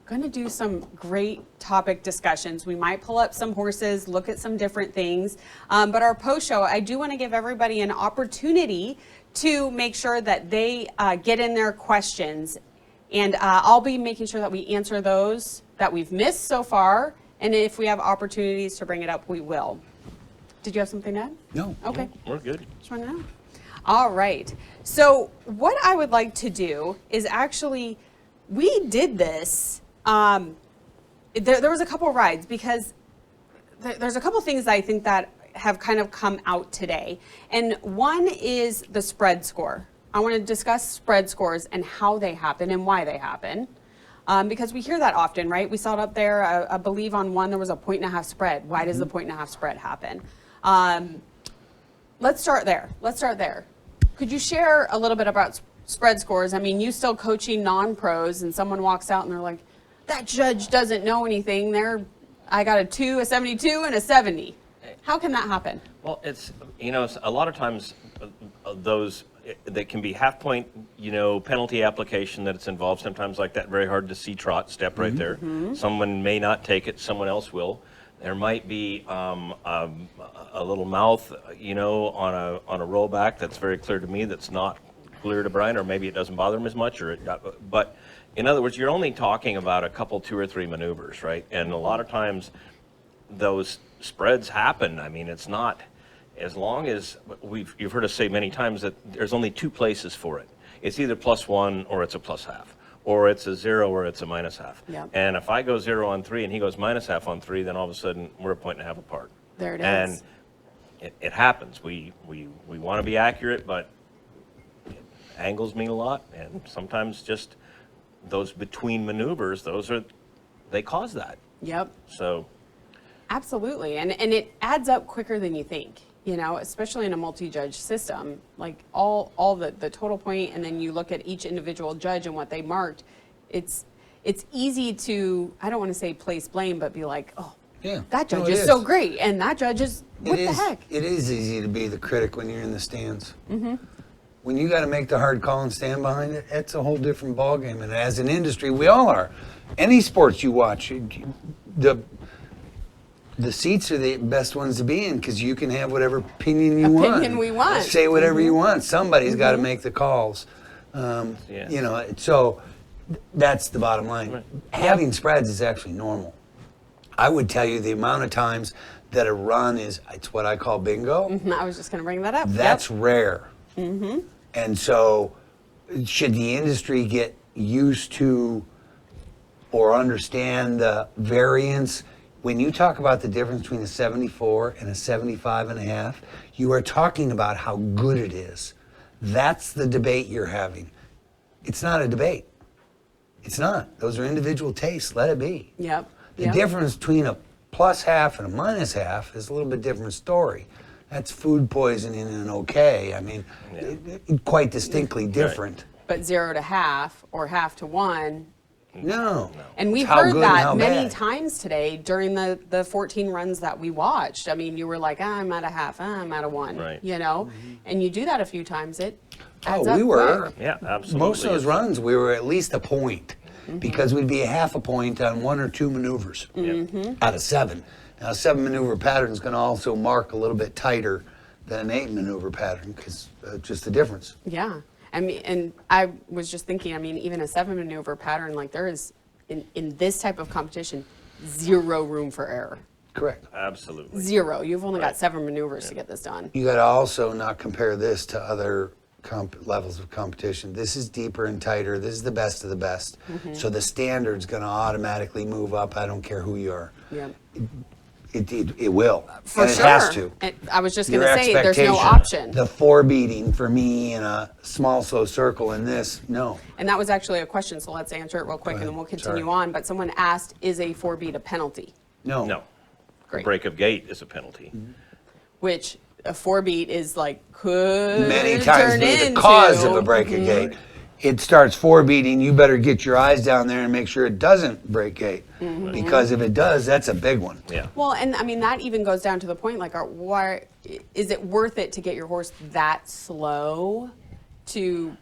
going to do some great topic discussions. We might pull up some horses, look at some different things, but our post-show, I do want to give everybody an opportunity to make sure that they get in their questions, and I'll be making sure that we answer those that we've missed so far, and if we have opportunities to bring it up, we will. Did you have something to add? No. Okay. we're good. Just want to know. All right. So what I would like to do is actually, we did this. There was a couple rides because there's a couple things that I think that have kind of come out today. And one is the spread score. I want to discuss spread scores and how they happen and why they happen. Because we hear that often, right? We saw it up there, I believe on one there was a 1.5 spread. Why does the 1.5 spread happen? Let's start there. Could you share a little bit about spread scores? I mean, you still coaching non-pros and someone walks out and they're like, that judge doesn't know anything. I got a 2, a 72, and a 70. How can that happen? Well, it's, a lot of times those that can be half point, penalty application that it's involved, sometimes like that very hard to see trot step right there. Someone may not take it, someone else will. There might be a little mouth, on a rollback that's very clear to me that's not clear to Brian, or maybe it doesn't bother him as much, but in other words, you're only talking about a couple, 2 or 3 maneuvers, right? And a lot of times those spreads happen. I mean, it's not, as long as you've heard us say many times that there's only 2 places for it. It's either +1 or it's a +half, or it's a 0 or it's a -half. Yep. And if I go 0 on 3 and he goes -half on 3, then all of a sudden we're a 1.5 apart. There it and is. It happens. We want to be accurate, but angles mean a lot, and sometimes just those between maneuvers, they cause that. Yep. So. Absolutely, and it adds up quicker than you think, especially in a multi-judge system, like all the total point, and then you look at each individual judge and what they marked. It's easy to, I don't want to say place blame, but be like, oh, Yeah. that judge No, it is so great, and that judge is, what the heck? It is easy to be the critic when you're in the stands. When you got to make the hard call and stand behind it, it's a whole different ballgame. And as an industry, we all are. Any sports you watch, the seats are the best ones to be in because you can have whatever opinion you want. We want. Say whatever you want. Somebody's got to make the calls. Yeah. So that's the bottom line. Right. Having spreads is actually normal. I would tell you the amount of times that a run it's what I call bingo. I was just going to bring that up. That's rare. And so should the industry get used to or understand the variance? When you talk about the difference between a 74 and a 75.5, you are talking about how good it is. That's the debate you're having. It's not a debate. It's not. Those are individual tastes. Let it be. Yep. The difference between a +half and a -half is a little bit different story. That's food poisoning and okay. I mean, quite distinctly different. But 0 to half or half to 1 No. And we It's how heard good and that how many bad. times today during the 14 runs that we watched. I mean, you were like, I'm at a half, I'm at a one, Right. you know? And you do that a few times, it adds Oh, up we were. quick. Yeah, absolutely. Most of those runs, we were at least a point because we'd be a half a point on 1 or 2 maneuvers out of 7. Now, a 7 maneuver pattern is going to also mark a little bit tighter than an 8 maneuver pattern because just the difference. Yeah. I mean, and I was just thinking, I mean, even a 7 maneuver pattern, like there is, in this type of competition, 0 room for error. Correct. Absolutely. 0. You've only got Right. 7 maneuvers to get this done. You got to also not compare this to other levels of competition. This is deeper and tighter. This is the best of the best. So the standard's going to automatically move up. I don't care who you are. Yeah. It will. For and sure. it has to. And I was just going Your to say, there's no expectation, option. The 4 beating for me in a small, slow circle in this, no. And that was actually a question, so let's answer it real quick and then we'll continue Sorry. on. But someone asked, is a 4 beat a penalty? No. No. Great. A break of gate is a penalty. Which a 4 beat is like, could Many times turn be the into. cause of a break of gate. It starts 4 beating, you better get your eyes down there and make sure it doesn't break gate. Because if it does, that's a big one. Yeah. Well, and I mean, that even goes down to the point, like, why is it worth it to get your horse that slow to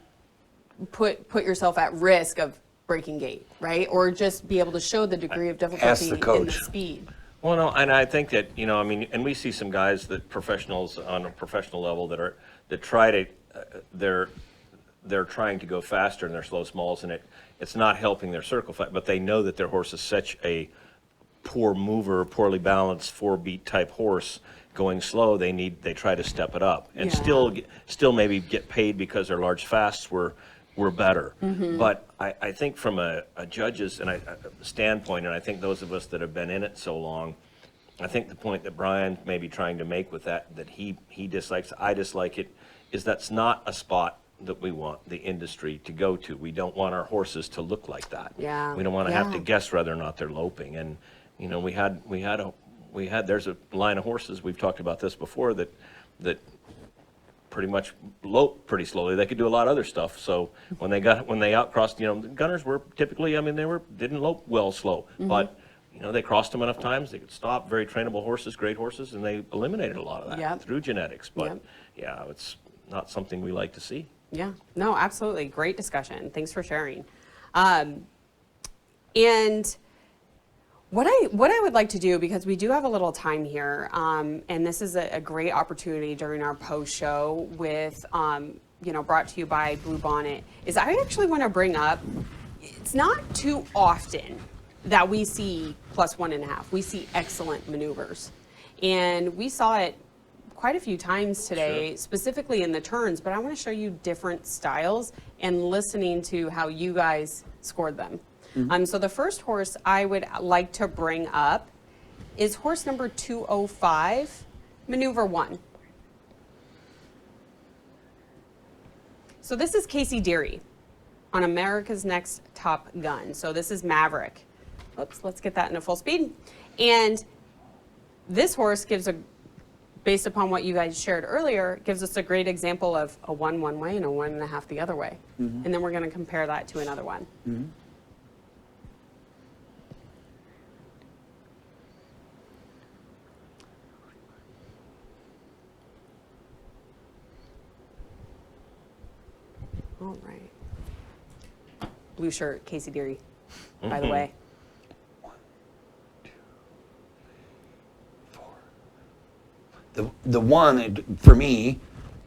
put yourself at risk of breaking gate, right? Or just be able to show the degree of difficulty in the coach. speed. Well, no, and I think that, you know, I mean, and we see some guys that professionals on a professional level that try to, they're trying to go faster in their slow smalls, and it's not helping their circle fight, but they know that their horse is such a poor mover, poorly balanced 4-beat type horse going slow. They try to step it up and Yeah. still maybe get paid because their large fasts were better. But I think from a judge's and a standpoint, and I think those of us that have been in it so long, I think the point that Brian may be trying to make with that he dislikes, I dislike it, is that's not a spot that we want the industry to go to. We don't want our horses to look like that. Yeah. We don't want to have to Yeah. guess whether or not they're loping. And you know, there's a line of horses, we've talked about this before, that pretty much lope pretty slowly. They could do a lot of other stuff. So when they outcrossed, you know, the gunners were typically, I mean, didn't lope well slow, but you know, they crossed them enough times, they could stop. Very trainable horses, great horses, and they eliminated a lot of that Yep. through genetics. But Yep. yeah, it's not something we like to see. Yeah, no, absolutely. Great discussion. Thanks for sharing. And what I would like to do, because we do have a little time here, and this is a great opportunity during our post show with, you know, brought to you by Blue Bonnet, is I actually want to bring up, it's not too often that we see +1.5. We see excellent maneuvers. And we saw it quite a few times today, specifically in the turns, but I want to show you different styles and listening to how you guys scored them. So the first horse I would like to bring up is horse number 205, maneuver 1. So this is Casey Deary on America's Next Top Gun. So this is Maverick. Oops, let's get that into full speed. And this horse gives based upon what you guys shared earlier, gives us a great example of a 1 one way and a 1.5 the other way. And then we're going to compare that to another one. All right. Blue shirt, Casey Deary, by the way. The one, for me,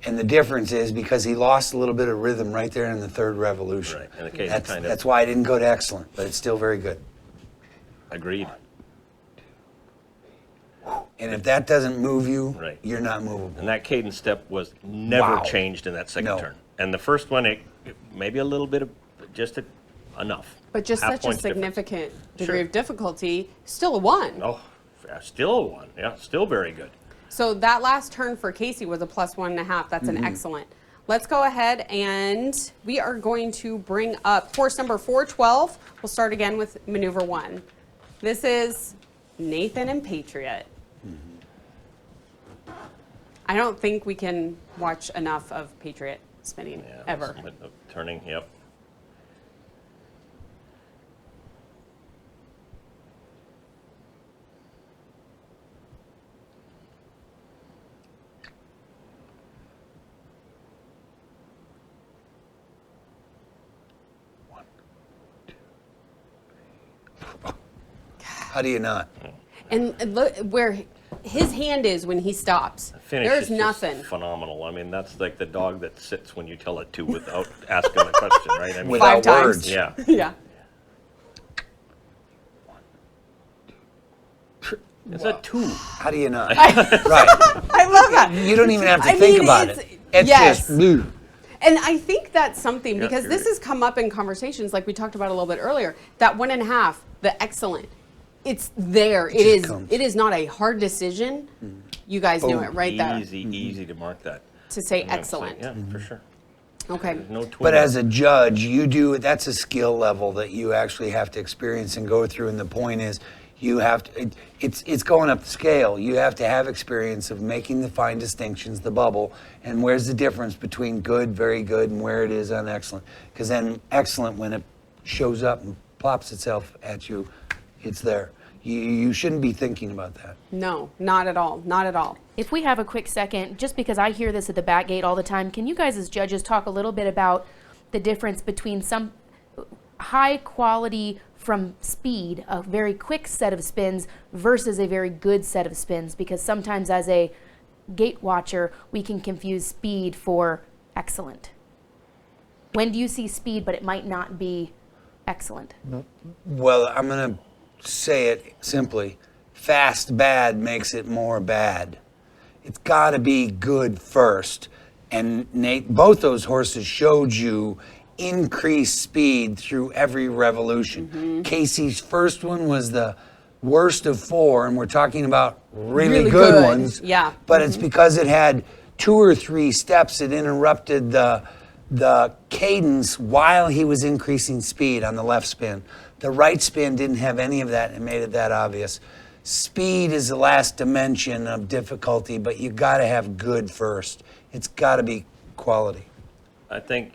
and the difference is because he lost a little bit of rhythm right there in the 3rd revolution. Right, and occasionally That's why I didn't go to excellent, but it's still very good. Agreed. And if that doesn't move you, Right. you're not movable. And that cadence step was never Wow. changed in that second No. turn. And the first one, it maybe a little bit of enough. But just Half such a points difference. significant degree Sure. of difficulty, still a 1. Oh, yeah, still a 1. Yeah, still very good. So that last turn for Casey was a +1.5. That's an excellent. Let's go ahead and we are going to bring up horse number 412. We'll start again with maneuver 1. This is Nathan and Patriot. I don't think we can watch enough of Patriot spinning Yeah, ever. Turning, yep. How do you not? And look where his hand is when he stops. Finish There's is just nothing. phenomenal. I mean, that's like the dog that sits when you tell it to without asking the question, right? I mean, Without 5 times. words. yeah. Yeah. It's a 2. How do you not? I Right. love that. You don't even have to I think mean, about it's- it. It's yes. just blue. And I think that's something Yeah, because you're this right. has come up in conversations like we talked about a little bit earlier. That 1.5, the excellent, it's there. just comes. It is not a hard decision. You guys knew Boom. it right there Easy to mark that. to say I'm gonna say, excellent. Yeah, for sure. Okay. There's no twin. But as a judge, that's a skill level that you actually have to experience and go through. And the point is, you have to, it's going up the scale. You have to have experience of making the fine distinctions, the bubble, and where's the difference between good, very good, and where it is on excellent. Because then excellent, when it shows up and plops itself at you, it's there. You shouldn't be thinking about that. No, not at all. Not at all. If we have a quick second, just because I hear this at the back gate all the time, can you guys as judges talk a little bit about the difference between some high quality from speed, a very quick set of spins, versus a very good set of spins? Because sometimes as a gate watcher, we can confuse speed for excellent. When do you see speed, but it might not be excellent? Well, I'm going to say it simply. Fast bad makes it more bad. It's got to be good first. And Nate, both those horses showed you increased speed through every revolution. Casey's first one was the worst of 4, and we're talking about really good good. ones. Yeah. But it's because it had 2 or 3 steps that interrupted the cadence while he was increasing speed on the left spin. The right spin didn't have any of that and made it that obvious. Speed is the last dimension of difficulty, but you got to have good first. It's got to be quality. And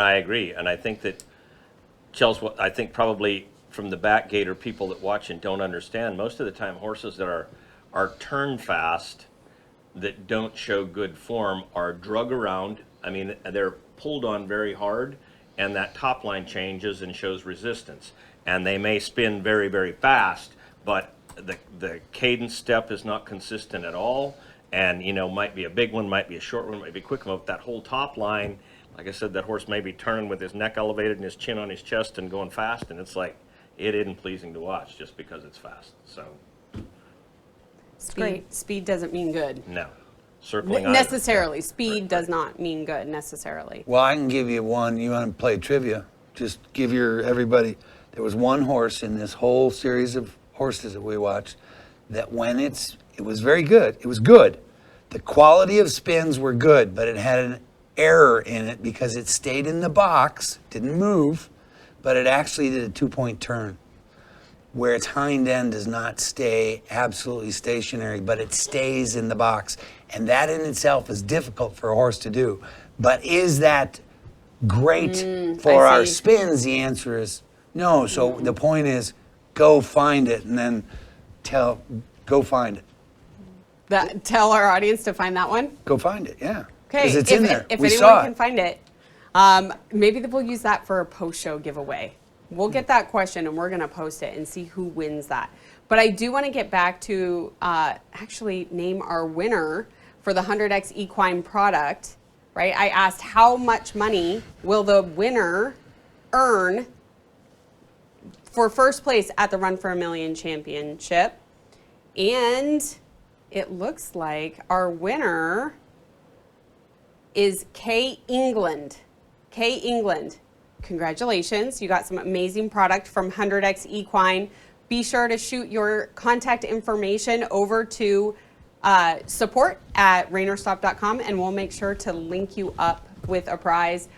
I agree, and I think that Chelsea, I think probably from the back gate or people that watch and don't understand, most of the time horses that are turn fast that don't show good form are drug around. I mean, they're pulled on very hard, and that top line changes and shows resistance. And they may spin very, very fast, but the cadence step is not consistent at all. And, might be a big one, might be a short one, might be a quick one. But that whole top line, like I said, that horse may be turning with his neck elevated and his chin on his chest and going fast. And it's like, it isn't pleasing to watch just because it's fast. So, Speed doesn't mean good. no. Circling Necessarily. eyes. Speed Right. does not mean good necessarily. Well, I can give you one. You want to play trivia? Just give everybody. There was one horse in this whole series of horses that we watched that when it was very good. It was good. The quality of spins were good, but it had an error in it because it stayed in the box, didn't move, but it actually did a 2-point turn where its hind end does not stay absolutely stationary, but it stays in the box. And that in itself is difficult for a horse to do. But is that great for I our see. spins? The answer is no. So the point is, go find it and then go find it. Tell our audience to find that one. Go find it, yeah. Okay, Because it's in there. If We anyone saw can it. find it, maybe we'll use that for a post-show giveaway. We'll get that question and we're going to post it and see who wins that. But I do want to get back to actually name our winner for the 100X equine product, right? I asked how much money will the winner earn for first place at the Run for a Million Championship. And it looks like our winner is Kay England. Kay England, congratulations. You got some amazing product from 100X Equine. Be sure to shoot your contact information over to support@rainerstop.com and we'll make sure to link you up with a prize.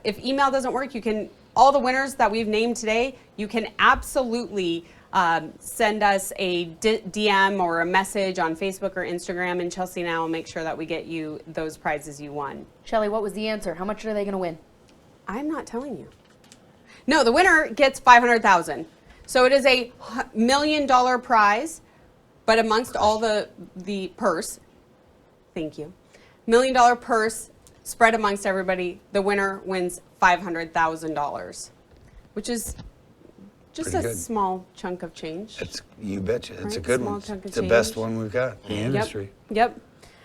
If email doesn't work, all the winners that we've named today, you can absolutely send us a DM or a message on Facebook or Instagram, and Chelsea and I will make sure that we get you those prizes you won. Shelley, what was the answer? How much are they going to win? I'm not telling you. No, the winner gets $500,000. So it is a $1 million prize, but amongst all the purse, thank you, $1 million purse spread amongst everybody, the winner wins $500,000, which is Just Pretty a good. small chunk of change. You betcha. It's a Right, good small one. chunk of It's the best change. one we've got in the industry. Yep.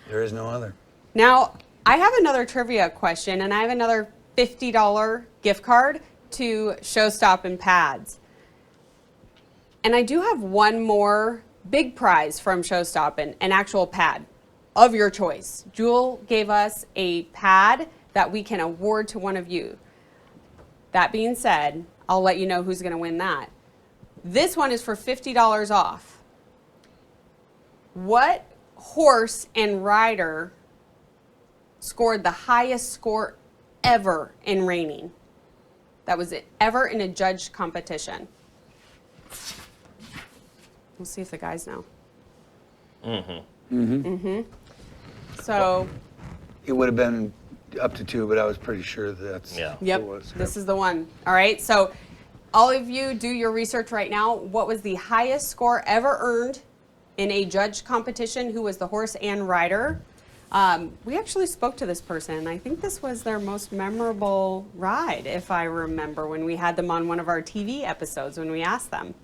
There is no other. Now, I have another trivia question, and I have another $50 gift card to Showstop and Pads. And I do have one more big prize from Showstop, an actual pad of your choice. Jewel gave us a pad that we can award to one of you. That being said, I'll let you know who's going to win that. This one is for $50 off. What horse and rider scored the highest score ever in reining? That was it, ever in a judged competition. We'll see if the guys know. So, It would have been up to 2, but I was pretty sure that's Yeah. who yep, it was. this is the one. All right, so all of you do your research right now. What was the highest score ever earned in a judged competition? Who was the horse and rider? We actually spoke to this person, and I think this was their most memorable ride, if I remember, when we had them on one of our TV episodes when we asked them.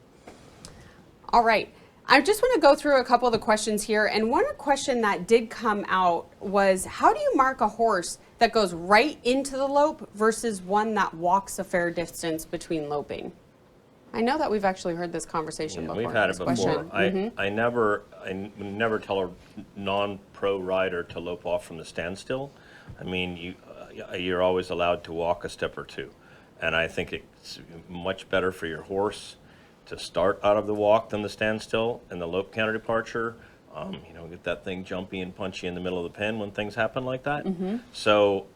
All right, I just want to go through a couple of the questions here, and one question that did come out was, how do you mark a horse that goes right into the lope versus one that walks a fair distance between loping? I know that we've actually heard this conversation before. We've had it this question. before. I never tell a non-pro rider to lope off from the standstill. I mean, you're always allowed to walk a step or two, and I think it's much better for your horse to start out of the walk than the standstill and the lope counter departure. Get that thing jumpy and punchy in the middle of the pen when things happen like that. So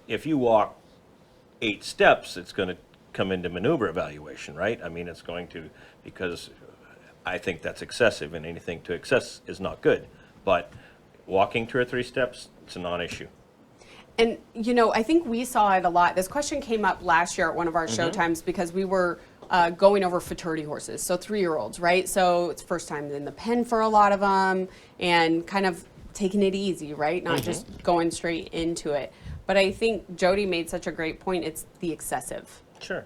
if you walk 8 steps, it's going to come into maneuver evaluation, right? I mean, it's going to, because I think that's excessive, and anything to excess is not good. But walking 2 or 3 steps, it's a non-issue. And, I think we saw it a lot. This question came up last year at one of our Showtimes because we were going over futurity horses, so 3-year-olds, right? So it's first time in the pen for a lot of them and kind of taking it easy, right? Not just going straight into it. But I think Jody made such a great point. It's the excessive, Sure.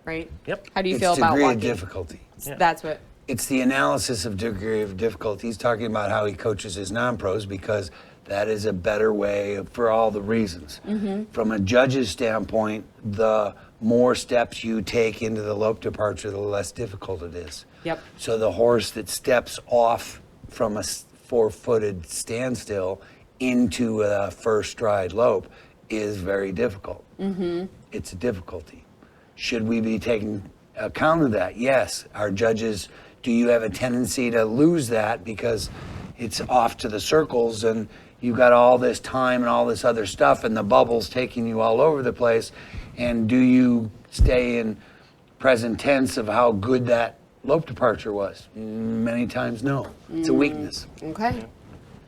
right? Yep. How do you It's feel about degree walking? of difficulty. Yeah. That's what. It's the analysis of degree of difficulty. He's talking about how he coaches his non-pros because that is a better way for all the reasons. From a judge's standpoint, the more steps you take into the lope departure, the less difficult it is. Yep. So the horse that steps off from a 4-footed standstill into a first stride lope is very difficult. It's a difficulty. Should we be taking account of that? Yes. Our judges, do you have a tendency to lose that because it's off to the circles and you've got all this time and all this other stuff and the bubble's taking you all over the place? And do you stay in present tense of how good that lope departure was? Many times, no. It's a weakness. Okay.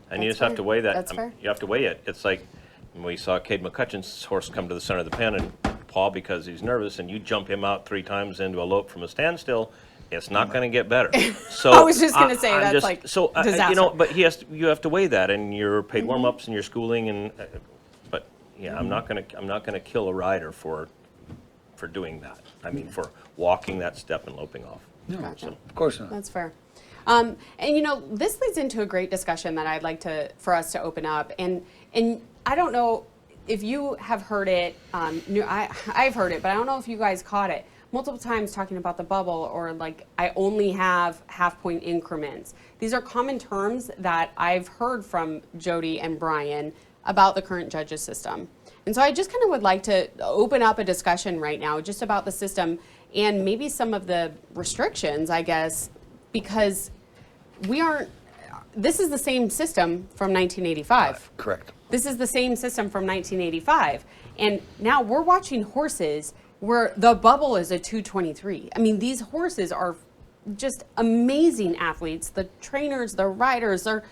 And you That's just have to fair. weigh that. That's fair. You have to weigh it. It's like when we saw Cade McCutcheon's horse come to the center of the pen and paw because he's nervous, and you jump him out 3 times into a lope from a standstill, it's not going to get better. So I was just gonna say, I'm that's just, like so disaster. but you have to weigh that, and your paid warm-ups and your schooling, and but yeah, I'm not gonna kill a rider for doing that. I mean, for walking that step and loping off. Gotcha. Of course not. That's fair. And this leads into a great discussion that I'd like for us to open up. And I don't know if you have heard it. I've heard it, but I don't know if you guys caught it multiple times talking about the bubble or like I only have half-point increments. These are common terms that I've heard from Jody and Brian about the current judges system. And so I just kind of would like to open up a discussion right now just about the system and maybe some of the restrictions, I guess, because this is the same system from 1985. Correct. This is the same system from 1985. And now we're watching horses where the bubble is a 223. I mean, these horses are just amazing athletes. The trainers, the riders, they're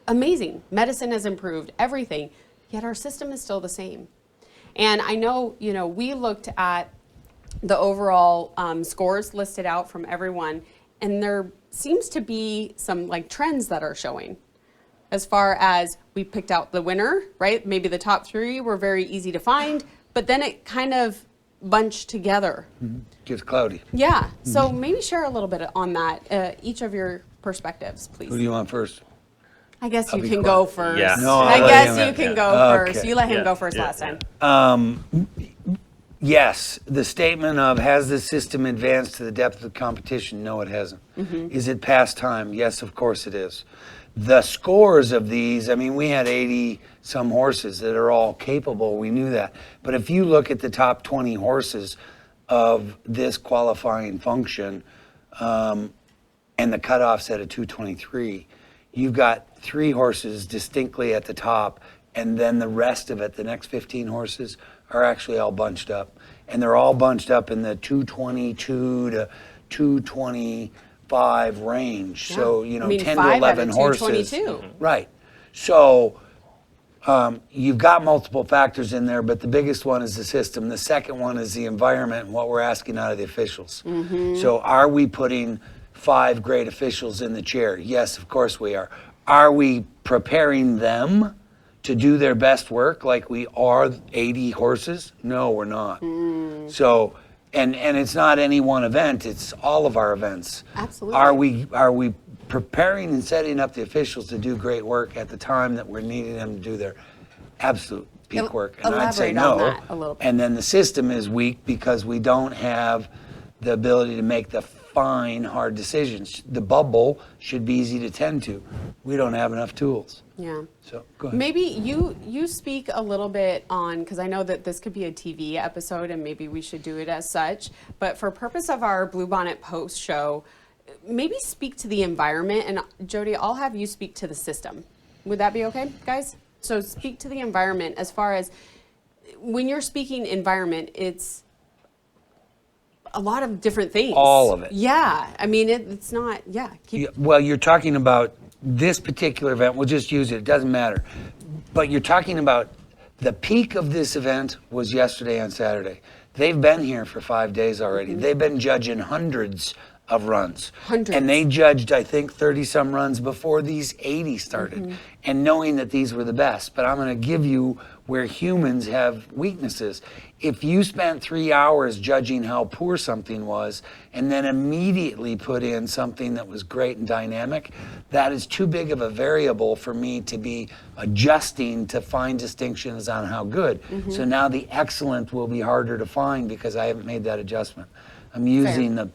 amazing. Medicine has improved, everything. Yet our system is still the same. And I know, we looked at the overall scores listed out from everyone, and there seems to be some trends that are showing. As far as we picked out the winner, right? Maybe the top 3 were very easy to find, but then it kind of bunched together. Gets cloudy. Yeah. So maybe share a little bit on that, each of your perspectives, please. Who do you want first? I guess you be can quiet. go first. Yeah. No, I I'll let guess him- you can yeah. go first. Okay. You let him Yeah, go first yeah, last time. Yes, the statement of has the system advanced to the depth of competition? No, it hasn't. Is it past time? Yes, of course it is. The scores of these, I mean, we had 80 some horses that are all capable. We knew that. But if you look at the top 20 horses of this qualifying function, and the cutoff's at a 223, you've got 3 horses distinctly at the top, and then the rest of it, the next 15 horses, are actually all bunched up. And they're all bunched up in the 222 to 225 range. Yeah. So, I mean, 10 5 to out of 11 horses. 222. Right. So, you've got multiple factors in there, but the biggest one is the system. The second one is the environment and what we're asking out of the officials. So are we putting 5 great officials in the chair? Yes, of course we are. Are we preparing them to do their best work like we are 80 horses? No, we're not. So, and it's not any one event, it's all of our events. Absolutely. Are we preparing and setting up the officials to do great work at the time that we're needing them to do their absolute peak work? And I'd say Elaborate on no. that a little bit. And then the system is weak because we don't have the ability to make the fine, hard decisions. The bubble should be easy to tend to. We don't have enough tools. Yeah. So go ahead. Maybe you speak a little bit on, because I know that this could be a TV episode and maybe we should do it as such, but for purpose of our Bluebonnet Post show, maybe speak to the environment, and Jody, I'll have you speak to the system. Would that be okay, guys? So speak to the environment as far as, when you're speaking environment, it's a lot of different things. All of it. Yeah. I mean, it's not, yeah. Yeah, well, you're talking about this particular event. We'll just use it. It doesn't matter. But you're talking about the peak of this event was yesterday on Saturday. They've been here for 5 days already. They've been judging hundreds of runs. Hundreds. And they judged, I think, 30 some runs before these 80 started. And knowing that these were the best. But I'm going to give you where humans have weaknesses. If you spent 3 hours judging how poor something was and then immediately put in something that was great and dynamic, that is too big of a variable for me to be adjusting to find distinctions on how good. So now the excellent will be harder to find because I haven't made that adjustment. I'm using the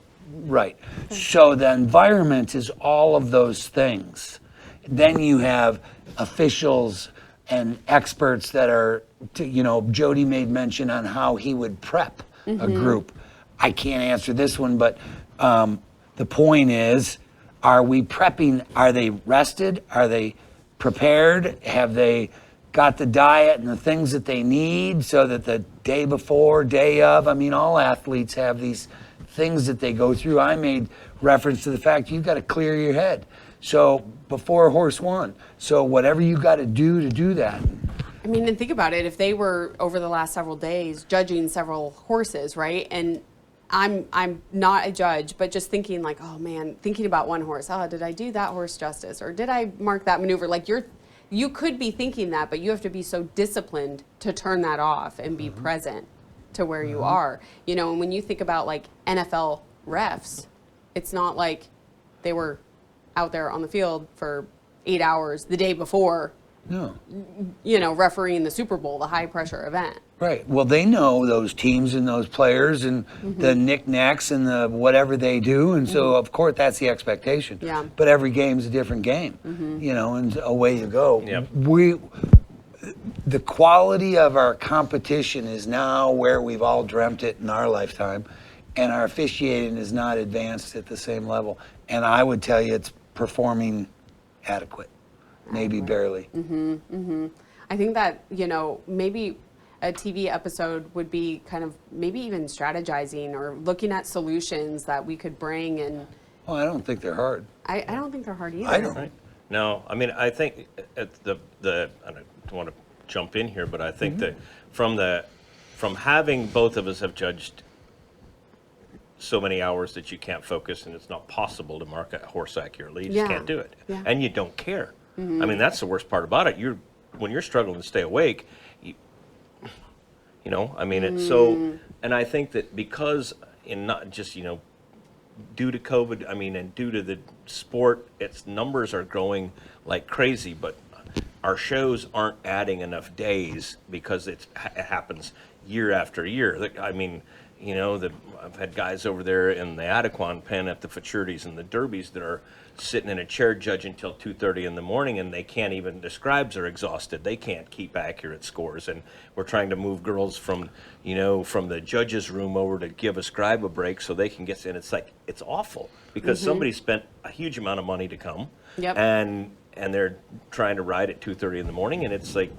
right. So the environment is all of those things. Then you have officials and experts that are, Jody made mention on how he would prep a group. I can't answer this one, but the point is, are we prepping? Are they rested? Are they prepared? Have they got the diet and the things that they need so that the day before, day of, I mean, all athletes have these things that they go through. I made reference to the fact you've got to clear your head. So before horse one. So whatever you got to do that. I mean, and think about it. If they were over the last several days judging several horses, right? And I'm not a judge, but just thinking like, oh man, thinking about one horse. Oh, did I do that horse justice, or did I mark that maneuver? Like you could be thinking that, but you have to be so disciplined to turn that off and be present to where you are. And when you think about like NFL refs, it's not like they were out there on the field for 8 hours the day before, No. Refereeing the Super Bowl, the high pressure event. Right. Well, they know those teams and those players and the knickknacks and the whatever they do. And so, of course, that's the expectation. Yeah. But every game's a different game, and away you go. Yep. The quality of our competition is now where we've all dreamt it in our lifetime, and our officiating is not advanced at the same level. And I would tell you it's performing adequate, maybe barely. I think that, maybe a TV episode would be kind of maybe even strategizing or looking at solutions that we could bring. And Well, I don't think they're hard. I don't think they're hard either. I don't. Right. No, I mean, I think at I don't want to jump in here, but I think that from having both of us have judged so many hours that you can't focus and it's not possible to mark a horse accurately, you just can't do it. Yeah. And you don't care. I mean, that's the worst part about it. When you're struggling to stay awake, You know, I mean, it's so, and I think that because in not just, you know, due to COVID, I mean, and due to the sport, its numbers are growing like crazy, but our shows aren't adding enough days because it happens year after year. I mean, you know, I've had guys over there in the Adequan pen at the futurities and the derbies that are sitting in a chair judging until 2:30 in the morning, and they can't even, the scribes are exhausted. They can't keep accurate scores, and we're trying to move girls from, you know, from the judge's room over to give a scribe a break so they can get in. It's like, it's awful because somebody spent a huge amount of money to come, Yep. and they're trying to ride at 2:30 in the morning, and it's like,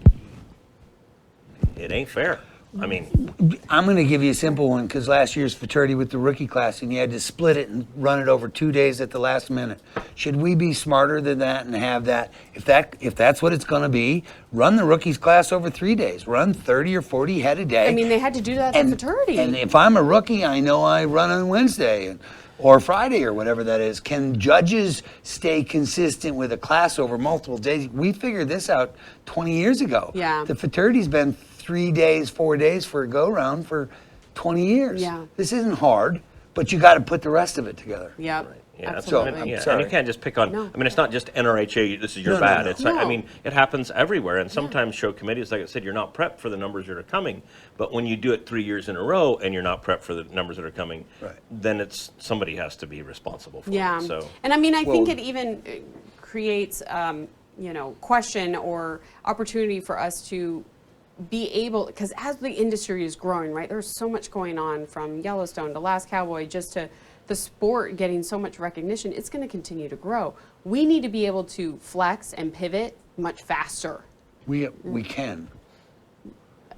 it ain't fair. I mean, I'm going to give you a simple one because last year's fraternity with the rookie class, and you had to split it and run it over 2 days at the last minute. Should we be smarter than that and have that? If that's what it's going to be, run the rookies class over 3 days. Run 30 or 40 head a day. I mean, they had to do that at the fraternity. And if I'm a rookie, I know I run on Wednesday or Friday or whatever that is. Can judges stay consistent with a class over multiple days? We figured this out 20 years ago. Yeah. The fraternity's been 3 days, 4 days for a go-round for 20 years. Yeah. This isn't hard, but you got to put the rest of it together. Yep. yeah, Absolutely. I'm yeah, sorry. and you can't just pick on. No. I mean, it's not just NRHA. This is your No, bad. no. It's like, I No. mean, it happens everywhere. And sometimes show committees, like I said, you're not prepped for the numbers that are coming. But when you do it 3 years in a row and you're not prepped for the numbers that are coming, Right. then it's somebody has to be responsible for Yeah. it. So And I mean, I think Well- it even creates, you know, question or opportunity for us to be able, because as the industry is growing, right, there's so much going on from Yellowstone to Last Cowboy, just to the sport getting so much recognition, it's going to continue to grow. We need to be able to flex and pivot much faster. We can,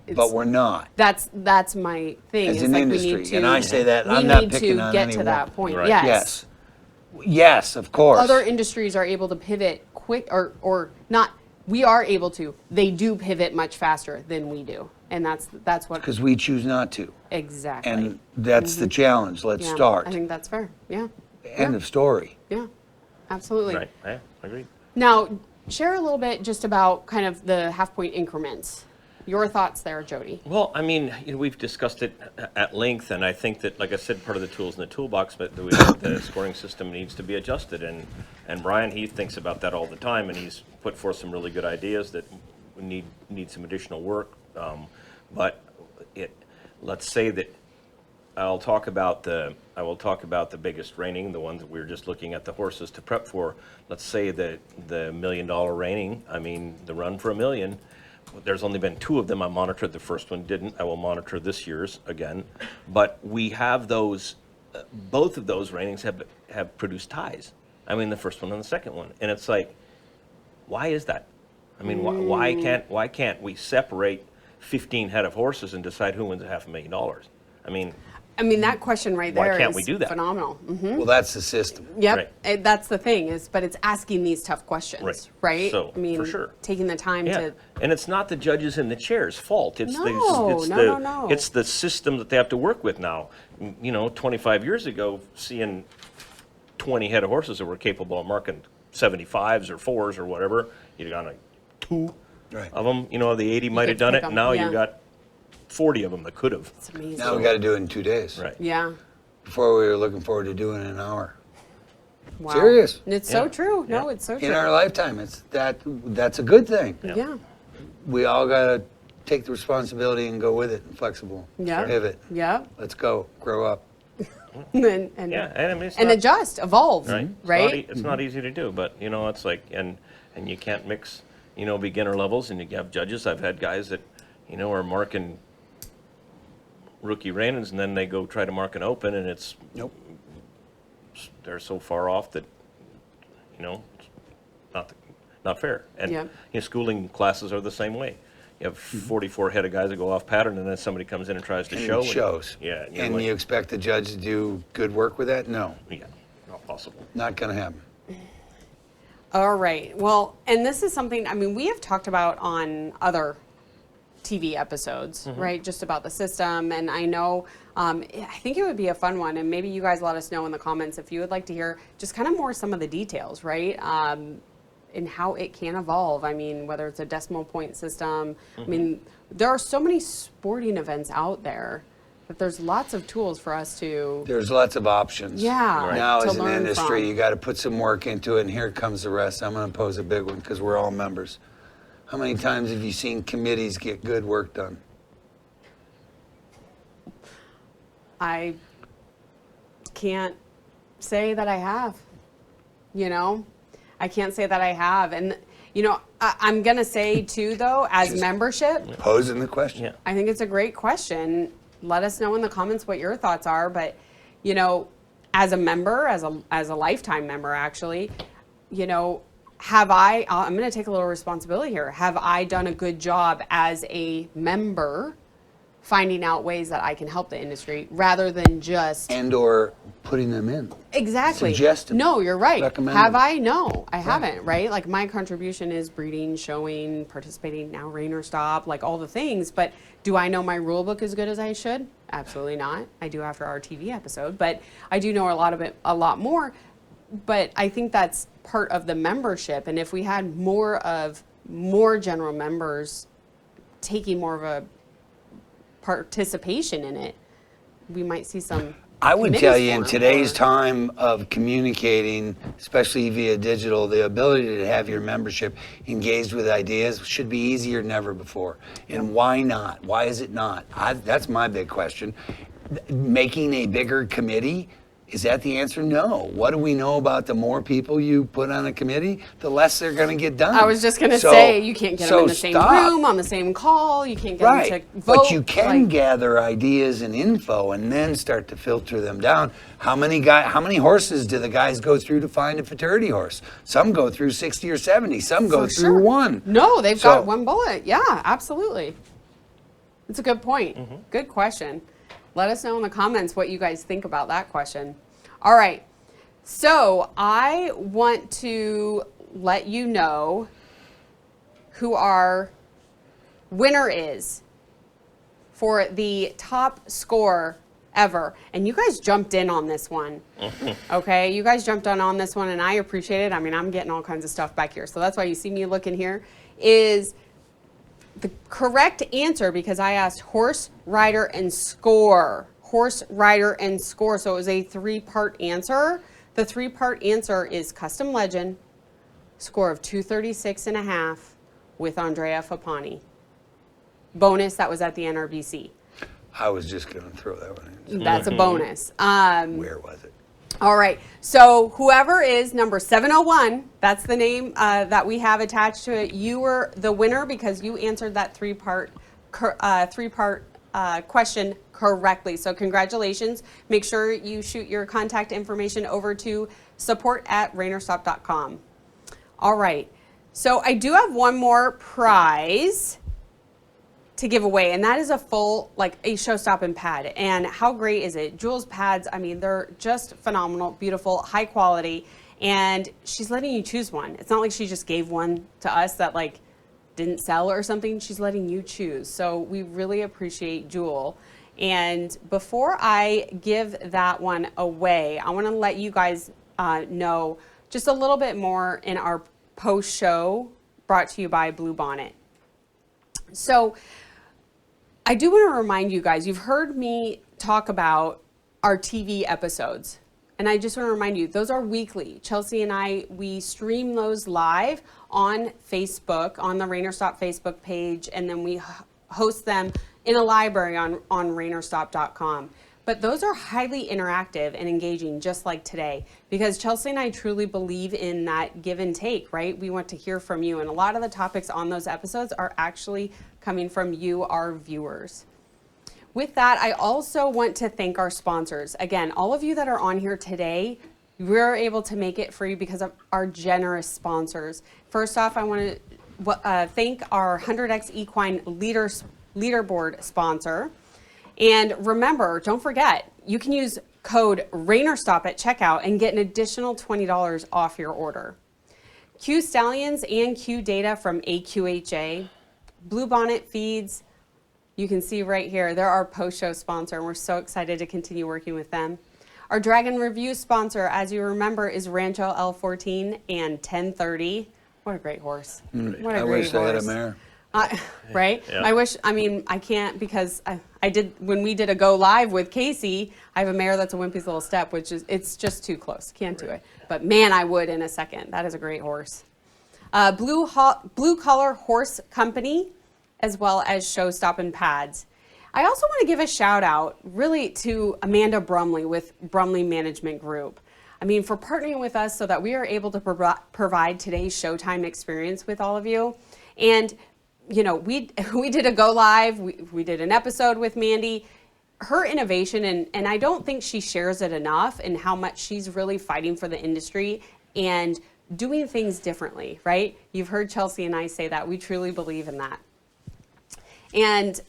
It's- but we're not. That's my thing. As is an like industry, we need to, and I say that, we I'm not need picking to on get to anyone. that point. Right. Yes. Yes, of course. Other industries are able to pivot quick, or not. We are able to. They do pivot much faster than we do, and that's what Because we choose not to. exactly. And that's the challenge. Let's Yeah, start. I think that's fair. Yeah. End of story. Yeah. Absolutely. right, yeah, agreed. Now, share a little bit just about kind of the half-point increments. Your thoughts there, Jody. Well, I mean, you know, we've discussed it at length, and I think that, like I said, part of the tools in the toolbox, but the scoring system needs to be adjusted. And Brian, he thinks about that all the time, and he's put forth some really good ideas that need some additional work. But let's say that I will talk about the biggest reining, the ones that we were just looking at the horses to prep for. Let's say the $1 million reining. I mean, the run for $1 million. There's only been 2 of them I monitored. The first one didn't. I will monitor this year's again. But we have those, both of those reignings have produced ties. I mean, the first one and the second one. And it's like, why is that? I mean, why can't we separate 15 head of horses and decide who wins $500,000? I mean, that question right Why there can't is we do that? phenomenal. Well, that's the system. Yep, Right. That's the thing but it's asking these tough questions, right? So, I mean, for sure. taking the time yeah, to. and it's not the judges in the chair's fault. It's No. It's the system that they have to work with now. You know, 25 years ago, seeing 20 head of horses that were capable of marking 75s or 4s or whatever, you got like 2 Right. of them. You know, the 80 might could have done pick it. 'em, Now yeah. you got 40 of them that could have. It's amazing. Now we got to do it in 2 days. Right. Yeah. Before we were looking forward to doing it in an hour. Wow. Serious. And it's so Yeah. true. No, Yeah. it's so In true. our lifetime, that's a good thing. Yeah. We all got to take the responsibility and go with it and flexible. Yeah. Pivot. Yeah. Let's go. Grow up. And Yeah, and I mean, it's and not, adjust, evolve, right? right? It's not easy to do, but you know, it's like, and you can't mix, you know, beginner levels, and you have judges. I've had guys that, you know, are marking rookie reignings, and then they go try to mark an open, and it's Nope. they're so far off that, you know, it's not fair. And Yeah. you know, schooling classes are the same way. You have 44 head of guys that go off pattern, and then somebody comes in and tries to And show. it shows. Yeah, you're And like, you expect the judge to do good work with that? No. yeah, not possible. Not going to happen. All right. Well, and this is something, I mean, we have talked about on other TV episodes, right? Just about the system. And I know, I think it would be a fun one. And maybe you guys let us know in the comments if you would like to hear just kind of more some of the details, right? and how it can evolve. I mean, whether it's a decimal point system. I mean, there are so many sporting events out there that there's lots of tools for us to. There's lots of options. Yeah. Right. Now, to as an learn industry, from. you got to put some work into it, and here comes the rest. I'm going to pose a big one because we're all members. How many times have you seen committees get good work done? I can't say that I have. You know, I can't say that I have. And, you know, I'm going to say, too, though, as Just membership, Posing the question. Yeah. I think it's a great question. Let us know in the comments what your thoughts are. But, you know, as a member, as a lifetime member, actually, you know, I'm going to take a little responsibility here. Have I done a good job as a member finding out ways that I can help the industry rather than just And or putting them in. exactly suggest them, no, you're right. recommend Have them. I? No, I haven't, right? Like my contribution is breeding, showing, participating, now rain or stop, like all the things. But do I know my rule book as good as I should? Absolutely not. I do after our TV episode, but I do know a lot more. But I think that's part of the membership. And if we had more general members taking more of a participation in it, we might see some. I would tell you in committees today's form, time of communicating, especially via digital, the ability to have your membership engaged with ideas should be easier than ever before. And why not? Why is it not? That's my big question. Making a bigger committee, is that the answer? No. What do we know about the more people you put on a committee, the less they're going to get done? I was just going to So- say, you can't get them so in the same stop. room, on the same call. You can't get Right, them to vote. but you can like- gather ideas and info and then start to filter them down. How many horses do the guys go through to find a fraternity horse? Some go through 60 or 70. Some go For through sure. one. No, they've So- got one bullet. Yeah, absolutely. It's a good point. Good question. Let us know in the comments what you guys think about that question. All right. So I want to let you know who our winner is for the top score ever. And you guys jumped in on this one. Okay, you guys jumped on this one, and I appreciate it. I mean, I'm getting all kinds of stuff back here. So that's why you see me looking here, is the correct answer, because I asked horse, rider, and score. Horse, rider, and score. So it was a 3-part answer. The 3-part answer is custom legend, score of 236.5 with Andrea Fapani. Bonus, that was at the NRBC. I was just going to throw that one in. That's a bonus. Where was it? All right. So whoever is number 701, that's the name that we have attached to it. You were the winner because you answered that 3-part question correctly. So congratulations. Make sure you shoot your contact information over to support@rainerstop.com. All right. So I do have one more prize to give away, and that is a full, like a show stop and pad. And how great is it? Jules pads, I mean, they're just phenomenal, beautiful, high quality, and she's letting you choose one. It's not like she just gave one to us that like didn't sell or something. She's letting you choose. So we really appreciate Jewel. And before I give that one away, I want to let you guys know just a little bit more in our post show brought to you by Blue Bonnet. So I do want to remind you guys, you've heard me talk about our TV episodes. And I just want to remind you, those are weekly. Chelsea and I, we stream those live on Facebook, on the Rain or Stop Facebook page, and then we host them in a library on rainerstop.com. But those are highly interactive and engaging, just like today, because Chelsea and I truly believe in that give and take, right? We want to hear from you, and a lot of the topics on those episodes are actually coming from you, our viewers. With that, I also want to thank our sponsors. Again, all of you that are on here today, we're able to make it free because of our generous sponsors. First off, I want to thank our 100X Equine Leaderboard sponsor. And remember, don't forget, you can use code RAINERSTOP at checkout and get an additional $20 off your order. Q Stallions and Q Data from AQHA, Blue Bonnet Feeds, you can see right here, they're our post-show sponsor, and we're so excited to continue working with them. Our Dragon Review sponsor, as you remember, is Rancho L14 and 1030. What a great horse. Great. What a I great wish I had a horse. mare. Right? Yeah. I wish, I mean, I can't because I did, when we did a go live with Casey, I have a mare that's a Wimpy's Little Step, which is, it's just too close. Can't do it. But man, I would in a second. That is a great horse. Blue Collar Horse Company, as well as Showstop and Pads. I also want to give a shout out really to Amanda Brumley with Brumley Management Group. I mean, for partnering with us so that we are able to provide today's Showtime experience with all of you. And, you know, we did a go live, we did an episode with Mandy. Her innovation, and I don't think she shares it enough, and how much she's really fighting for the industry and doing things differently, right? You've heard Chelsea and I say that. We truly believe in that. And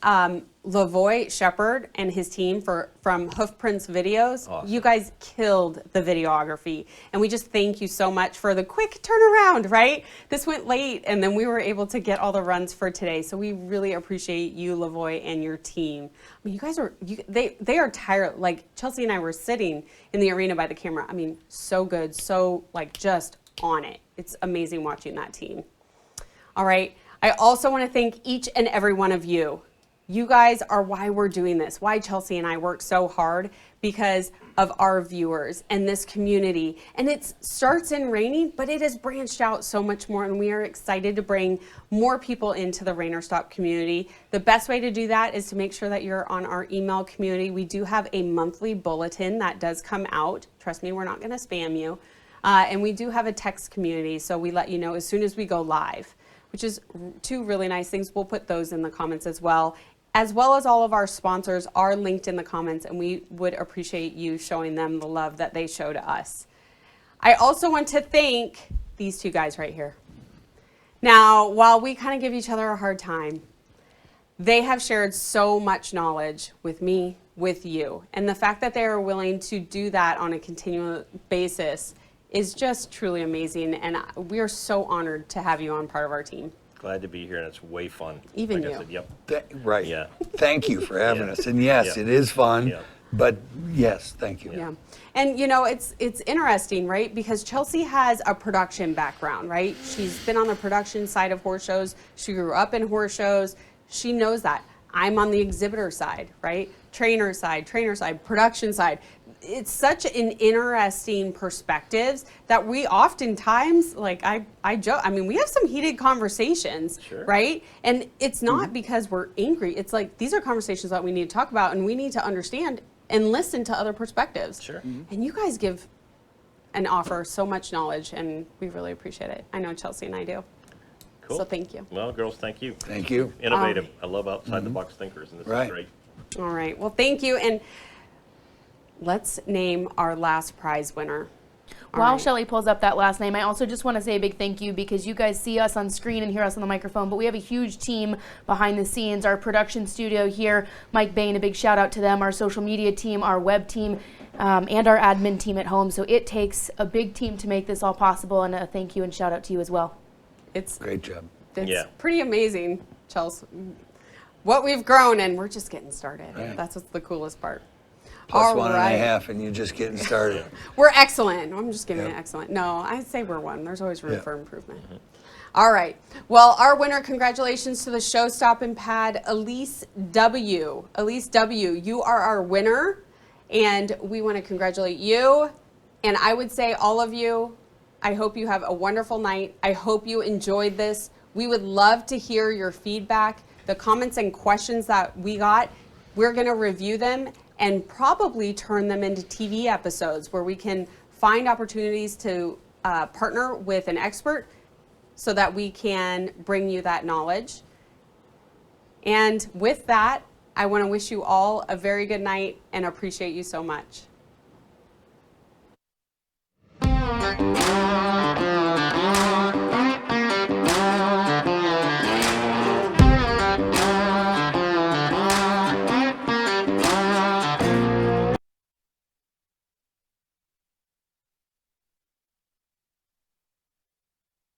Lavoy Shepard and his team from Hoofprints Videos, Awesome. you guys killed the videography. And we just thank you so much for the quick turnaround, right? This went late, and then we were able to get all the runs for today. So we really appreciate you, Lavoy, and your team. I mean, you guys are, they are tired. Like, Chelsea and I were sitting in the arena by the camera. I mean, so good, so like just on it. It's amazing watching that team. All right. I also want to thank each and every one of you. You guys are why we're doing this, why Chelsea and I work so hard, because of our viewers and this community. And it starts in Rainy, but it has branched out so much more, and we are excited to bring more people into the Rainer Stop community. The best way to do that is to make sure that you're on our email community. We do have a monthly bulletin that does come out. Trust me, we're not going to spam you. And we do have a text community, so we let you know as soon as we go live, which is two really nice things. We'll put those in the comments as well as all of our sponsors are linked in the comments, and we would appreciate you showing them the love that they show to us. I also want to thank these two guys right here. Now, while we kind of give each other a hard time, they have shared so much knowledge with me, with you, and the fact that they are willing to do that on a continual basis is just truly amazing, and we are so honored to have you on part of our team. Glad to be here, and it's way fun. Even Like I you. said, yep. Right. Yeah. Thank you for having Yeah. us. And yes, Yeah. it is fun, Yeah. but yes, thank you. Yeah. And you know, it's interesting, right? Because Chelsea has a production background, right? She's been on the production side of horse shows. She grew up in horse shows. She knows that. I'm on the exhibitor side, right? Trainer side, production side. It's such an interesting perspectives that we oftentimes, like I joke, I mean, we have some heated conversations, Sure. right? And it's not because we're angry. It's like, these are conversations that we need to talk about, and we need to understand and listen to other perspectives. Sure. And you guys give and offer so much knowledge, and we really appreciate it. I know Chelsea and I do. Cool. So thank you. Well, girls, thank you. Thank you. Innovative. I love outside the box thinkers, and this Right. is great. All right. Well, thank you. And let's name our last prize winner. All While right. Shelly pulls up that last name, I also just want to say a big thank you, because you guys see us on screen and hear us on the microphone, but we have a huge team behind the scenes. Our production studio here, Mike Bain, a big shout out to them, our social media team, our web team, and our admin team at home. So it takes a big team to make this all possible, and a thank you and shout out to you as well. It's Great job. Yeah. pretty amazing, Chelsea, what we've grown, and we're just getting started. Right. That's what's the coolest part. Plus All one and right. a half, and you're just getting started. We're excellent. I'm just giving Yeah. it excellent. No, I'd say we're one. There's always room Yeah. for improvement. All right. Well, our winner, congratulations to the Showstop and Pad, Elise W. Elise W., you are our winner, and we want to congratulate you. And I would say, all of you, I hope you have a wonderful night. I hope you enjoyed this. We would love to hear your feedback. The comments and questions that we got, we're going to review them and probably turn them into TV episodes where we can find opportunities to partner with an expert so that we can bring you that knowledge. And with that, I want to wish you all a very good night and appreciate you so much.